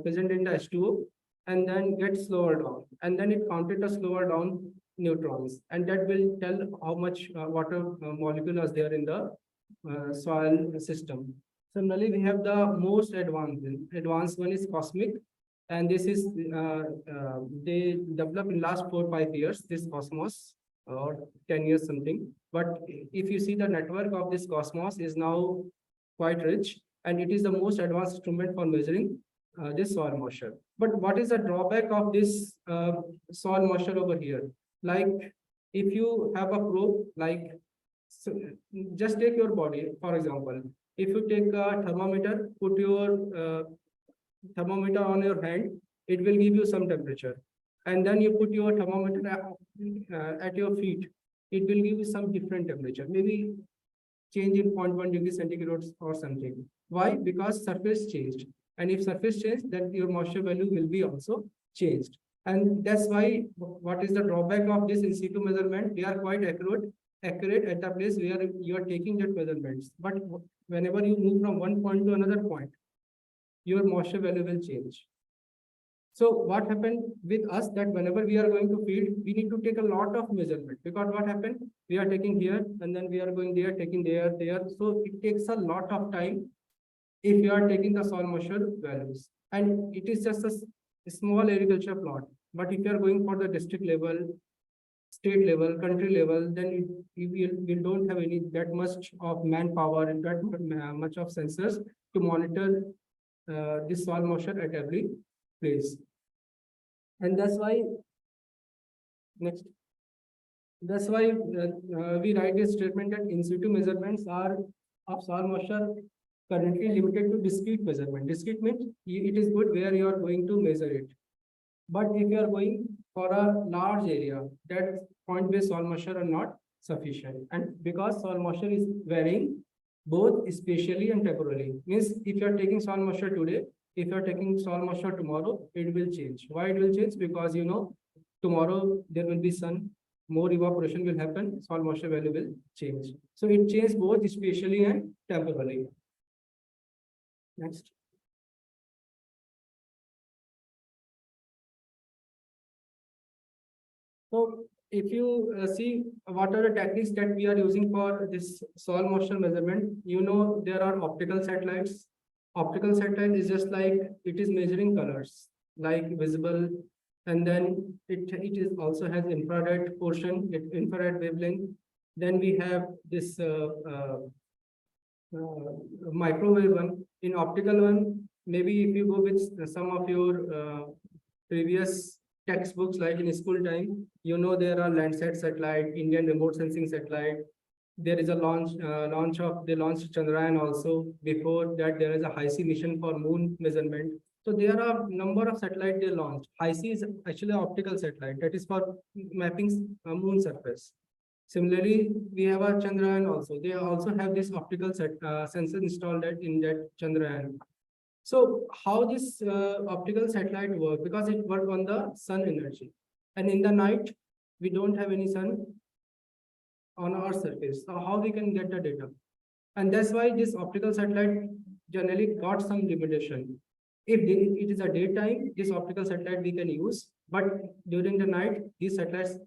Speaker 8: present in the H2O and then get slower down. And then it counted the slower down neutrons. And that will tell how much water molecule is there in the soil system. Similarly, we have the most advanced one is cosmic. And this is, they developed in last 4 or 5 years, this Cosmos, or 10 years something. But if you see the network of this Cosmos is now quite rich, and it is the most advanced instrument for measuring this soil moisture. But what is the drawback of this soil moisture over here? Like if you have a probe, like just take your body, for example, if you take a thermometer, put your thermometer on your hand, it will give you some temperature. And then you put your thermometer at your feet, it will give you some different temperature, maybe change in 0.1 degree centigrade or something. Why? Because surface changed. And if surface changed, then your moisture value will be also changed. And that's why, what is the drawback of this in situ measurement? They are quite accurate at the place where you are taking that measurements. But whenever you move from one point to another point, your moisture value will change. So what happened with us that whenever we are going to feed, we need to take a lot of measurement, because what happened? We are taking here and then we are going there, taking there. So it takes a lot of time if you are taking the soil moisture values. And it is just a small agriculture plot. But if you are going for the district level, state level, country level, then we don't have any that much of manpower and that much of sensors to monitor this soil moisture at every place. And that's why we write this statement that in situ measurements are of soil moisture currently limited to discrete measurement. Discrete means it is good where you are going to measure it. But if you are going for a large area, that point-based soil moisture are not sufficient. And because soil moisture is varying both spatially and temporally, means if you are taking soil moisture today, if you are taking soil moisture tomorrow, it will change. Why it will change? Because you know, tomorrow there will be sun, more evaporation will happen, soil moisture value will change. So it changes both spatially and temporally. Next. So if you see what are the techniques that we are using for this soil moisture measurement, you know, there are optical satellites. Optical satellite is just like it is measuring colors, like visible, and then it is also has infrared portion, infrared wavelength. Then we have this microwave one. In optical one, maybe if you go with some of your previous textbooks, like in school time, you know, there are Landsat satellite, Indian remote sensing satellite. There is a they launched Chandrayaan also. Before that, there is a HICE mission for moon measurement. So there are number of satellites they launched. HICE is actually an optical satellite that is for mapping moon surface. Similarly, we have a Chandrayaan also. They also have this optical sensor installed in that Chandrayaan. So how this optical satellite work? Because it works on the sun energy, and in the night we don't have any sun on our surface. So how we can get the data? And that's why this optical satellite generally got some limitation. If it is a daytime, this optical satellite we can use, but during the night, these satellites,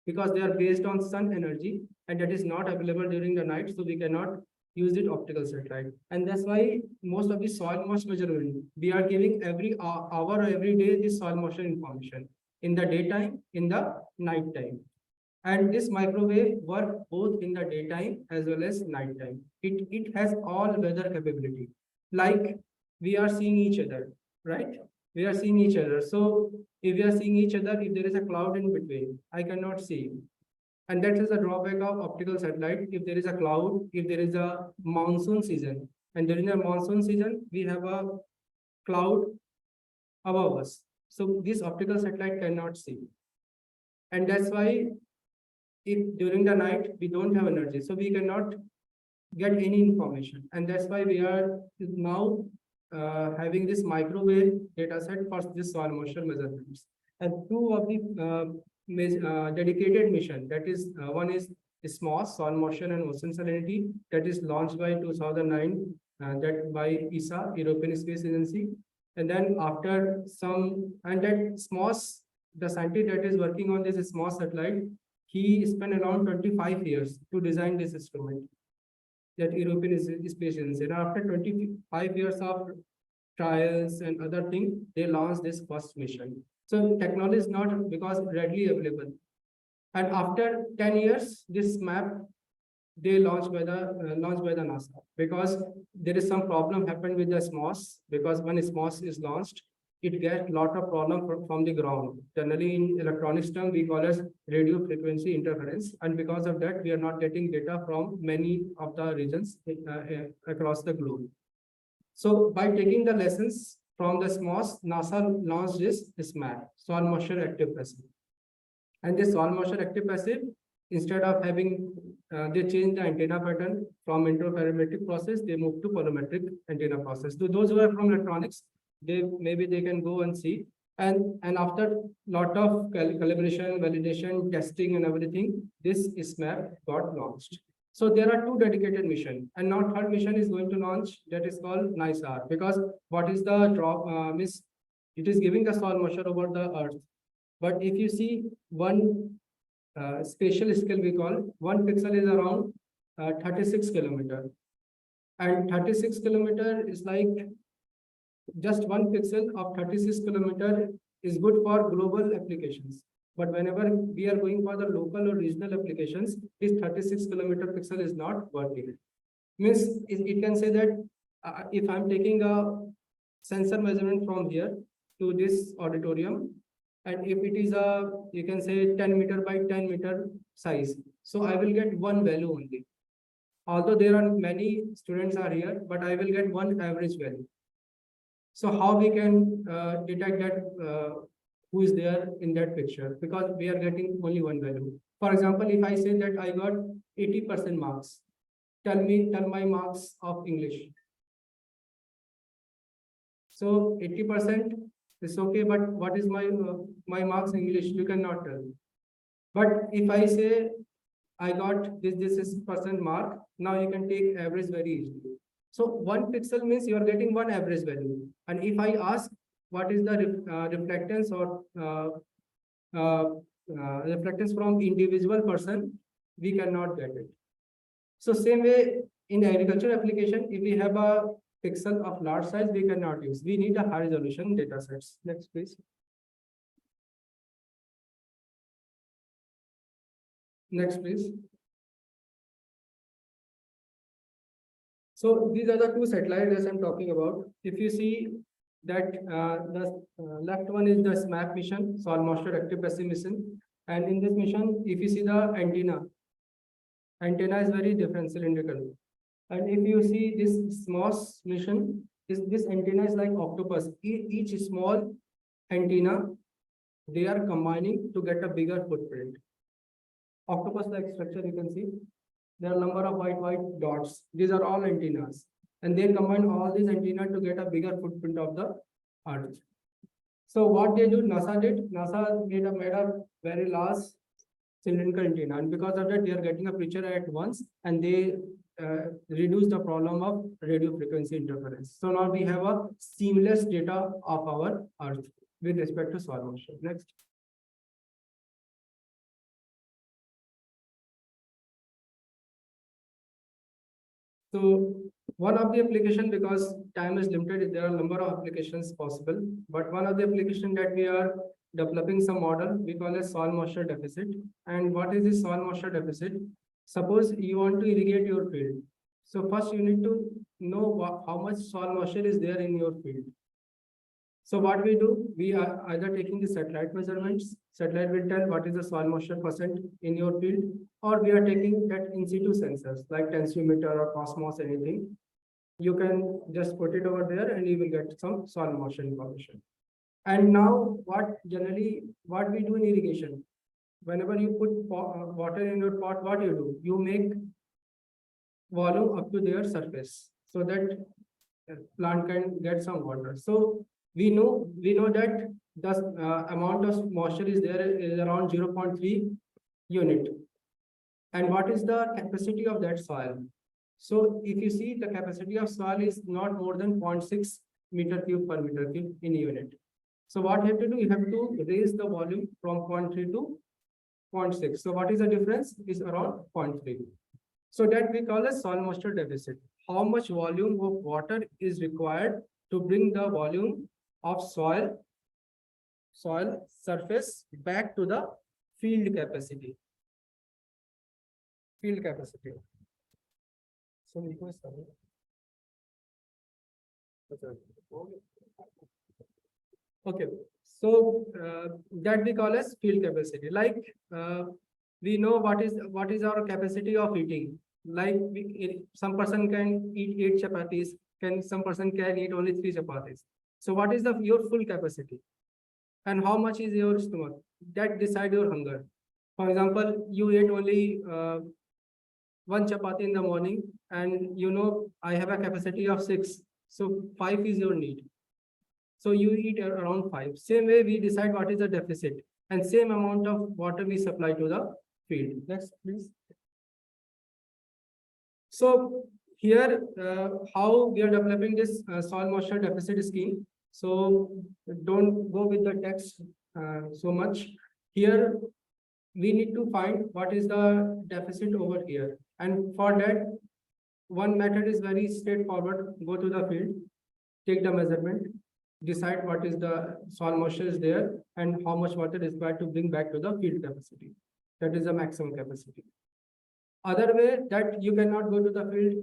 Speaker 8: because they are based on sun energy and that is not available during the night, so we cannot use it optical satellite. And that's why most of the soil moisture measurement, we are giving every hour or every day this soil moisture information in the daytime, in the night time. And this microwave work both in the daytime as well as nighttime. It has all weather capability. Like we are seeing each other, right? We are seeing each other. So if we are seeing each other, if there is a cloud in between, I cannot see you. And that is the drawback of optical satellite. If there is a cloud, if there is a monsoon season, and during the monsoon season, we have a cloud above us. So this optical satellite cannot see. And that's why if during the night we don't have energy, so we cannot get any information. And that's why we are now having this microwave data set for this soil moisture measurements. And two of the dedicated mission, that is one is SMOS, soil moisture and ocean salinity, that is launched by 2009, that by ESA, European Space Agency. And then after some, and that SMOS, the scientist that is working on this SMOS satellite, he spent around 25 years to design this instrument, that European Space Agency. And after 25 years of trials and other things, they launched this first mission. So technology is not because readily available. And after 10 years, this map they launched by the NASA, because there is some problem happened with the SMOS, because when SMOS is launched, it gets lot of problem from the ground. Generally in electronics term, we call as radio frequency interference. And because of that, we are not getting data from many of the regions across the globe. So by taking the lessons from the SMOS, NASA launched this map, soil moisture active passive. And this soil moisture active passive, instead of having, they changed the antenna pattern from interferometric process, they moved to polarimetric antenna process. So those who are from electronics, maybe they can go and see. And after lot of calibration, validation, testing and everything, this SMAP got launched. So there are two dedicated missions, and now third mission is going to launch, that is called NISAR, because what is the drop, it is giving the soil moisture over the earth. But if you see one spatial scale, we call 1 pixel is around 36 kilometer, and 36 kilometer is like just 1 pixel of 36 kilometer is good for global applications. But whenever we are going for the local or regional applications, this 36 kilometer pixel is not working. Means it can say that if I'm taking a sensor measurement from here to this auditorium, and if it is a, you can say 10 meter by 10 meter size, so I will get one value only. Although there are many students are here, but I will get one average value. So how we can detect that who is there in that picture, because we are getting only one value. For example, if I say that I got 80% marks, tell my marks of English. So 80% is okay, but what is my marks in English? You cannot tell. But if I say I got this is percent mark, now you can take average very easily. So 1 pixel means you are getting one average value. And if I ask what is the reflectance or reflectance from individual person, we cannot get it. So same way in agriculture application, if we have a pixel of large size, we cannot use. We need a high resolution data sets. Next, please. Next, please. So these are the two satellites I'm talking about. If you see that the left one is the SMAP mission, soil moisture active passive mission. And in this mission, if you see the antenna is very different, cylindrical. And if you see this SMOS mission, this antenna is like octopus. Each small antenna, they are combining to get a bigger footprint. Octopus-like structure, you can see. There are a number of white dots. These are all antennas. And they combine all these antennas to get a bigger footprint of the Earth. So what they do, NASA made a very large cylindrical antenna. And because of that, they are getting a picture at once, and they reduce the problem of radio frequency interference. So now we have a seamless data of our Earth with respect to soil moisture. Next. So one of the application, because time is limited, there are a number of applications possible, but one of the application that we are developing some model, we call it soil moisture deficit. And what is this soil moisture deficit? Suppose you want to irrigate your field. So first you need to know how much soil moisture is there in your field. So what we do, we are either taking the satellite measurements, satellite will tell what is the soil moisture percent in your field, or we are taking that in situ sensors like tensiometer or Cosmos, anything. You can just put it over there and you will get some soil moisture information. And now what what we do in irrigation, whenever you put water in your pot, what do? You make volume up to their surface so that plant can get some water. So we know that the amount of moisture is there is around 0.3 unit. And what is the capacity of that soil? So if you see, the capacity of soil is not more than 0.6 meter cube per meter cube in unit. So what you have to do, you have to raise the volume from 0.3 to 0.6. So what is the difference? Is around 0.3. So that we call as soil moisture deficit. How much volume of water is required to bring the volume of soil surface back to the field capacity. Field capacity. So okay, so that we call as field capacity. Like we know what is our capacity of eating. Like some person can eat 8 chapatis, some person can eat only 3 chapatis. So what is your full capacity? And how much is your stomach? That decide your hunger. For example, you ate only 1 chapati in the morning, and you know I have a capacity of 6. So 5 is your need. So you eat around 5. Same way we decide what is the deficit, and same amount of water we supply to the field. Next, please. So here, how we are developing this soil moisture deficit scheme. So don't go with the text so much. Here, we need to find what is the deficit over here. And for that, one method is very straightforward. Go to the field, take the measurement, decide what is the soil moisture is there and how much water is required to bring back to the field capacity. That is the maximum capacity. Other way that you cannot go to the field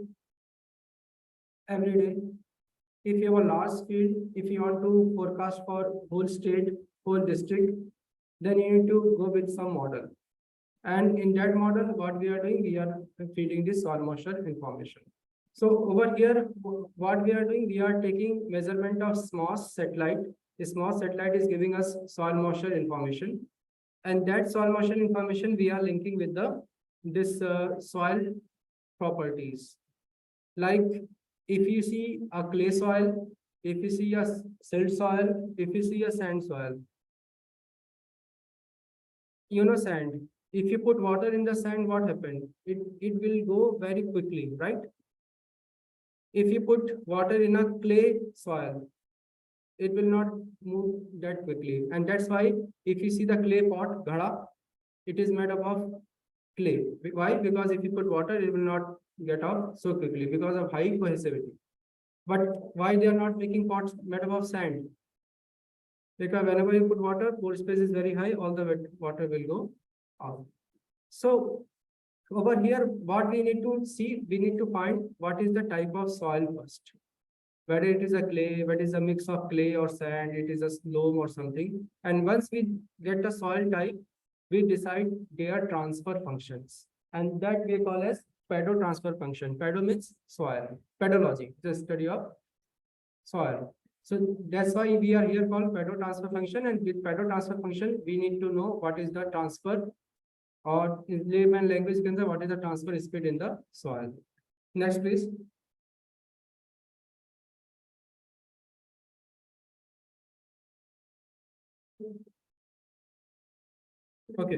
Speaker 8: every day. If you have a large field, if you want to forecast for whole state, whole district, then you need to go with some model. And in that model, what we are doing, we are feeding this soil moisture information. So over here, what we are doing, we are taking measurement of SMOS satellite. The SMOS satellite is giving us soil moisture information. And that soil moisture information we are linking with this soil properties. Like if you see a clay soil, if you see a silt soil, if you see a sand soil. You know sand. If you put water in the sand, what happened? It will go very quickly, right? If you put water in a clay soil, it will not move that quickly. And that's why if you see the clay pot, ghada, it is made up of clay. Why? Because if you put water, it will not get out so quickly because of high cohesivity. But why they are not making pots made up of sand? Because whenever you put water, pore space is very high, all the water will go out. So over here, what we need to see, we need to find what is the type of soil first. Whether it is a clay, whether it is a mix of clay or sand, it is a loam or something. And once we get the soil type, we decide their transfer functions. And that we call as pedo transfer function. Pedo means soil. Pedology, the study of soil. So that's why we are here called pedo transfer function. And with pedo transfer function, we need to know what is the transfer, or in layman language, you can say what is the transfer speed in the soil. Next, please. Okay.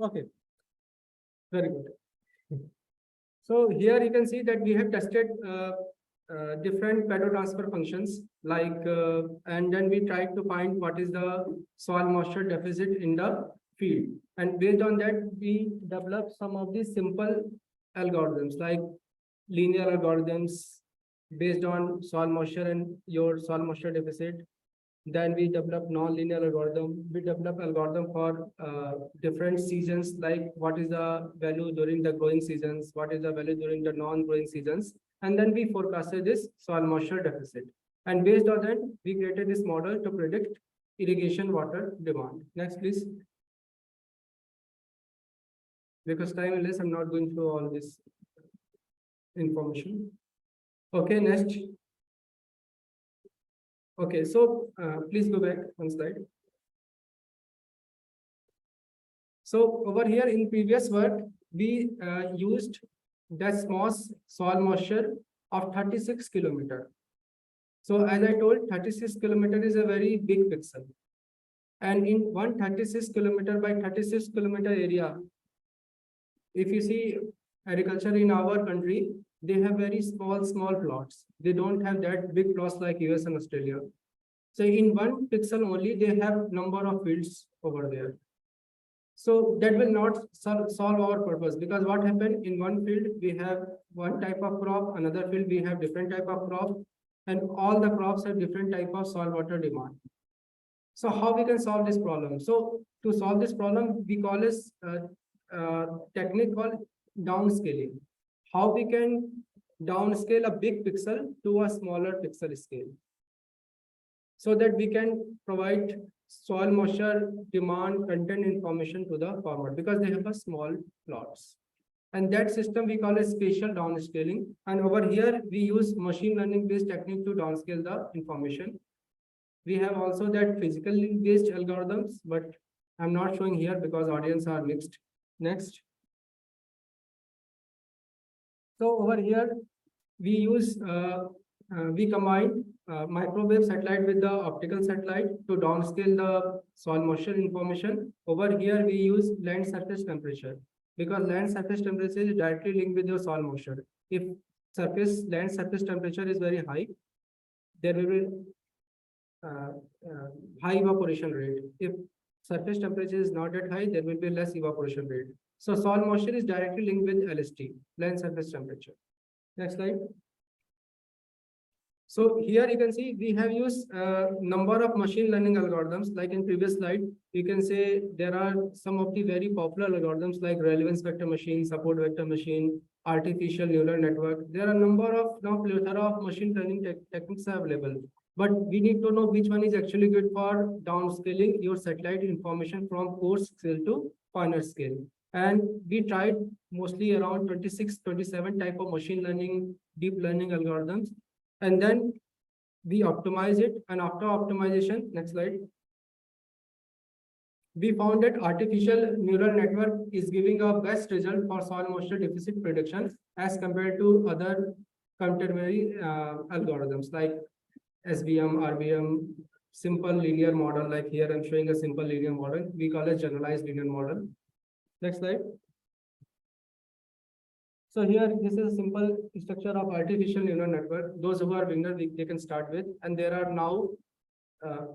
Speaker 8: Okay. Very good. So here you can see that we have tested different pedo transfer functions, like and then we tried to find what is the soil moisture deficit in the field. And based on that, we developed some of these simple algorithms like linear algorithms based on soil moisture and your soil moisture deficit. Then we develop non-linear algorithm. We develop algorithm for different seasons, like what is the value during the growing seasons, what is the value during the non-growing seasons. And then we forecasted this soil moisture deficit. And based on that, we created this model to predict irrigation water demand. Next, please. Because time is less, I'm not going through all this information. Okay, next. Okay, so please go back one slide. So over here in previous work, we used Desmos soil moisture of 36 kilometer. So as I told, 36 kilometer is a very big pixel. And in 136 kilometer by 36 kilometer area, if you see agriculture in our country, they have very small plots. They don't have that big plots like US and Australia. So in one pixel only, they have number of fields over there. So that will not solve our purpose, because what happened in one field, we have one type of crop, another field, we have different type of crop, and all the crops have different type of soil water demand. So how we can solve this problem? So to solve this problem, we call this technique called downscaling. How we can downscale a big pixel to a smaller pixel scale, so that we can provide soil moisture demand content information to the farmer, because they have a small plots. And that system we call a spatial downscaling. And over here, we use machine learning based technique to downscale the information. We have also that physically based algorithms, but I'm not showing here because audience are mixed. Next. So over here, we use we combine microwave satellite with the optical satellite to downscale the soil moisture information. Over here, we use land surface temperature, because land surface temperature is directly linked with your soil moisture. If land surface temperature is very high, there will be high evaporation rate. If surface temperature is not that high, there will be less evaporation rate. So soil moisture is directly linked with LST, land surface temperature. Next slide. So here you can see we have used number of machine learning algorithms. Like in previous slide, you can say there are some of the very popular algorithms like relevance vector machine, support vector machine, artificial neural network. There are a number of plethora of machine learning techniques available. But we need to know which one is actually good for downscaling your satellite information from coarse scale to finer scale. And we tried mostly around 26, 27 type of machine learning, deep learning algorithms. And then we optimize it. And after optimization, next slide, we found that artificial neural network is giving a best result for soil moisture deficit prediction as compared to other contemporary algorithms like SVM, RVM, simple linear model. Like here, I'm showing a simple linear model. We call it generalized linear model. Next slide. So here, this is a simple structure of artificial neural network. Those who are beginner, they can start with. And there are now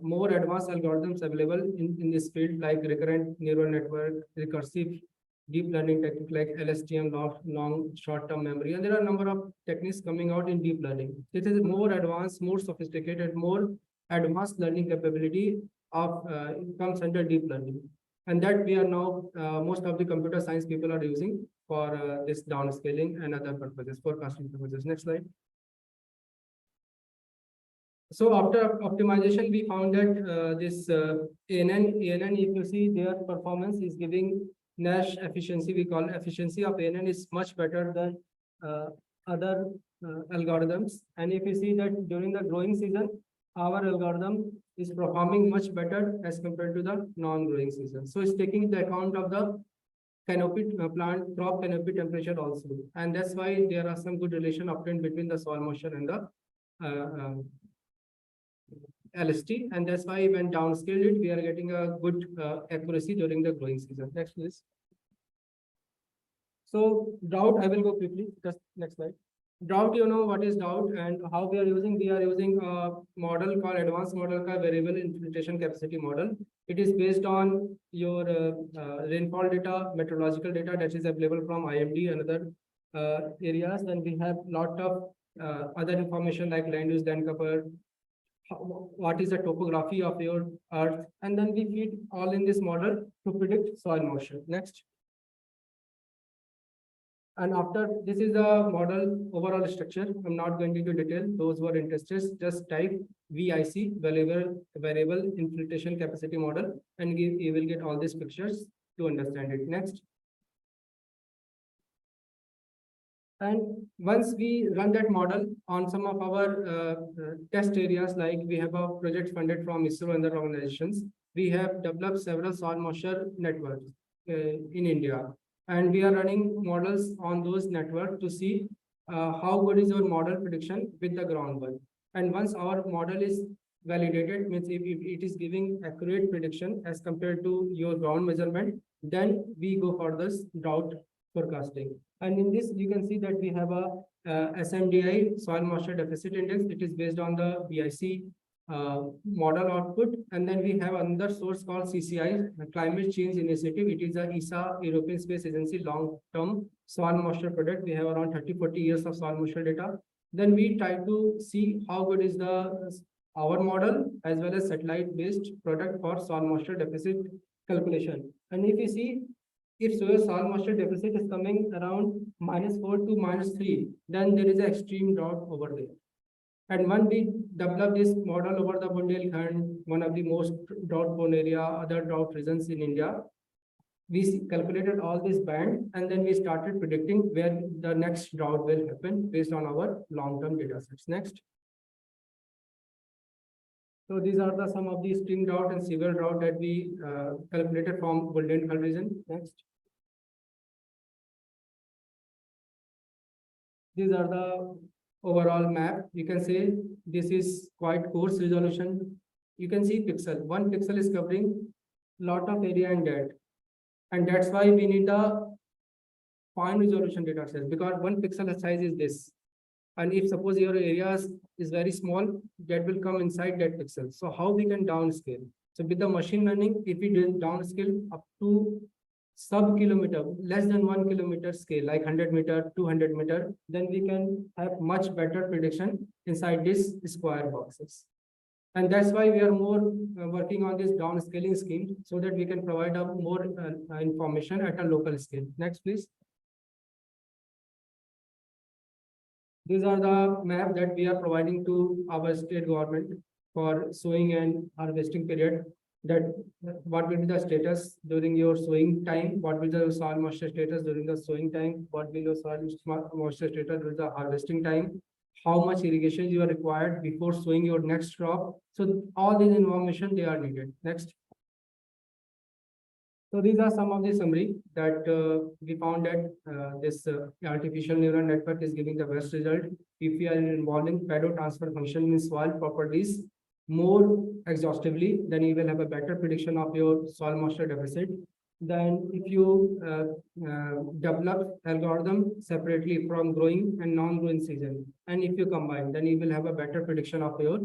Speaker 8: more advanced algorithms available in this field, like recurrent neural network, recursive deep learning technique like LSTM, long short-term memory. And there are a number of techniques coming out in deep learning. It is more advanced, more sophisticated, more advanced learning capability of comes under deep learning. And that we are now, most of the computer science people are using for this downscaling and other purposes, forecasting purposes. Next slide. So after optimization, we found that this ANN, if you see their performance is giving Nash efficiency. We call efficiency of ANN is much better than other algorithms. And if you see that during the growing season, our algorithm is performing much better as compared to the non-growing season. So it's taking into account of the canopy plant crop canopy temperature also. And that's why there are some good relation obtained between the soil moisture and the LST. And that's why when downscaled it, we are getting a good accuracy during the growing season. Next, please. So drought, I will go quickly. Just next slide. Drought, you know what is drought and how we are using. We are using a model called advanced model called variable infiltration capacity model. It is based on your rainfall data, meteorological data that is available from IMD and other areas. Then we have lot of other information like land use, land cover, what is the topography of your earth, and then we feed all in this model to predict soil moisture. Next. And after this is the model overall structure. I'm not going into detail. Those who are interested, just type VIC, variable infiltration capacity model, and you will get all these pictures to understand it. Next. And once we run that model on some of our test areas, like we have a project funded from ISRO and other organizations, we have developed several soil moisture networks in India. And we are running models on those networks to see how good is our model prediction with the ground one. And once our model is validated, means if it is giving accurate prediction as compared to your ground measurement, then we go for this drought forecasting. And in this, you can see that we have a SMDI soil moisture deficit index. It is based on the BIC model output. And then we have another source called CCI, the Climate Change Initiative. It is a ESA, European Space Agency long-term soil moisture product. We have around 30-40 years of soil moisture data. Then we try to see how good is our model as well as satellite-based product for soil moisture deficit calculation. And if you see, if soil moisture deficit is coming around -4 to -3, then there is an extreme drought over there. And when we develop this model over the Bundelkhand, one of the most drought-prone area, other drought regions in India, we calculated all this band, and then we started predicting where the next drought will happen based on our long-term data sets. Next. So these are some of the extreme drought and severe drought that we calculated from Bundelkhand region. Next. These are the overall map. You can say this is quite coarse resolution. You can see pixel. One pixel is covering lot of area in that. And that's why we need the fine resolution data sets, because one pixel size is this. And if suppose your area is very small, that will come inside that pixel. So how we can downscale? So with the machine learning, if we do downscale up to sub-kilometer, less than 1 kilometer scale, like 100 meter, 200 meter, then we can have much better prediction inside these square boxes. And that's why we are more working on this downscaling scheme, so that we can provide more information at a local scale. Next, please. These are the map that we are providing to our state government for sowing and harvesting period. That what will be the status during your sowing time, what will be the soil moisture status during the sowing time, what will be your soil moisture status during the harvesting time, how much irrigation you are required before sowing your next crop. So all these information they are needed. Next. So these are some of the summary that we found that this artificial neural network is giving the best result if we are involving pedo transfer function in soil properties more exhaustively. Then you will have a better prediction of your soil moisture deficit. Then if you develop algorithm separately from growing and non-growing season, and if you combine, then you will have a better prediction of your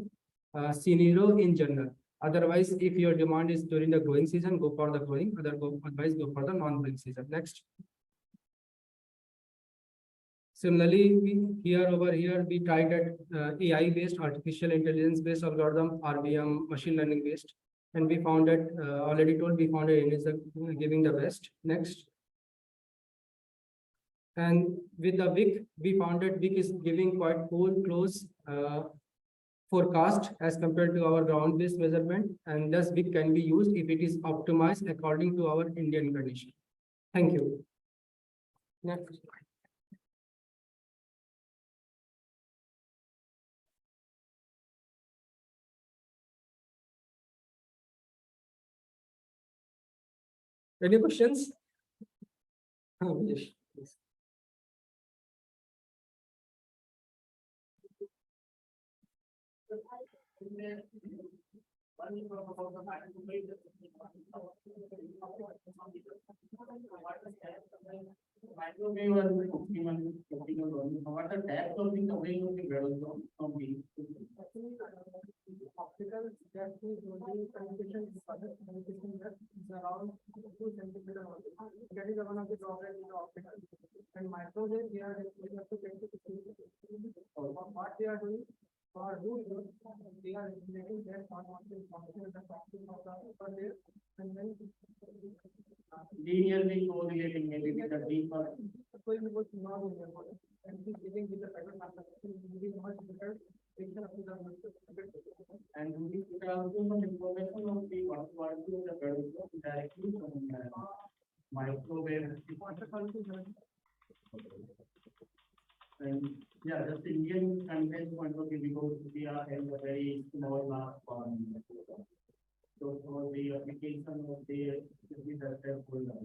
Speaker 8: scenario in general. Otherwise, if your demand is during the growing season, go for the growing, otherwise go for the non-growing season. Next. Similarly, over here, we tried that AI-based, artificial intelligence-based algorithm, RBM, machine learning-based, and we found that already told we found it is giving the best. Next. And with the WIC, we found that WIC is giving quite close forecast as compared to our ground-based measurement, and thus WIC can be used if it is optimized according to our Indian condition. Thank you. Next. Any questions? Yes.
Speaker 7: Microwave and what the type of thing available from the
Speaker 5: Optical that is only communication is around 2 centimeter only. That is one of the drawbacks in the optical. And microwave, we have to take to what they are doing or who they are making their information the topic of the upper layer, and then
Speaker 7: linearly correlating maybe with the deeper.
Speaker 5: going with non-linear model and giving with the pattern giving much better picture of the.
Speaker 7: And we could also some information of the what to the developer directly from microwave. are in a very small mass form. So for the application of the folder.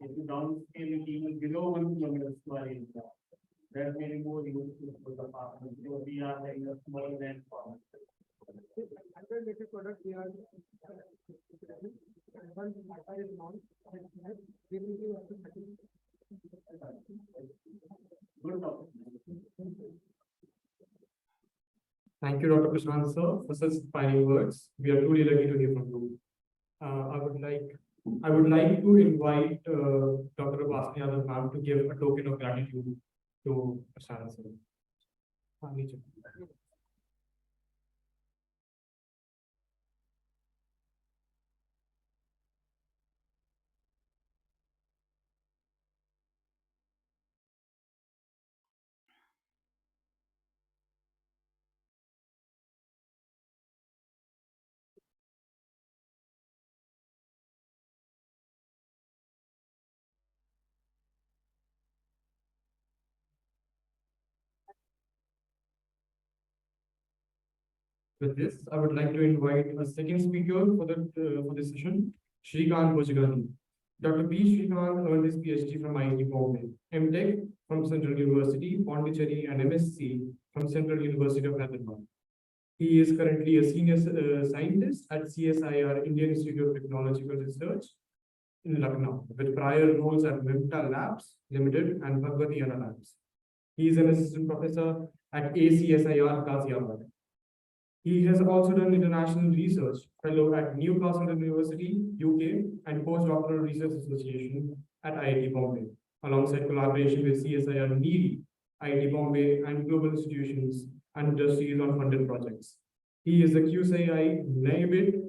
Speaker 7: If you downscale it even below 1 kilometer square area, that may be more useful for the farmer. So we are in a small land farm.
Speaker 5: Product we are. Once data is known, we will give up to
Speaker 7: Good topic.
Speaker 4: Thank you, Dr. Prashant, sir, for such inspiring words. We are truly lucky to hear from you. I would like to invite Dr. Vasni Yadav ma'am to give a token of gratitude to Prashant, sir. With this, I would like to invite a second speaker for this session, Shrikant Bhojagani. Dr. B. Shrikant earned his PhD from IIT Bombay, MTech from Central University, Pondicherry, and MSc from Central University of Hyderabad. He is currently a senior scientist at CSIR, Indian Institute of Technological Research in Lucknow, with prior roles at Vimta Labs Limited and Bhagwati Anna Labs. He is an assistant professor at ACSIR Ghaziabad. He has also done international research fellow at Newcastle University, UK, and postdoctoral research association at IIT Bombay, alongside collaboration with CSIR NEED, IIT Bombay, and global institutions and industries on funded projects. He is the QCI NABIT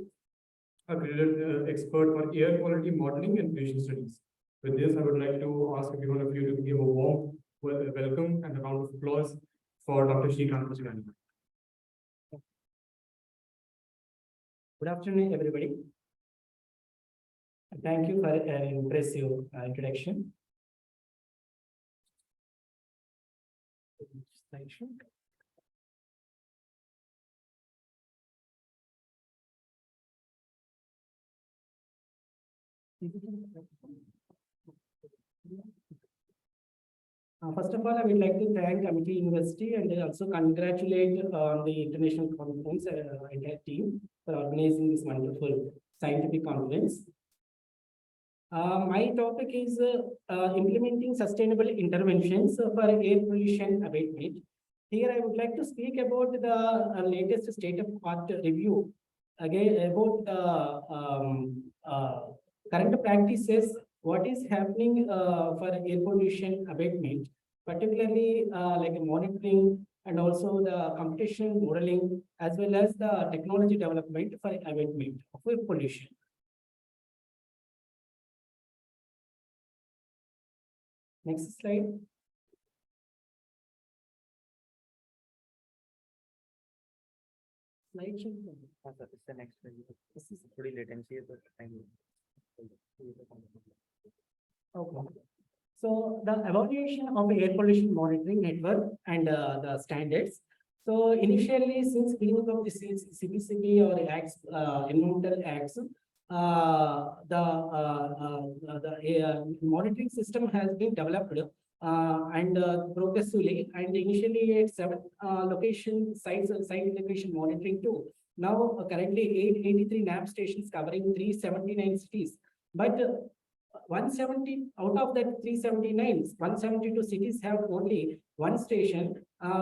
Speaker 4: accredited expert for air quality modeling and patient studies. With this, I would like to ask every one of you to give a warm welcome and a round of applause for Dr. Shrikant Bhojagani.
Speaker 9: Good afternoon, everybody. Thank you for an impressive introduction. First of all, I would like to thank Amity University and also congratulate the international conference entire team for organizing this wonderful scientific conference. My topic is implementing sustainable interventions for air pollution abatement. Here, I would like to speak about the latest state of art review again about the current practices. What is happening for air pollution abatement, particularly like monitoring and also the competition modeling, as well as the technology development for abatement of air pollution. Next slide. Slide should be.
Speaker 10: It's the next one. This is pretty latency, but I'm.
Speaker 9: Okay. So the evaluation of air pollution monitoring network and the standards. So initially, since beginning of the CPCB or acts, environmental acts, the monitoring system has been developed and progressively, and initially at 7 location sites and site location monitoring too. Now currently 883 NAP stations covering 379 cities, but 170 out of that 379, 172 cities have only one station,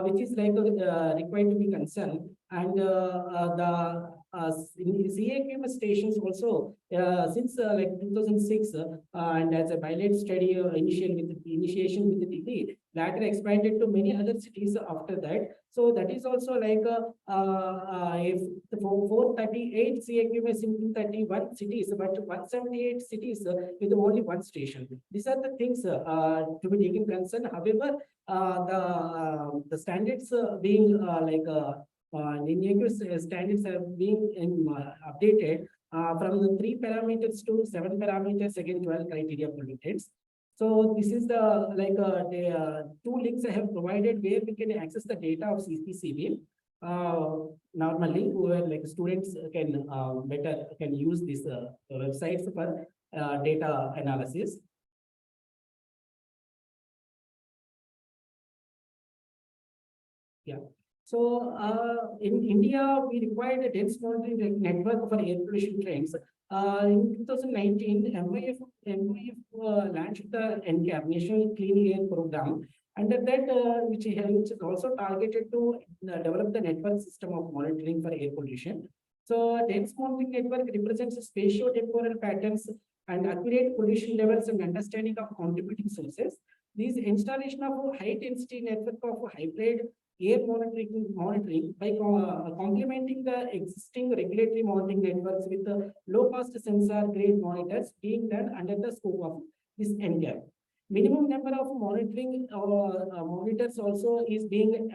Speaker 9: which is like required to be concerned, and the CAQMS stations also since like 2006 and as a pilot study initiation with the DP, later expanded to many other cities after that. So that is also like if the 438 CAQMS in 231 cities, but 178 cities with only one station. These are the things to be taken concern. However, the standards being standards are being updated from the 3 parameters to 7 parameters, again 12 criteria pollutants. So this is the 2 links I have provided where we can access the data of CPCB. normally, where like students can better can use these websites for data analysis. Yeah. So in India, we required a dense monitoring network for air pollution trends. In 2019, MYF launched the NCAP, National Clean Air Program. Under that, which is also targeted to develop the network system of monitoring for air pollution. So dense monitoring network represents spatio-temporal patterns and accurate pollution levels and understanding of contributing sources. These installation of high-density network of hybrid air monitoring by complementing the existing regulatory monitoring networks with the low-cost sensor grade monitors being done under the scope of this NCAP. Minimum number of monitoring monitors also is being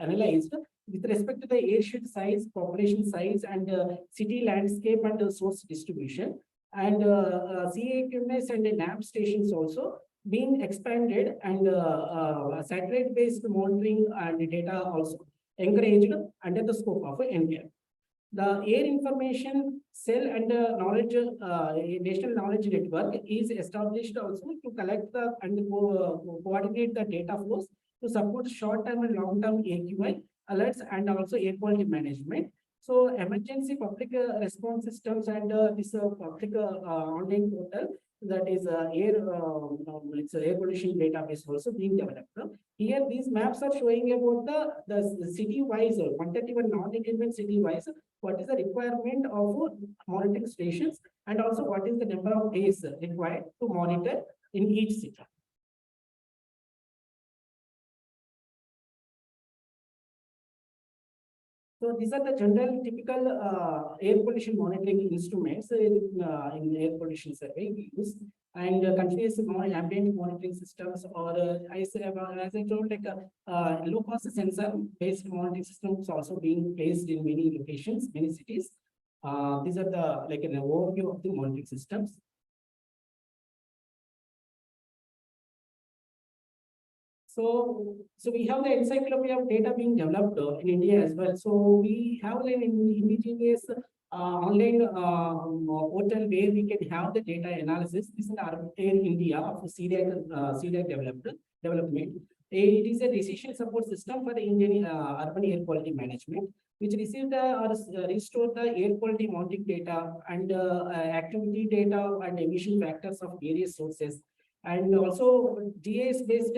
Speaker 9: analyzed with respect to the airshed size, population size, and city landscape and source distribution. And CAQMS and NAB stations also being expanded, and satellite-based monitoring and data also encouraged under the scope of NCAP. The Air Information Cell and National Knowledge Network is established also to collect and coordinate the data flows to support short-term and long-term AQI alerts and also air quality management. So emergency public response systems and this public online portal, that is it's a air pollution database also being developed. Here these maps are showing about the city-wise, 131 non-engagement city-wise, what is the requirement of monitoring stations, and also what is the number of days required to monitor in each city. So these are the general typical air pollution monitoring instruments in air pollution survey we use, and continuous ambient monitoring systems, or as I told, like low cost sensor based monitoring systems also being placed in many locations, many cities. These are the like an overview of the monitoring systems. So we have the encyclopedia of data being developed in India as well. So we have an indigenous online portal where we can have the data analysis. This is an Air India of CDAC development. It is a decision support system for the Indian urban air quality management, which received or restore the air quality monitoring data and activity data and emission factors of various sources. And also GIS-based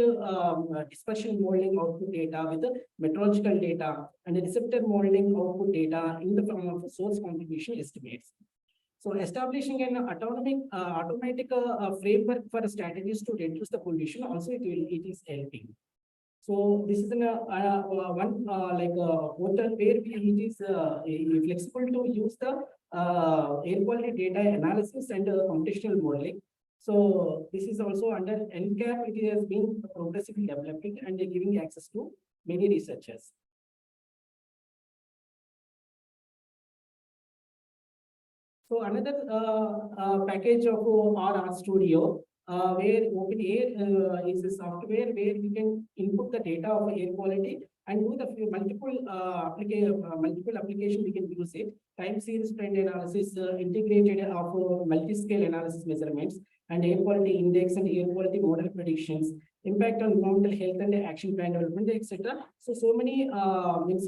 Speaker 9: dispersion modeling output data with the meteorological data and the receptor modeling output data in the form of source contribution estimates. So establishing an automatic framework for strategies to reduce the pollution also it is helping. So this is one portal where it is flexible to use the air quality data analysis and computational modeling. So this is also under NCAP. It has been progressively developing and giving access to many researchers. So another package of R Studio, where OpenAir is a software where we can input the data of air quality and do the multiple application we can use it. Time series trend analysis, integrated of multi-scale analysis measurements, and air quality index and air quality model predictions, impact on environmental health and action plan development, etc. So many when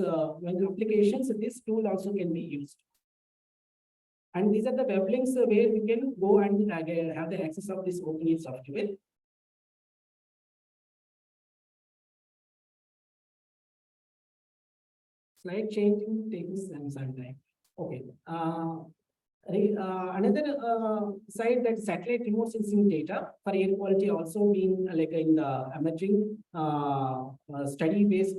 Speaker 9: applications, this tool also can be used. And these are the web links where we can go and have the access of this OpenAir software. Slide changing takes some time. Okay. Another side, that satellite remote sensing data for air quality also being like in the emerging study-based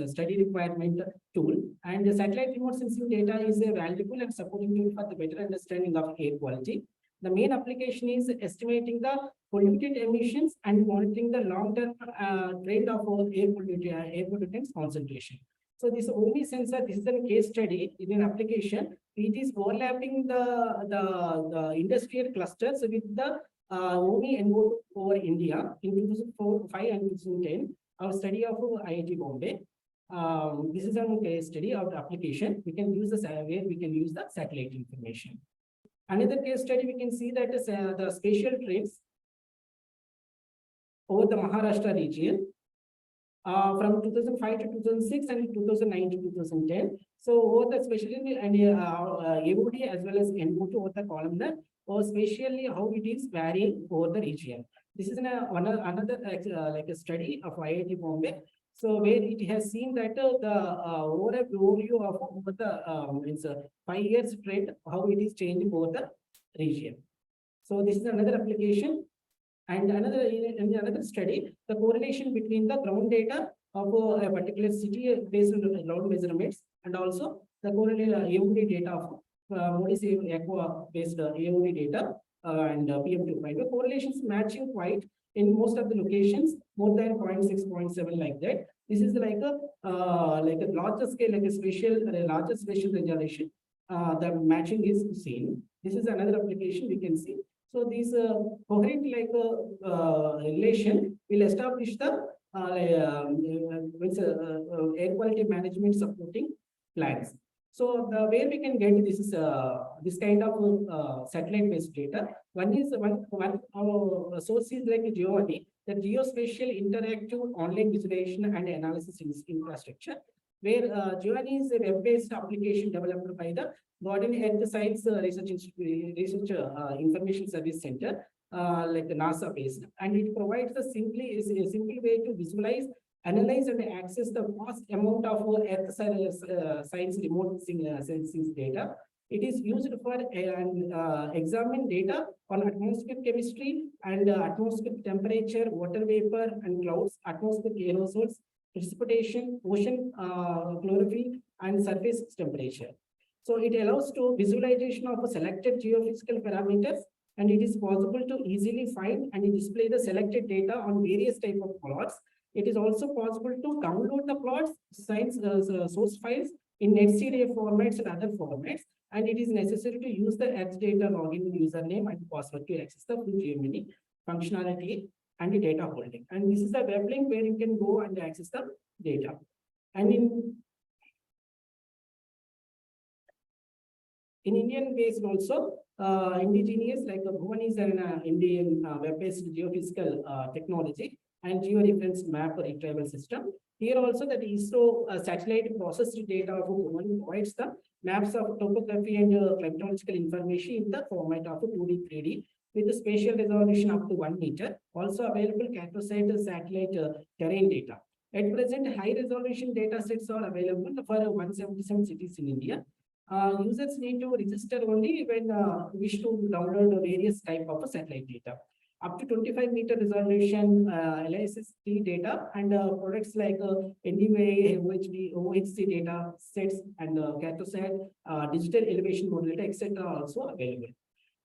Speaker 9: study requirement tool. And the satellite remote sensing data is a valuable and supporting tool for the better understanding of air quality. The main application is estimating the pollutant emissions and monitoring the long-term trend of air pollutants concentration. So this OMI sensor, this is a case study in an application. It is overlapping the industrial clusters with the OMI envoy over India in 2005 and 2010. Our study of IIT Bombay. This is a case study of the application. We can use where we can use the satellite information. Another case study, we can see that is the spatial trains over the Maharashtra region from 2005 to 2006 and 2009 to 2010. So over the spatially and AOD as well as NO2 over the columnar, or spatially how it is varying over the region. This is another like a study of IIT Bombay. So where it has seen that the overview of over the 5 years trend, how it is changing over the region. So this is another application. And in another study, the correlation between the ground data of a particular city based on ground measurements and also the correlated AOD data of Moody's Aqua based AOD data and PM2.5. Correlations matching quite in most of the locations, more than 0.6, 0.7 like that. This is like a larger scale, like a larger spatial resolution. The matching is seen. This is another application we can see. So this coherent relation will establish the air quality management supporting plans. So the way we can get this is this kind of satellite based data. One source is like Giovanni, the geospatial interactive online visualization and analysis infrastructure, where Giovanni is a web-based application developed by the Gordon Earth Science Research Information Service Center, like the NASA based, and it provides a simple way to visualize, analyze, and access the vast amount of Earth science remote sensing data. It is used for examine data on atmospheric chemistry and atmospheric temperature, water vapor and clouds, atmospheric aerosols, precipitation, ocean chlorophyll, and surface temperature. So it allows to visualization of a selected geophysical parameters, and it is possible to easily find and display the selected data on various type of plots. It is also possible to download the plots, science source files in NetCDA formats and other formats, and it is necessary to use the Earth data login username and password to access the full Gemini functionality and the data holding. And this is the web link where you can go and access the data. And in Indian based also, indigenous like Bhuvan is an Indian web-based geophysical technology and georeference map retrieval system. Here also that ISRO satellite processed data of Bhuvan provides the maps of topography and climatological information in the format of 2D, 3D with a spatial resolution up to 1 meter. Also available Cartosat satellite terrain data. At present, high resolution data sets are available for 177 cities in India. Users need to register only when wish to download various type of satellite data. Up to 25-meter resolution LSST data and products like NDVI, OHD, OHC data sets and Cartosat, digital elevation model data, etc. are also available.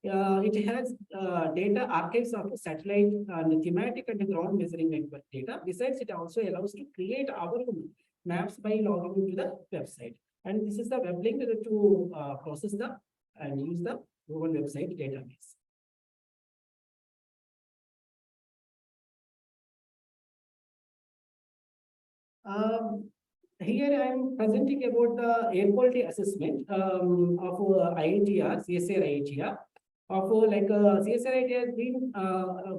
Speaker 9: It has data archives of satellite and thematic and ground measuring network data. Besides, it also allows to create our maps by logging into the website. And this is the web link to process the and use the Google website database. Here I am presenting about the air quality assessment of IITR, CSIR IITR. CSIR has been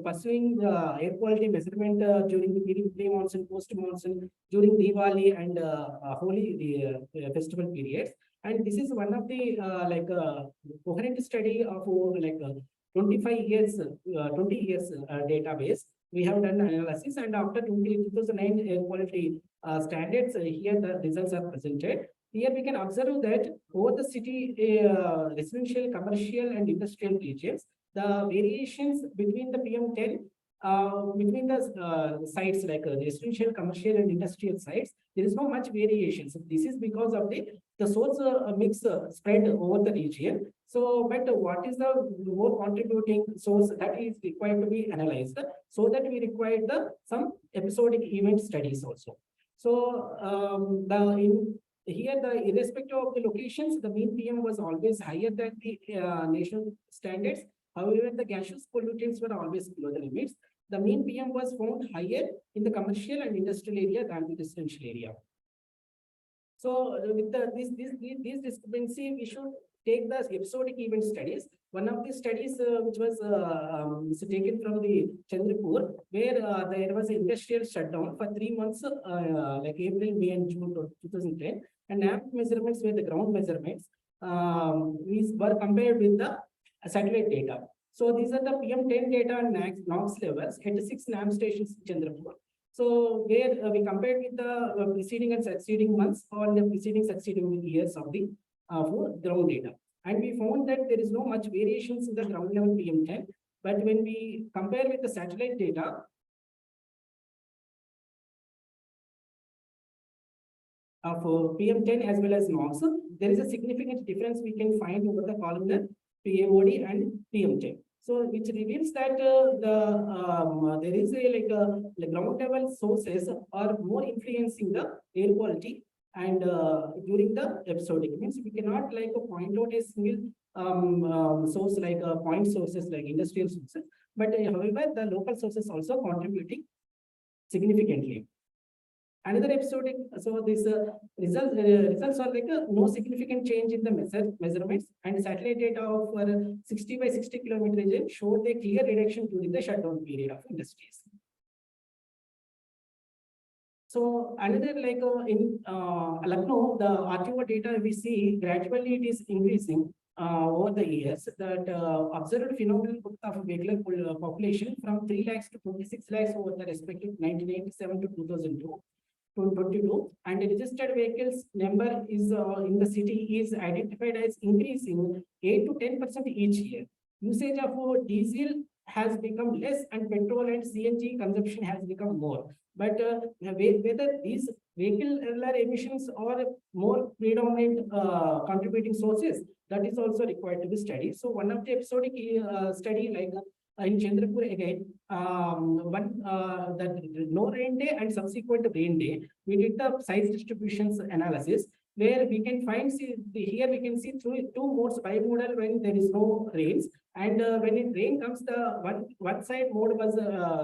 Speaker 9: pursuing the air quality measurement during the pre-monsoon, post-monsoon, during Diwali and Holi festival periods. And this is one of the coherent study of 25 years, 20 years database. We have done analysis, and after 2009 air quality standards, here the results are presented. Here we can observe that over the city, residential, commercial, and industrial regions, the variations between the PM10, between the sites like residential, commercial, and industrial sites, there is no much variation. So this is because of the source mix spread over the region. So, but what is the more contributing source that is required to be analyzed? So that we require some episodic event studies also. So here, irrespective of the locations, the mean PM was always higher than the national standards. However, the gaseous pollutants were always below the limits. The mean PM was found higher in the commercial and industrial area than the residential area. So with this discrepancy, we should take the episodic event studies. One of the studies which was taken from the Chandrapur, where there was an industrial shutdown for 3 months, like April, May, and June 2010, and NAMP measurements were the ground measurements. We were compared with the satellite data. So these are the PM10 data and NOx levels at 6 NAMP stations in Chandrapur. So where we compared with the preceding and succeeding months or the preceding succeeding years of the for ground data. And we found that there is no much variations in the ground level PM10. But when we compare with the satellite data, of PM10 as well as NOx, there is a significant difference we can find over the columnar PMOD and PM10. So which reveals that there is the ground level sources are more influencing the air quality and during the episodic. Means we cannot point out a single source like point sources like industrial sources, but however the local sources also contributing significantly. Another episodic, so this results are no significant change in the measurements, and satellite data of 60 by 60 kilometer region showed a clear reduction during the shutdown period of industries. So another in Lucknow, the RTO data we see gradually it is increasing over the years. That observed phenomenal growth of vehicular population from 3 lakhs to 26 lakhs over the respective 1987 to 2002. 22, and the registered vehicles number is in the city is identified as increasing 8 to 10% each year. Usage of diesel has become less and petrol and CNG consumption has become more. But whether these vehicular emissions are more predominant contributing sources, that is also required to be studied. So one of the episodic study in Chandrapur again, that no rain day and subsequent rain day, we did the size distributions analysis where we can find here we can see through 2 modes bimodal when there is no rains, and when it rain comes, the one side mode was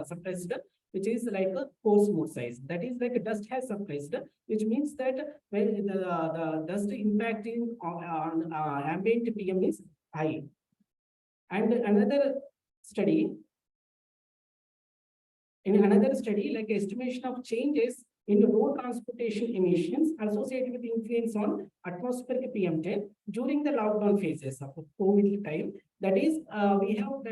Speaker 9: suppressed, which is like a coarse mode size. That is like dust has suppressed, which means that when the dust impacting on ambient PM is high. And in another study, like estimation of changes in the road transportation emissions associated with influence on atmospheric PM10 during the lockdown phases of COVID time. That is, we have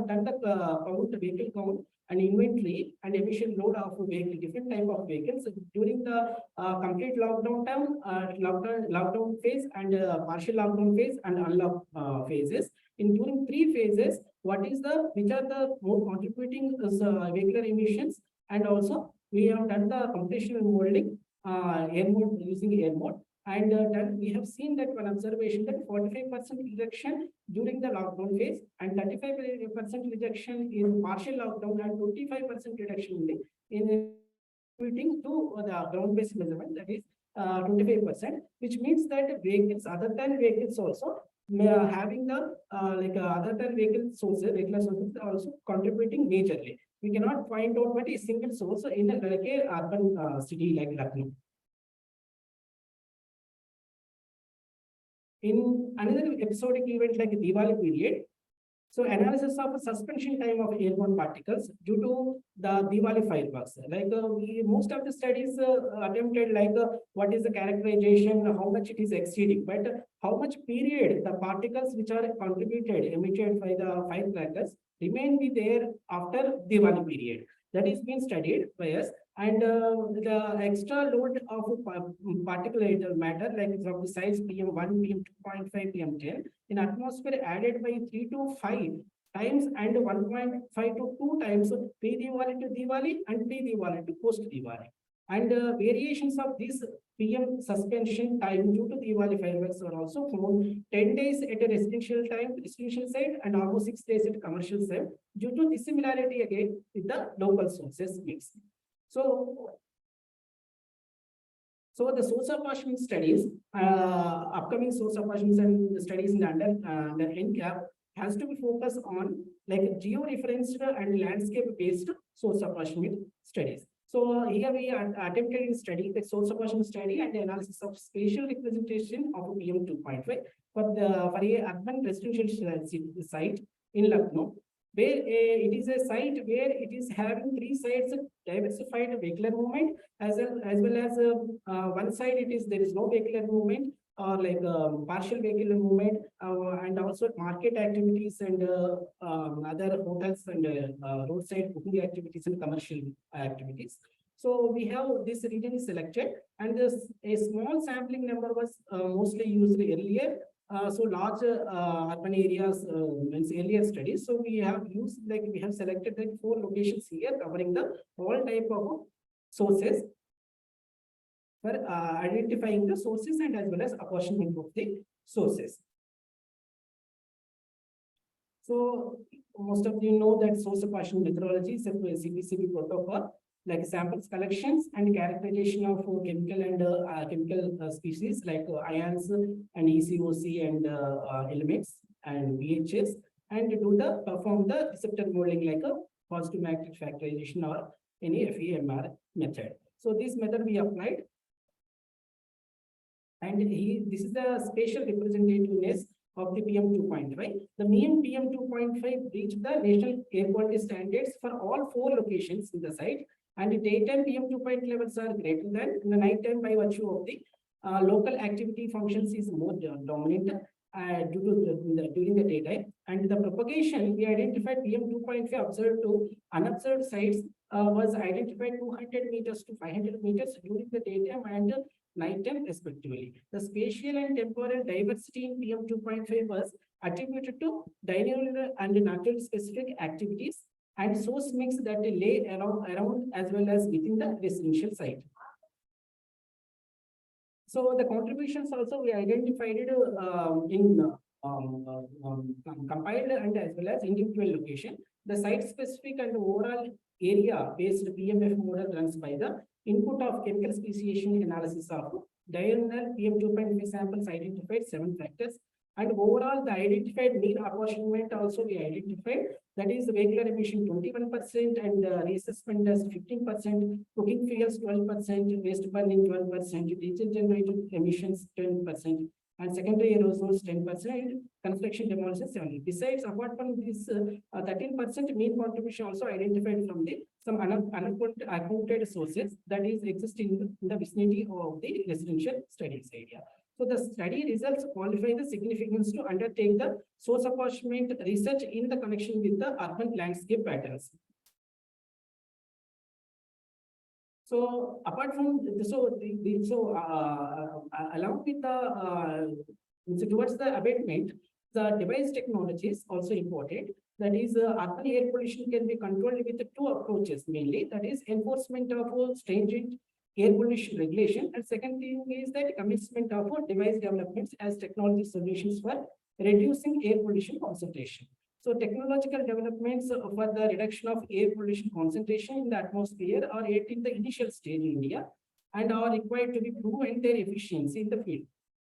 Speaker 9: done the vehicle count and inventory and emission load of vehicle, different type of vehicles during the complete lockdown time, lockdown phase, and partial lockdown phase and unlock phases. During 3 phases, which are the more contributing vehicular emissions, and also we have done the computational modeling air mode using air mode, and then we have seen that one observation that 45% reduction during the lockdown phase and 35% reduction in partial lockdown and 25% reduction in contributing to the ground-based measurement, that is 25%, which means that vehicles other than vehicles also having the other than vehicle sources, regular sources are also contributing majorly. We cannot find out what is single source in a urban city like Lucknow. In another episodic event like Diwali period, so analysis of suspension time of airborne particles due to the Diwali fireworks. Most of the studies attempted what is the characterization, how much it is exceeding, but how much period the particles which are emitted by the firecrackers remain be there after Diwali period. That is being studied by us, and the extra load of particulate matter from the size PM1, PM2.5, PM10 in atmosphere added by 3 to 5 times and 1.5 to 2 times pre-Diwali to Diwali and pre-Diwali to post-Diwali. And variations of this PM suspension time due to Diwali fireworks are also found 10 days at a residential site and almost 6 days at commercial site due to dissimilarity again with the local sources mix. So the source apportionment studies, upcoming source apportionments and studies in the under NCAP has to be focused on geo-referenced and landscape-based source apportionment studies. So here we attempted to study the source apportionment study and the analysis of spatial representation of PM 2.5 for a urban residential site in Lucknow, where it is a site where it is having three sides of diversified vehicular movement as well as one side there is no vehicular movement or like partial vehicular movement and also market activities and other hotels and roadside booking activities and commercial activities. So we have this region is selected and a small sampling number was mostly used earlier. So large urban areas means earlier studies. So we have used like we have selected like 4 locations here covering the all type of sources for identifying the sources and as well as apportionment of the sources. So most of you know that source apportionment methodology is a CPCB protocol, like samples collections and characterization of chemical and chemical species like ions and ECOC and elements and VHS, and perform the receptor modeling like a positive magnetic factorization or any FEMR method. So this method we applied. And this is the spatial representativeness of the PM 2.5. The mean PM 2.5 reached the national air quality standards for all 4 locations in the site, and the daytime PM 2.5 levels are greater than in the nighttime by virtue of the local activity functions is more dominant during the daytime. And the propagation, we identified PM 2.5 observed to unobserved sites was identified 200 meters to 500 meters during the daytime and nighttime respectively. The spatial and temporal diversity in PM 2.5 was attributed to diurnal and natural specific activities and source mix that lay around as well as within the residential site. So the contributions also we identified it compiled and as well as individual location. The site specific and overall area based PMF model runs by the input of chemical speciation analysis of diurnal PM 2.5 samples identified 7 factors, and overall the identified mean apportionment also we identified, that is vehicular emission 21% and reassessment as 15%, cooking fuels 12%, waste burning 12%, diesel generated emissions 10%, and secondary aerosols 10%, construction demolition 70%. Besides, apart from this 13% mean contribution also identified from the some unaccounted sources that is existing in the vicinity of the residential studies area. So the study results qualify the significance to undertake the source apportionment research in the connection with the urban landscape patterns. So apart from along with the towards the abatement, the device technology is also important. That is, urban air pollution can be controlled with 2 approaches mainly. That is enforcement of stringent air pollution regulation, and second thing is that commencement of device developments as technology solutions for reducing air pollution concentration. So technological developments for the reduction of air pollution concentration in the atmosphere are yet in the initial stage in India and are required to be proven their efficiency in the field.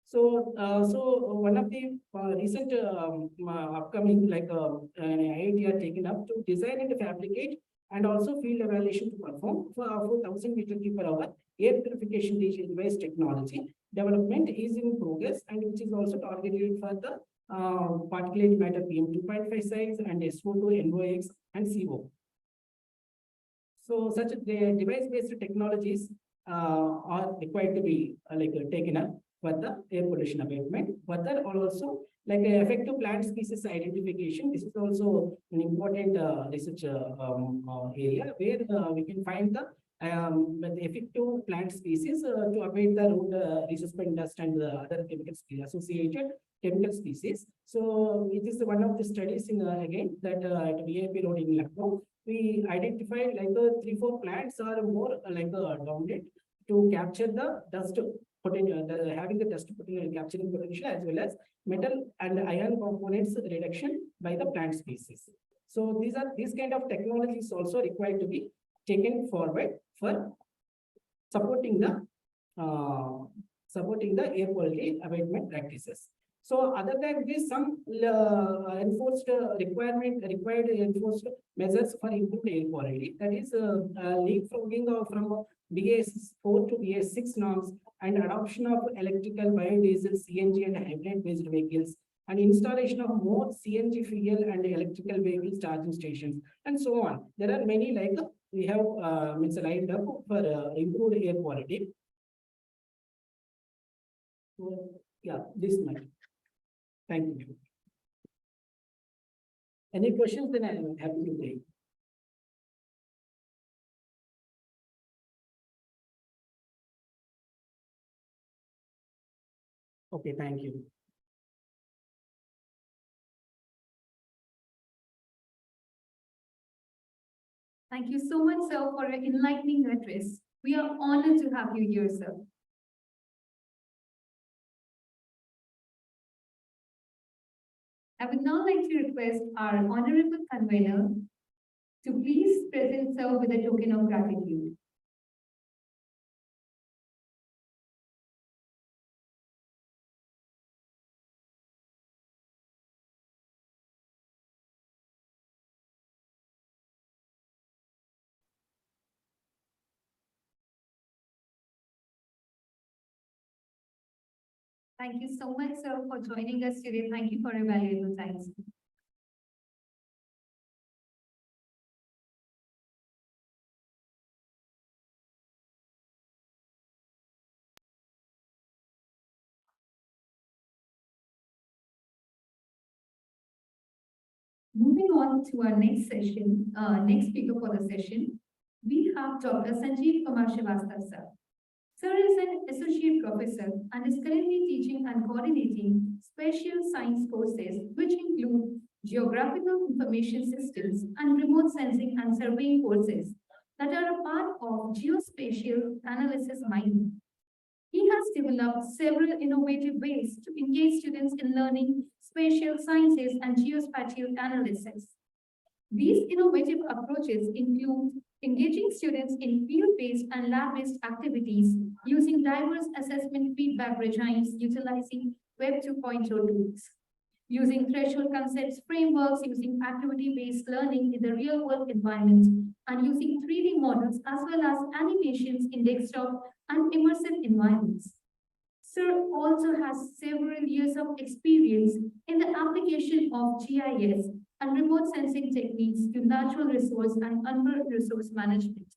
Speaker 9: So, one of the recent upcoming IIT are taken up to design and fabricate and also field evaluation to perform for 4,000 m³/hour air purification device technology development is in progress, and which is also targeted for the particulate matter PM 2.5 size and SO2, NOx and CO. So such device-based technologies are required to be taken up for the air pollution abatement. Further, also like effective plant species identification. This is also an important research area where we can find the effective plant species to abate the road resuspension dust and the other chemical species, associated chemical species. So it is one of the studies in again that at VIP Road in Lucknow, we identified like 3-4 plants are more dominant to capture the dust potential, having the dust potential capturing potential as well as metal and iron components reduction by the plant species. So these kind of technologies also required to be taken forward for supporting the air quality abatement practices. So other than this, some required enforced measures for improved air quality. That is leapfrogging from BS4 to BS6 norms and adoption of electrical, biodiesel, CNG and hybrid-based vehicles, and installation of more CNG fuel and electrical vehicles charging stations, and so on. There are many like we have lined up for improved air quality. So, yeah, this much. Thank you. Any questions? Then I am happy to take. Okay, thank you.
Speaker 2: Thank you so much, sir, for your enlightening address. We are honored to have you here, sir. I would now like to request our honorable convener to please present sir with a token of gratitude. Thank you so much, sir, for joining us today. Thank you for your valuable time. sir. Moving on to our next session, next speaker for the session, we have Dr. Sanjeev Kumar Srivastava, sir. Sir is an associate professor and is currently teaching and coordinating special science courses, which include geographical information systems and remote sensing and surveying courses that are a part of geospatial analysis mining. He has developed several innovative ways to engage students in learning spatial sciences and geospatial analysis. These innovative approaches include engaging students in field-based and lab-based activities using diverse assessment feedback regimes utilizing Web 2.0 tools, using threshold concepts frameworks, using activity-based learning in the real-world environment, and using 3D models as well as animations in desktop and immersive environments. Sir also has several years of experience in the application of GIS and remote sensing techniques to natural resource and urban resource management.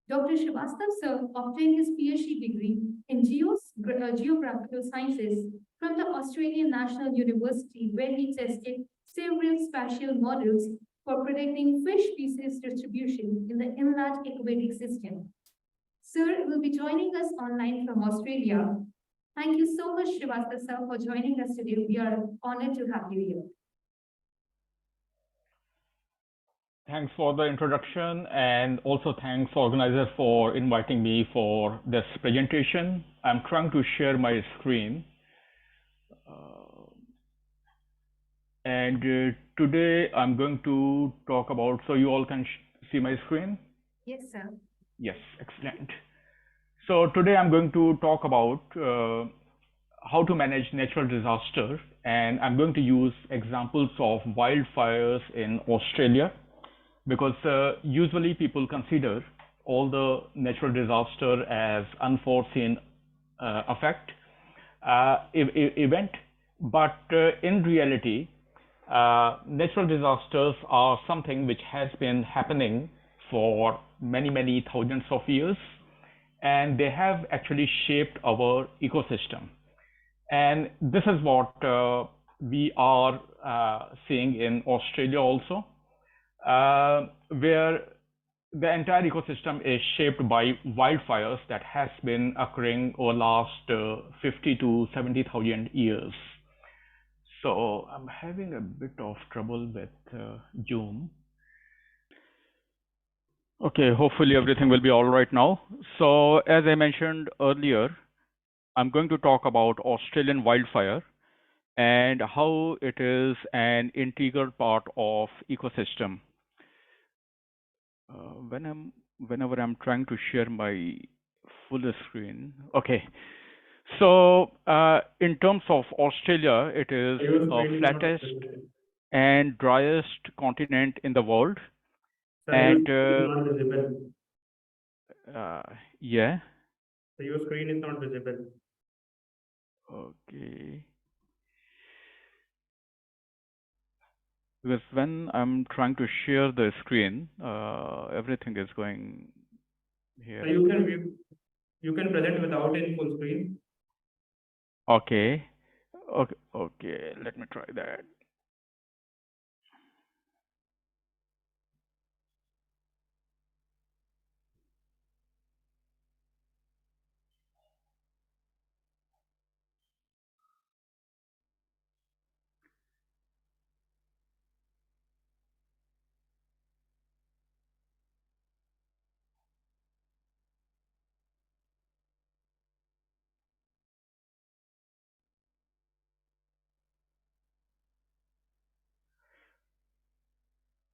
Speaker 2: Dr. Srivastava, sir, obtained his PhD degree in geographical sciences from the Australian National University, where he tested several spatial models for predicting fish species distribution in the inland aquatic system. Sir will be joining us online from Australia. Thank you so much, Srivastava, sir, for joining us today. We are honored to have you here.
Speaker 11: Thanks for the introduction, and also thanks organizer for inviting me for this presentation. I'm trying to share my screen. Today I'm going to talk about, so you all can see my screen?
Speaker 2: Yes, sir.
Speaker 11: Yes, excellent. So today I'm going to talk about how to manage natural disaster, and I'm going to use examples of wildfires in Australia, because usually people consider all the natural disaster as unforeseen event, but in reality, natural disasters are something which has been happening for many thousands of years, and they have actually shaped our ecosystem. And this is what we are seeing in Australia also, where the entire ecosystem is shaped by wildfires that has been occurring over last 50 to 70,000 years. So I'm having a bit of trouble with Zoom. Okay, hopefully everything will be all right now. So as I mentioned earlier, I'm going to talk about Australian wildfire and how it is an integral part of ecosystem. Whenever I'm trying to share my full screen. Okay, So, in terms of Australia, it is
Speaker 4: Your
Speaker 11: the
Speaker 4: screen is not
Speaker 11: flattest
Speaker 4: visible.
Speaker 11: and driest continent in the world.
Speaker 4: Sir,
Speaker 11: And
Speaker 4: your screen is not visible.
Speaker 11: yeah,
Speaker 4: So your screen is not visible.
Speaker 11: okay. Because when I'm trying to share the screen, everything is going
Speaker 4: So
Speaker 11: here.
Speaker 4: you can present without any full screen.
Speaker 11: Okay. Okay. Okay. Let me try that.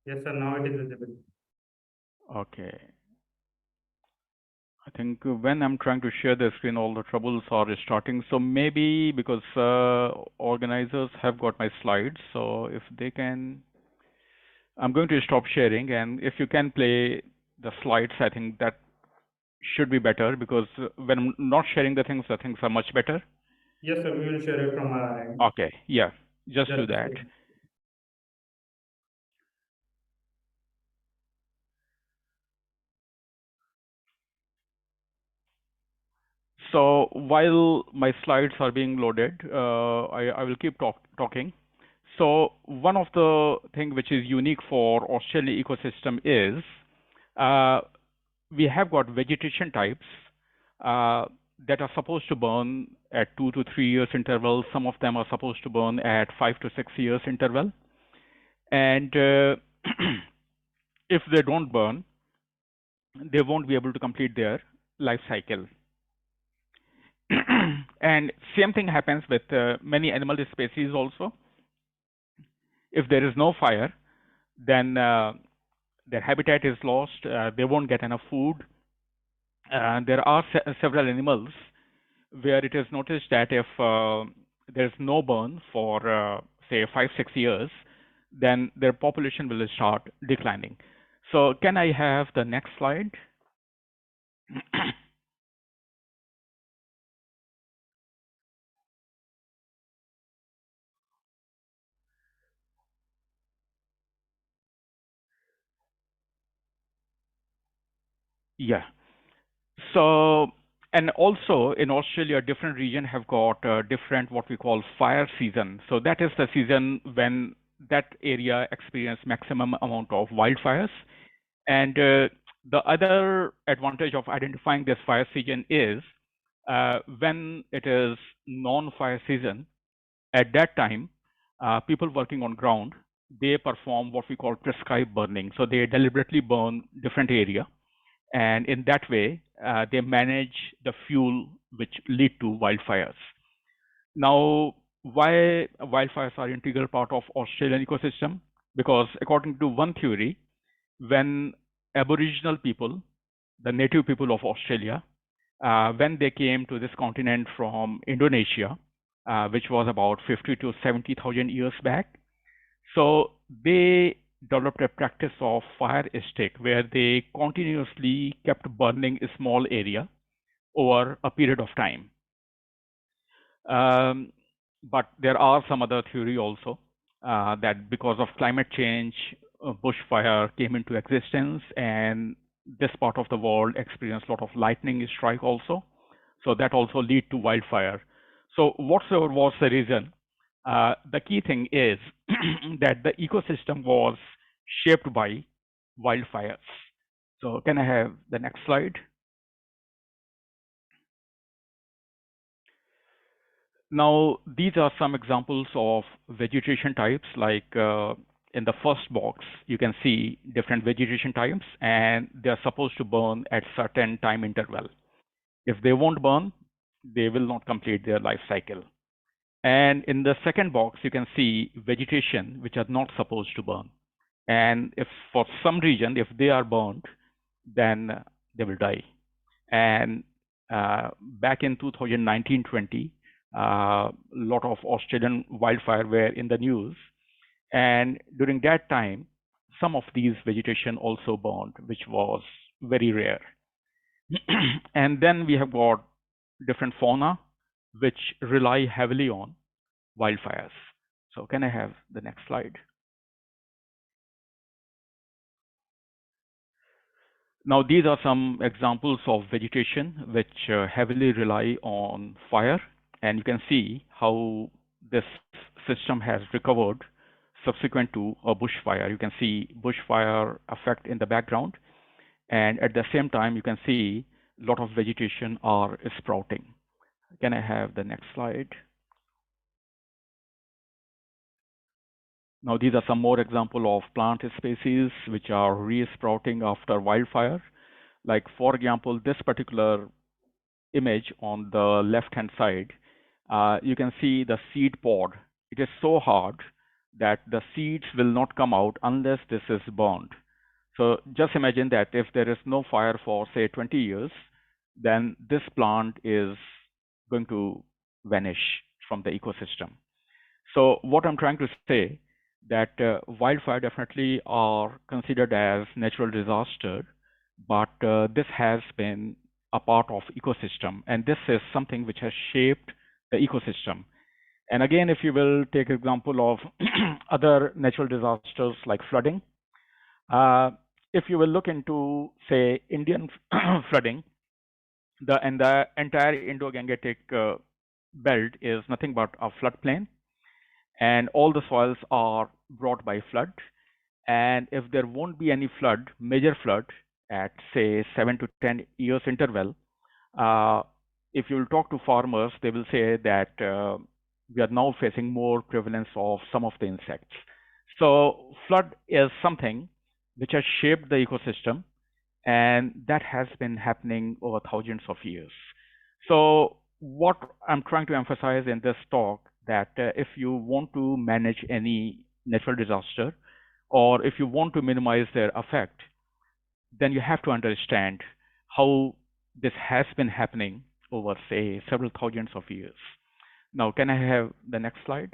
Speaker 4: Yes, sir, now it is visible.
Speaker 11: Okay. I think when I'm trying to share the screen, all the troubles are starting. So maybe because organizers have got my slides, so if they can, I'm going to stop sharing, and if you can play the slides, I think that should be better because when I'm not sharing the things are much better.
Speaker 4: Yes, sir, we will share it from our end.
Speaker 11: Okay, yeah, just do
Speaker 4: Just a
Speaker 11: that.
Speaker 4: second.
Speaker 11: So while my slides are being loaded, I will keep talking. So one of the thing which is unique for Australia ecosystem is we have got vegetation types that are supposed to burn at 2 to 3 years interval. Some of them are supposed to burn at 5 to 6 years interval. And if they don't burn, they won't be able to complete their life cycle. And same thing happens with many animal species also. If there is no fire, then their habitat is lost. They won't get enough food. There are several animals where it is noticed that if there's no burn for say 5-6 years, then their population will start declining. So can I have the next slide? Yeah. So, and also in Australia, different region have got different what we call fire season. So that is the season when that area experience maximum amount of wildfires. And the other advantage of identifying this fire season is when it is non-fire season, at that time, people working on ground, they perform what we call prescribed burning. So they deliberately burn different area, and in that way, they manage the fuel which lead to wildfires. Now, why wildfires are integral part of Australian ecosystem? Because according to one theory, when Aboriginal people, the native people of Australia, when they came to this continent from Indonesia, which was about 50 to 70,000 years back, so they developed a practice of fire stick where they continuously kept burning a small area over a period of time. But there are some other theory also that because of climate change, bushfire came into existence, and this part of the world experienced a lot of lightning strike also. So that also lead to wildfire. So whatsoever was the reason, the key thing is that the ecosystem was shaped by wildfires. So can I have the next slide? Now, these are some examples of vegetation types. Like in the first box, you can see different vegetation types, and they're supposed to burn at certain time interval. If they won't burn, they will not complete their life cycle. And in the second box, you can see vegetation which are not supposed to burn. And if for some reason, if they are burned, then they will die. And back in 2019-20, a lot of Australian wildfire were in the news. And during that time, some of these vegetation also burned, which was very rare. And then we have got different fauna which rely heavily on wildfires. So can I have the next slide? Now, these are some examples of vegetation which heavily rely on fire, and you can see how this system has recovered subsequent to a bushfire. You can see bushfire effect in the background, and at the same time, you can see a lot of vegetation are sprouting. Can I have the next slide? Now, these are some more examples of plant species which are re-sprouting after wildfire. Like, for example, this particular image on the left-hand side, you can see the seed pod. It is so hard that the seeds will not come out unless this is burned. So just imagine that if there is no fire for, say, 20 years, then this plant is going to vanish from the ecosystem. So what I'm trying to say, that wildfire definitely are considered as natural disaster, but this has been a part of ecosystem, and this is something which has shaped the ecosystem. And again, if you will take example of other natural disasters like flooding, if you will look into, say, Indian flooding, the entire Indo-Gangetic belt is nothing but a floodplain, and all the soils are brought by flood. And if there won't be any flood, major flood at, say, 7 to 10 years interval, if you will talk to farmers, they will say that we are now facing more prevalence of some of the insects. So flood is something which has shaped the ecosystem, and that has been happening over thousands of years. So what I'm trying to emphasize in this talk, that if you want to manage any natural disaster, or if you want to minimize their effect, then you have to understand how this has been happening over, say, several thousands of years. Now, can I have the next slide?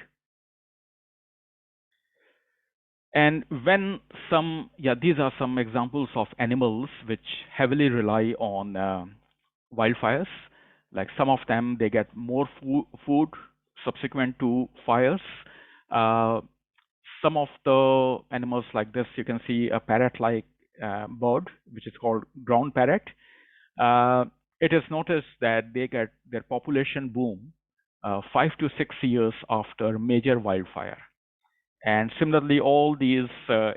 Speaker 11: And when some, these are some examples of animals which heavily rely on wildfires. Like, some of them, they get more food subsequent to fires. Some of the animals like this, you can see a parrot-like bird, which is called ground parrot. It is noticed that they get their population boom 5 to 6 years after major wildfire. And similarly, all these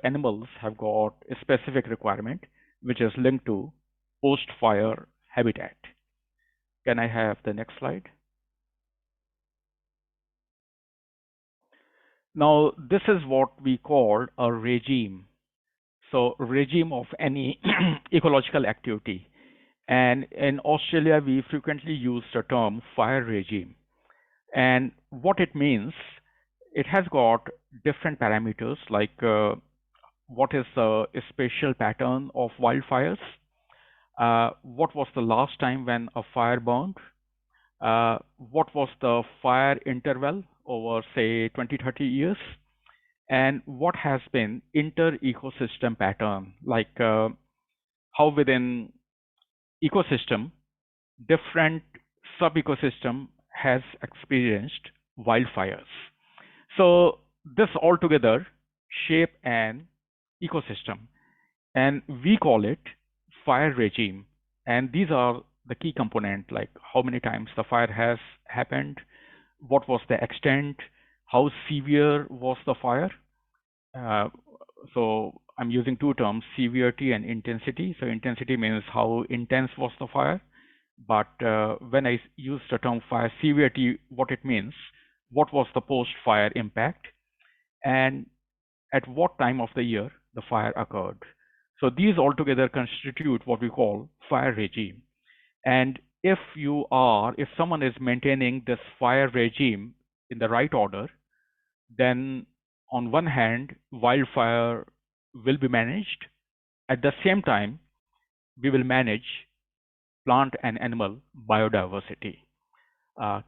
Speaker 11: animals have got a specific requirement, which is linked to post-fire habitat. Can I have the next slide? Now, this is what we call a regime. So, regime of any ecological activity. And in Australia, we frequently use the term fire regime. And what it means, it has got different parameters, like what is the spatial pattern of wildfires, what was the last time when a fire burned, what was the fire interval over, say, 20-30 years, and what has been inter-ecosystem pattern, like how within ecosystem, different sub-ecosystem has experienced wildfires. So this altogether shape an ecosystem, and we call it fire regime. And these are the key components, like how many times the fire has happened, what was the extent, how severe was the fire. So I'm using two terms, severity and intensity. So intensity means how intense was the fire. But when I use the term fire severity, what it means, what was the post-fire impact, and at what time of the year the fire occurred. So these altogether constitute what we call fire regime. And if someone is maintaining this fire regime in the right order, then on one hand, wildfire will be managed. At the same time, we will manage plant and animal biodiversity.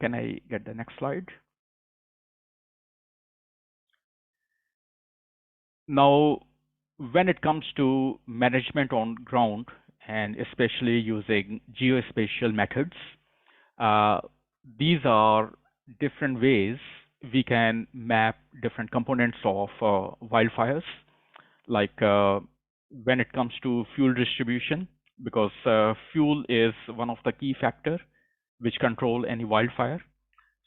Speaker 11: Can I get the next slide? Now, when it comes to management on ground, and especially using geospatial methods, these are different ways we can map different components of wildfires, like when it comes to fuel distribution, because fuel is one of the key factors which control any wildfire.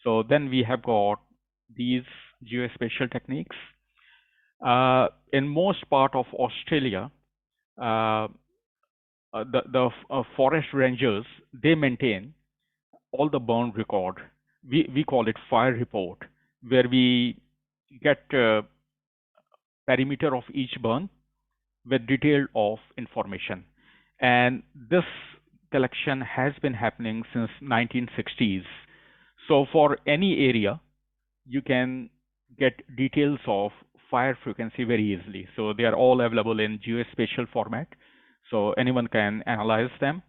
Speaker 11: So then we have got these geospatial techniques. In most part of Australia, the forest rangers, they maintain all the burn record. We call it fire report, where we get perimeter of each burn with detail of information. And this collection has been happening since 1960s. So for any area, you can get details of fire frequency very easily. So they are all available in geospatial format. So anyone can analyze them.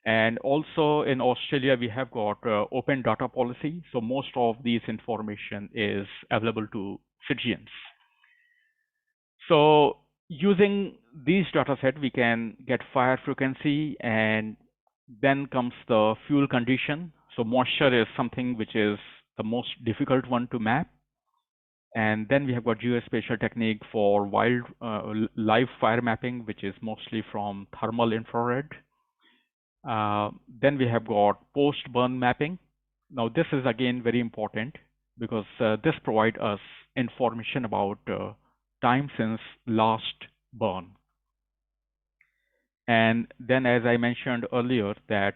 Speaker 11: And also in Australia, we have got open data policy. So most of these information is available to citizens. So using these data set, we can get fire frequency, and then comes the fuel condition. So moisture is something which is the most difficult one to map. And then we have got geospatial technique for live fire mapping, which is mostly from thermal infrared. Then we have got post-burn mapping. Now this is again very important because this provides us information about time since last burn. And then, as I mentioned earlier, that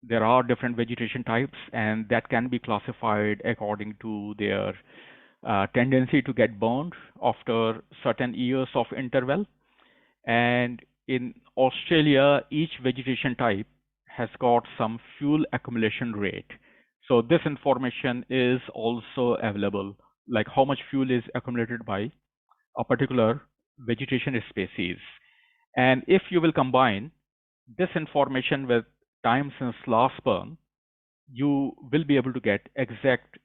Speaker 11: there are different vegetation types, and that can be classified according to their tendency to get burned after certain years of interval. And in Australia, each vegetation type has got some fuel accumulation rate. So this information is also available, like how much fuel is accumulated by a particular vegetation species. And if you will combine this information with time since last burn, you will be able to get exact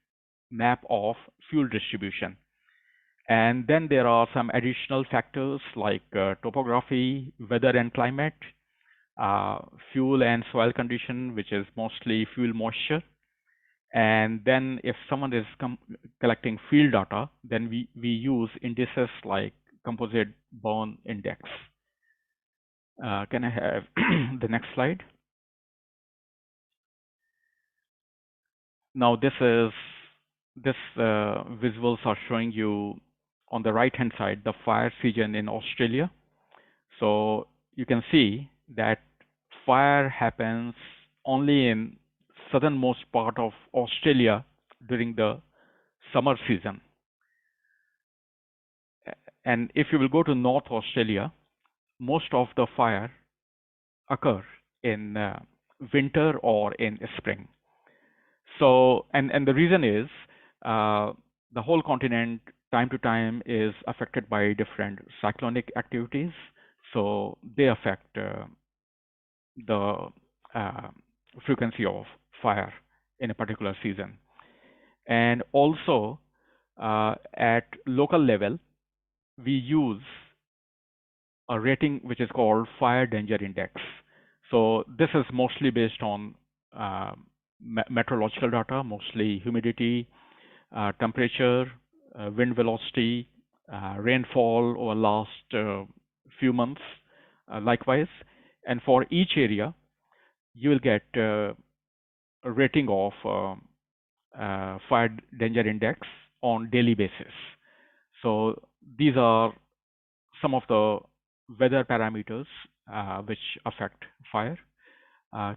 Speaker 11: map of fuel distribution. And then there are some additional factors like topography, weather and climate, fuel and soil condition, which is mostly fuel moisture. And then if someone is collecting field data, then we use indices like composite burn index. Can I have the next slide? Now this visuals are showing you on the right hand side the fire season in Australia. So you can see that fire happens only in southernmost part of Australia during the summer season. And if you will go to North Australia, most of the fire occur in winter or in spring. So, and the reason is the whole continent time to time is affected by different cyclonic activities. So they affect the frequency of fire in a particular season. And also at local level, we use a rating which is called fire danger index. So this is mostly based on meteorological data, mostly humidity, temperature, wind velocity, rainfall over last few months, likewise. And for each area, you will get a rating of fire danger index on daily basis. So these are some of the weather parameters which affect fire.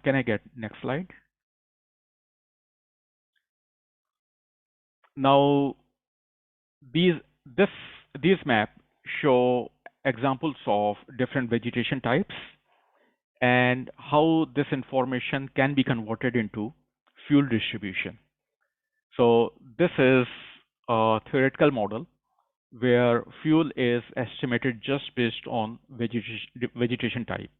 Speaker 11: Can I get next slide? Now these maps show examples of different vegetation types and how this information can be converted into fuel distribution. So this is a theoretical model where fuel is estimated just based on vegetation type.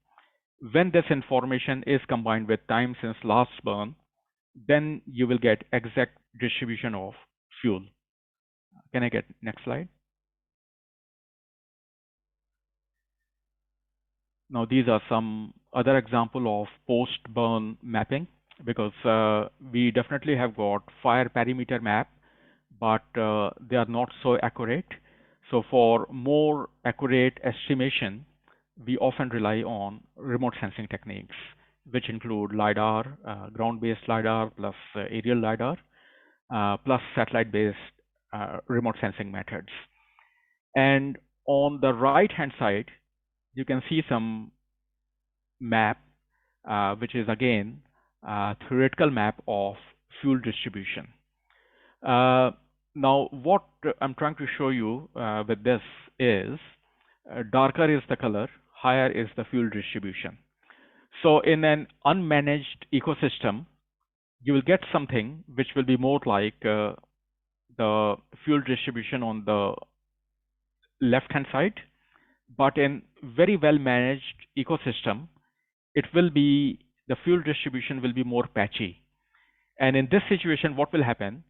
Speaker 11: When this information is combined with time since last burn, then you will get exact distribution of fuel. Can I get next slide? Now these are some other example of post-burn mapping, because we definitely have got fire perimeter map, but they are not so accurate. So for more accurate estimation, we often rely on remote sensing techniques, which include LiDAR, ground-based LiDAR plus aerial LiDAR, plus satellite-based remote sensing methods. And on the right-hand side, you can see some map, which is again a theoretical map of fuel distribution. Now, what I'm trying to show you with this is darker is the color, higher is the fuel distribution. So in an unmanaged ecosystem, you will get something which will be more like the fuel distribution on the left-hand side, but in very well managed ecosystem, it will be, the fuel distribution will be more patchy. And in this situation, what will happen?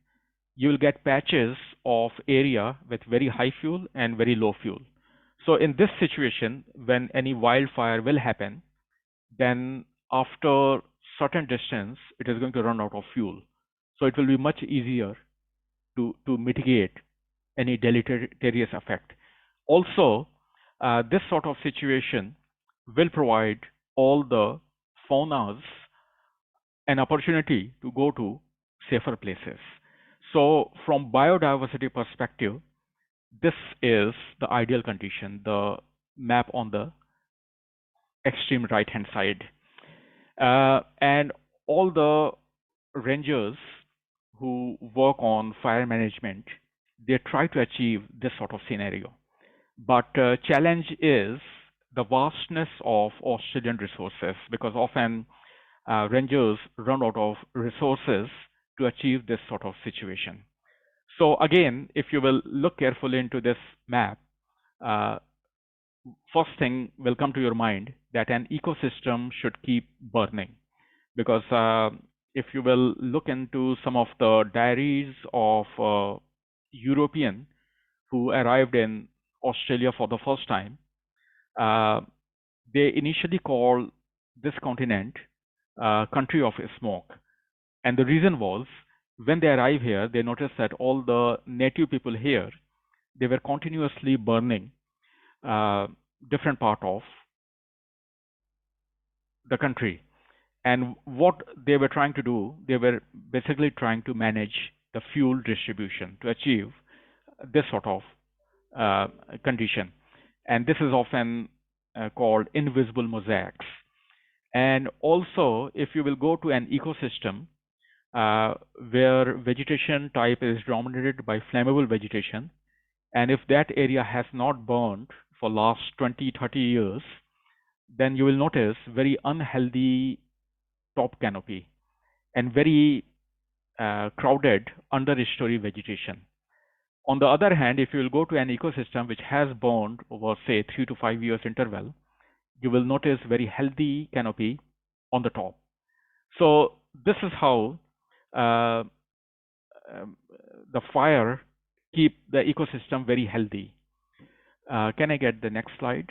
Speaker 11: You will get patches of area with very high fuel and very low fuel. So in this situation, when any wildfire will happen, then after certain distance, it is going to run out of fuel. So it will be much easier to mitigate any deleterious effect. Also, this sort of situation will provide all the faunas an opportunity to go to safer places. So from biodiversity perspective, this is the ideal condition, the map on the extreme right-hand side. And all the rangers who work on fire management, they try to achieve this sort of scenario. But challenge is the vastness of Australian resources, because often rangers run out of resources to achieve this sort of situation. So again, if you will look carefully into this map, first thing will come to your mind that an ecosystem should keep burning, because if you will look into some of the diaries of European who arrived in Australia for the first time, they initially called this continent country of smoke. And the reason was, when they arrived here, they noticed that all the native people here, they were continuously burning different part of the country. And what they were trying to do, they were basically trying to manage the fuel distribution to achieve this sort of condition. And this is often called invisible mosaics. And also, if you will go to an ecosystem where vegetation type is dominated by flammable vegetation, and if that area has not burned for last 20-30 years, then you will notice very unhealthy top canopy and very crowded understory vegetation. On the other hand, if you will go to an ecosystem which has burned over, say, 3 to 5 years interval, you will notice very healthy canopy on the top. So this is how the fire keep the ecosystem very healthy. Can I get the next slide?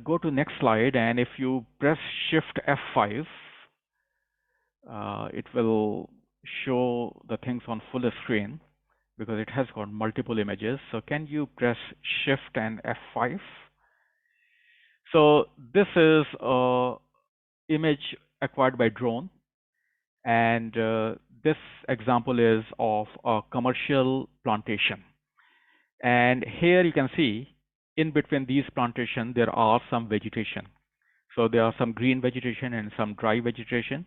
Speaker 11: Go to next slide, and if you press Shift F5, it will show the things on full screen because it has got multiple images. So can you press Shift and F5? So this is a image acquired by drone, and this example is of a commercial plantation. And here you can see in between these plantations there are some vegetation. So there are some green vegetation and some dry vegetation,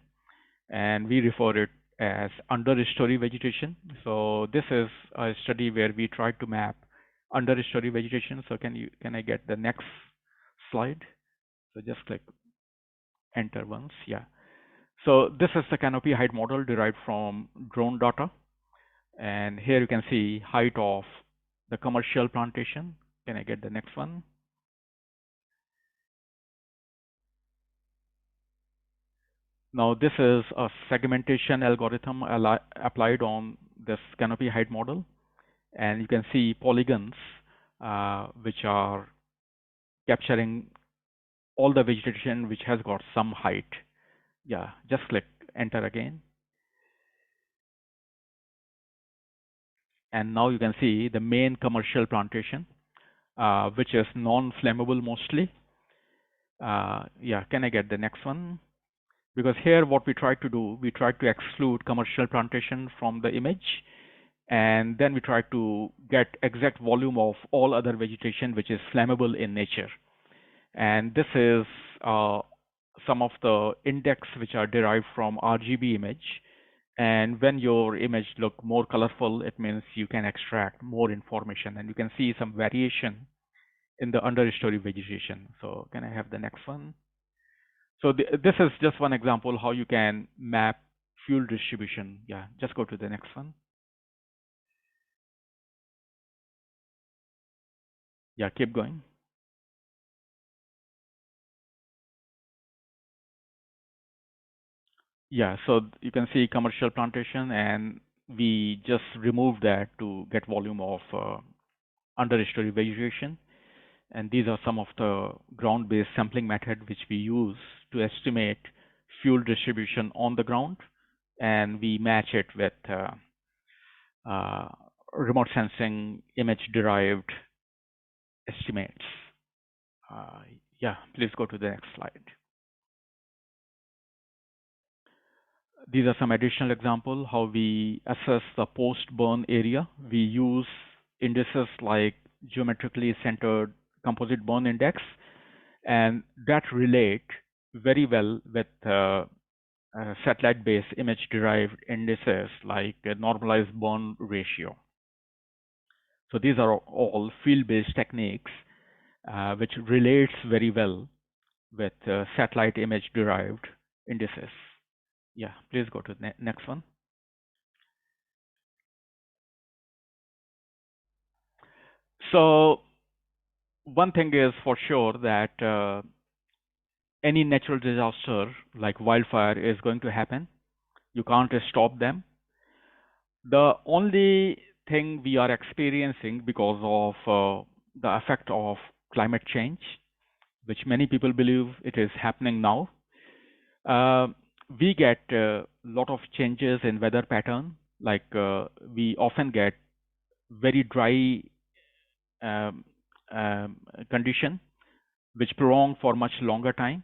Speaker 11: and we refer it as understory vegetation. So this is a study where we tried to map understory vegetation. So can I get the next slide? So just click enter once. Yeah. So this is the canopy height model derived from drone data. And here you can see height of the commercial plantation Can I get the next one? Now, this is a segmentation algorithm applied on this canopy height model. And you can see polygons, which are capturing all the vegetation which has got some height. Yeah, just click enter again. And now you can see the main commercial plantation, which is non-flammable mostly. Yeah, can I get the next one? Because here what we try to do, we try to exclude commercial plantation from the image, and then we try to get exact volume of all other vegetation which is flammable in nature. And this is some of the index which are derived from RGB image. And when your image look more colorful, it means you can extract more information, and you can see some variation in the understory vegetation. So can I have the next one? So this is just one example how you can map fuel distribution. Yeah, just go to the next one. Yeah, keep going. Yeah, so you can see commercial plantation, and we just remove that to get volume of understory vegetation. And these are some of the ground-based sampling method which we use to estimate fuel distribution on the ground, and we match it with remote sensing image-derived estimates. Yeah, please go to the next slide. These are some additional examples how we assess the post-burn area. We use indices like geometrically centered composite burn index, and that relate very well with satellite-based image-derived indices like normalized burn ratio. So these are all field-based techniques which relates very well with satellite image-derived indices. Yeah, please go to the next one. So one thing is for sure that any natural disaster like wildfire is going to happen. You can't stop them. The only thing we are experiencing because of the effect of climate change, which many people believe it is happening now, we get a lot of changes in weather pattern. Like we often get very dry condition which prolong for much longer time,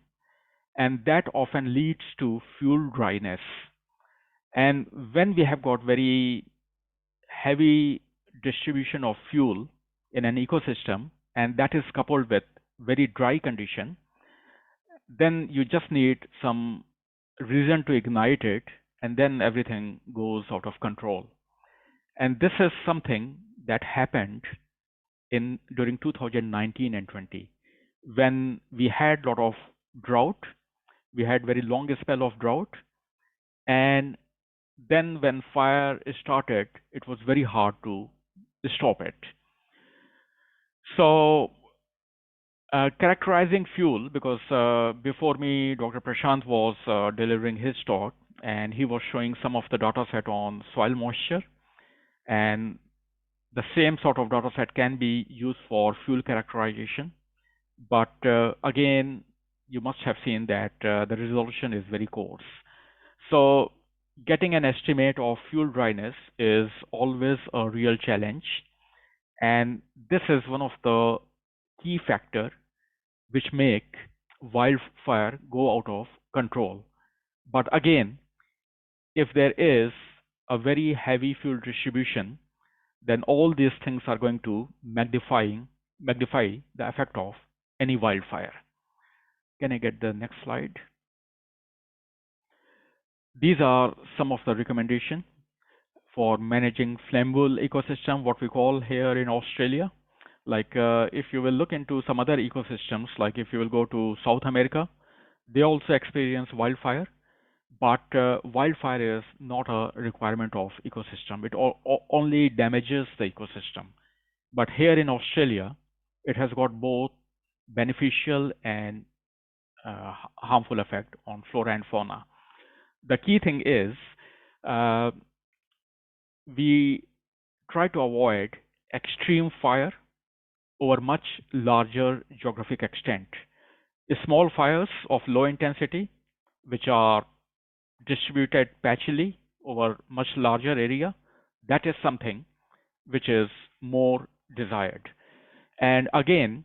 Speaker 11: and that often leads to fuel dryness. And when we have got very heavy distribution of fuel in an ecosystem, and that is coupled with very dry condition, then you just need some reason to ignite it, and then everything goes out of control. And this is something that happened during 2019 and 20, when we had a lot of drought. We had very long spell of drought, and then when fire started, it was very hard to stop it. So characterizing fuel, because before me, Dr. Prashant was delivering his talk, and he was showing some of the data set on soil moisture, and the same sort of data set can be used for fuel characterization. But again, you must have seen that the resolution is very coarse. So getting an estimate of fuel dryness is always a real challenge. And this is one of the key factors which make wildfire go out of control. But again, if there is a very heavy fuel distribution, then all these things are going to magnify the effect of any wildfire. Can I get the next slide? These are some of the recommendations for managing flammable ecosystem, what we call here in Australia. Like if you will look into some other ecosystems, like if you will go to South America, they also experience wildfire. But wildfire is not a requirement of ecosystem. It only damages the ecosystem. But here in Australia, it has got both beneficial and harmful effect on flora and fauna. The key thing is uh, we try to avoid extreme fire over much larger geographic extent. Small fires of low intensity, which are distributed patchily over much larger area, that is something which is more desired. And again,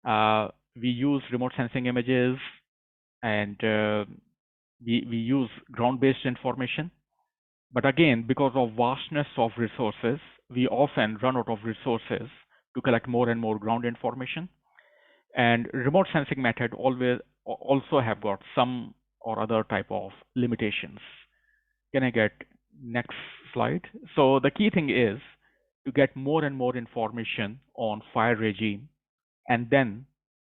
Speaker 11: we use remote sensing images and we use ground-based information. But again, because of vastness of resources, we often run out of resources to collect more and more ground information. And remote sensing method always also have got some or other type of limitations. Can I get next slide? So the key thing is to get more and more information on fire regime, and then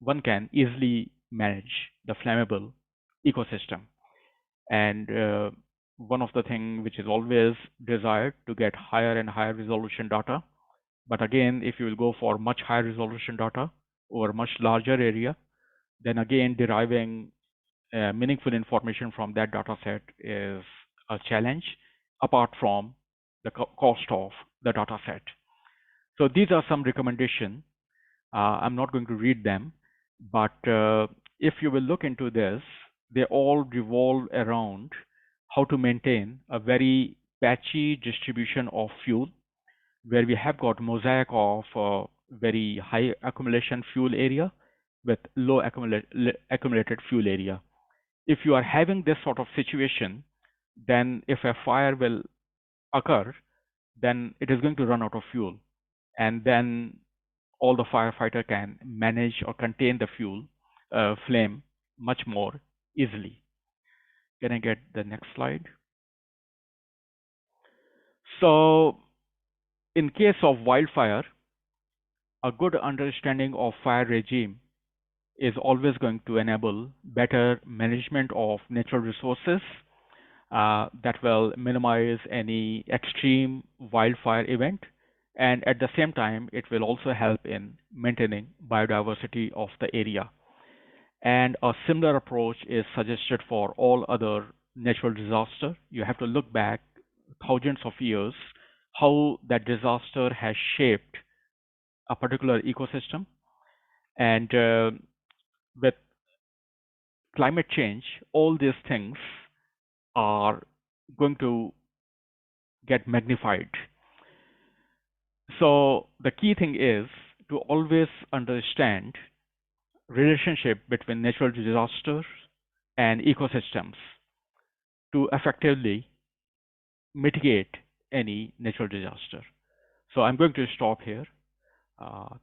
Speaker 11: one can easily manage the flammable ecosystem. And one of the things which is always desired to get higher and higher resolution data. But again, if you will go for much higher resolution data over much larger area, then again deriving meaningful information from that data set is a challenge, apart from the cost of the data set. So these are some recommendations. I'm not going to read them, but if you will look into this, they all revolve around how to maintain a very patchy distribution of fuel, where we have got mosaic of very high accumulation fuel area with low accumulated fuel area. If you are having this sort of situation, then if a fire will occur, then it is going to run out of fuel, and then all the firefighter can manage or contain the fuel flame much more easily. Can I get the next slide? So in case of wildfire, a good understanding of fire regime is always going to enable better management of natural resources that will minimize any extreme wildfire event, and at the same time it will also help in maintaining biodiversity of the area. And a similar approach is suggested for all other natural disaster. You have to look back thousands of years how that disaster has shaped a particular ecosystem, and with climate change, all these things are going to get magnified. So the key thing is to always understand relationship between natural disasters and ecosystems to effectively mitigate any natural disaster. So I'm going to stop here.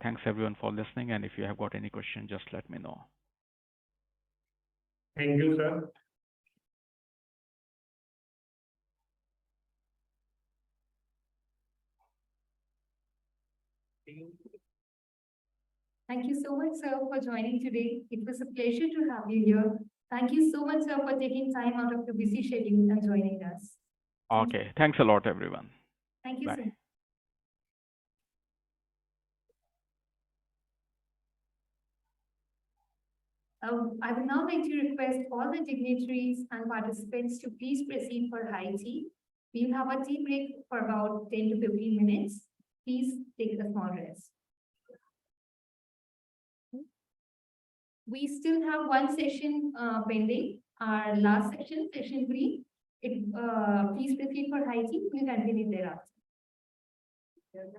Speaker 11: Thanks everyone for listening, and if you have got any question, just let me know.
Speaker 4: Thank you, sir.
Speaker 2: Thank you so much, sir, for joining today. It was a pleasure to have you here. Thank you so much, sir, for taking time out of your busy schedule and joining us.
Speaker 11: Okay, thanks a lot, everyone.
Speaker 2: Thank you,
Speaker 11: Bye.
Speaker 2: sir. I would now like to request all the dignitaries and participants to please proceed for high tea. We'll have a tea break for about 10 to 15 minutes. Please take a small rest. We still have one session pending, our last session, session 3. Please proceed for high tea. We'll continue thereafter.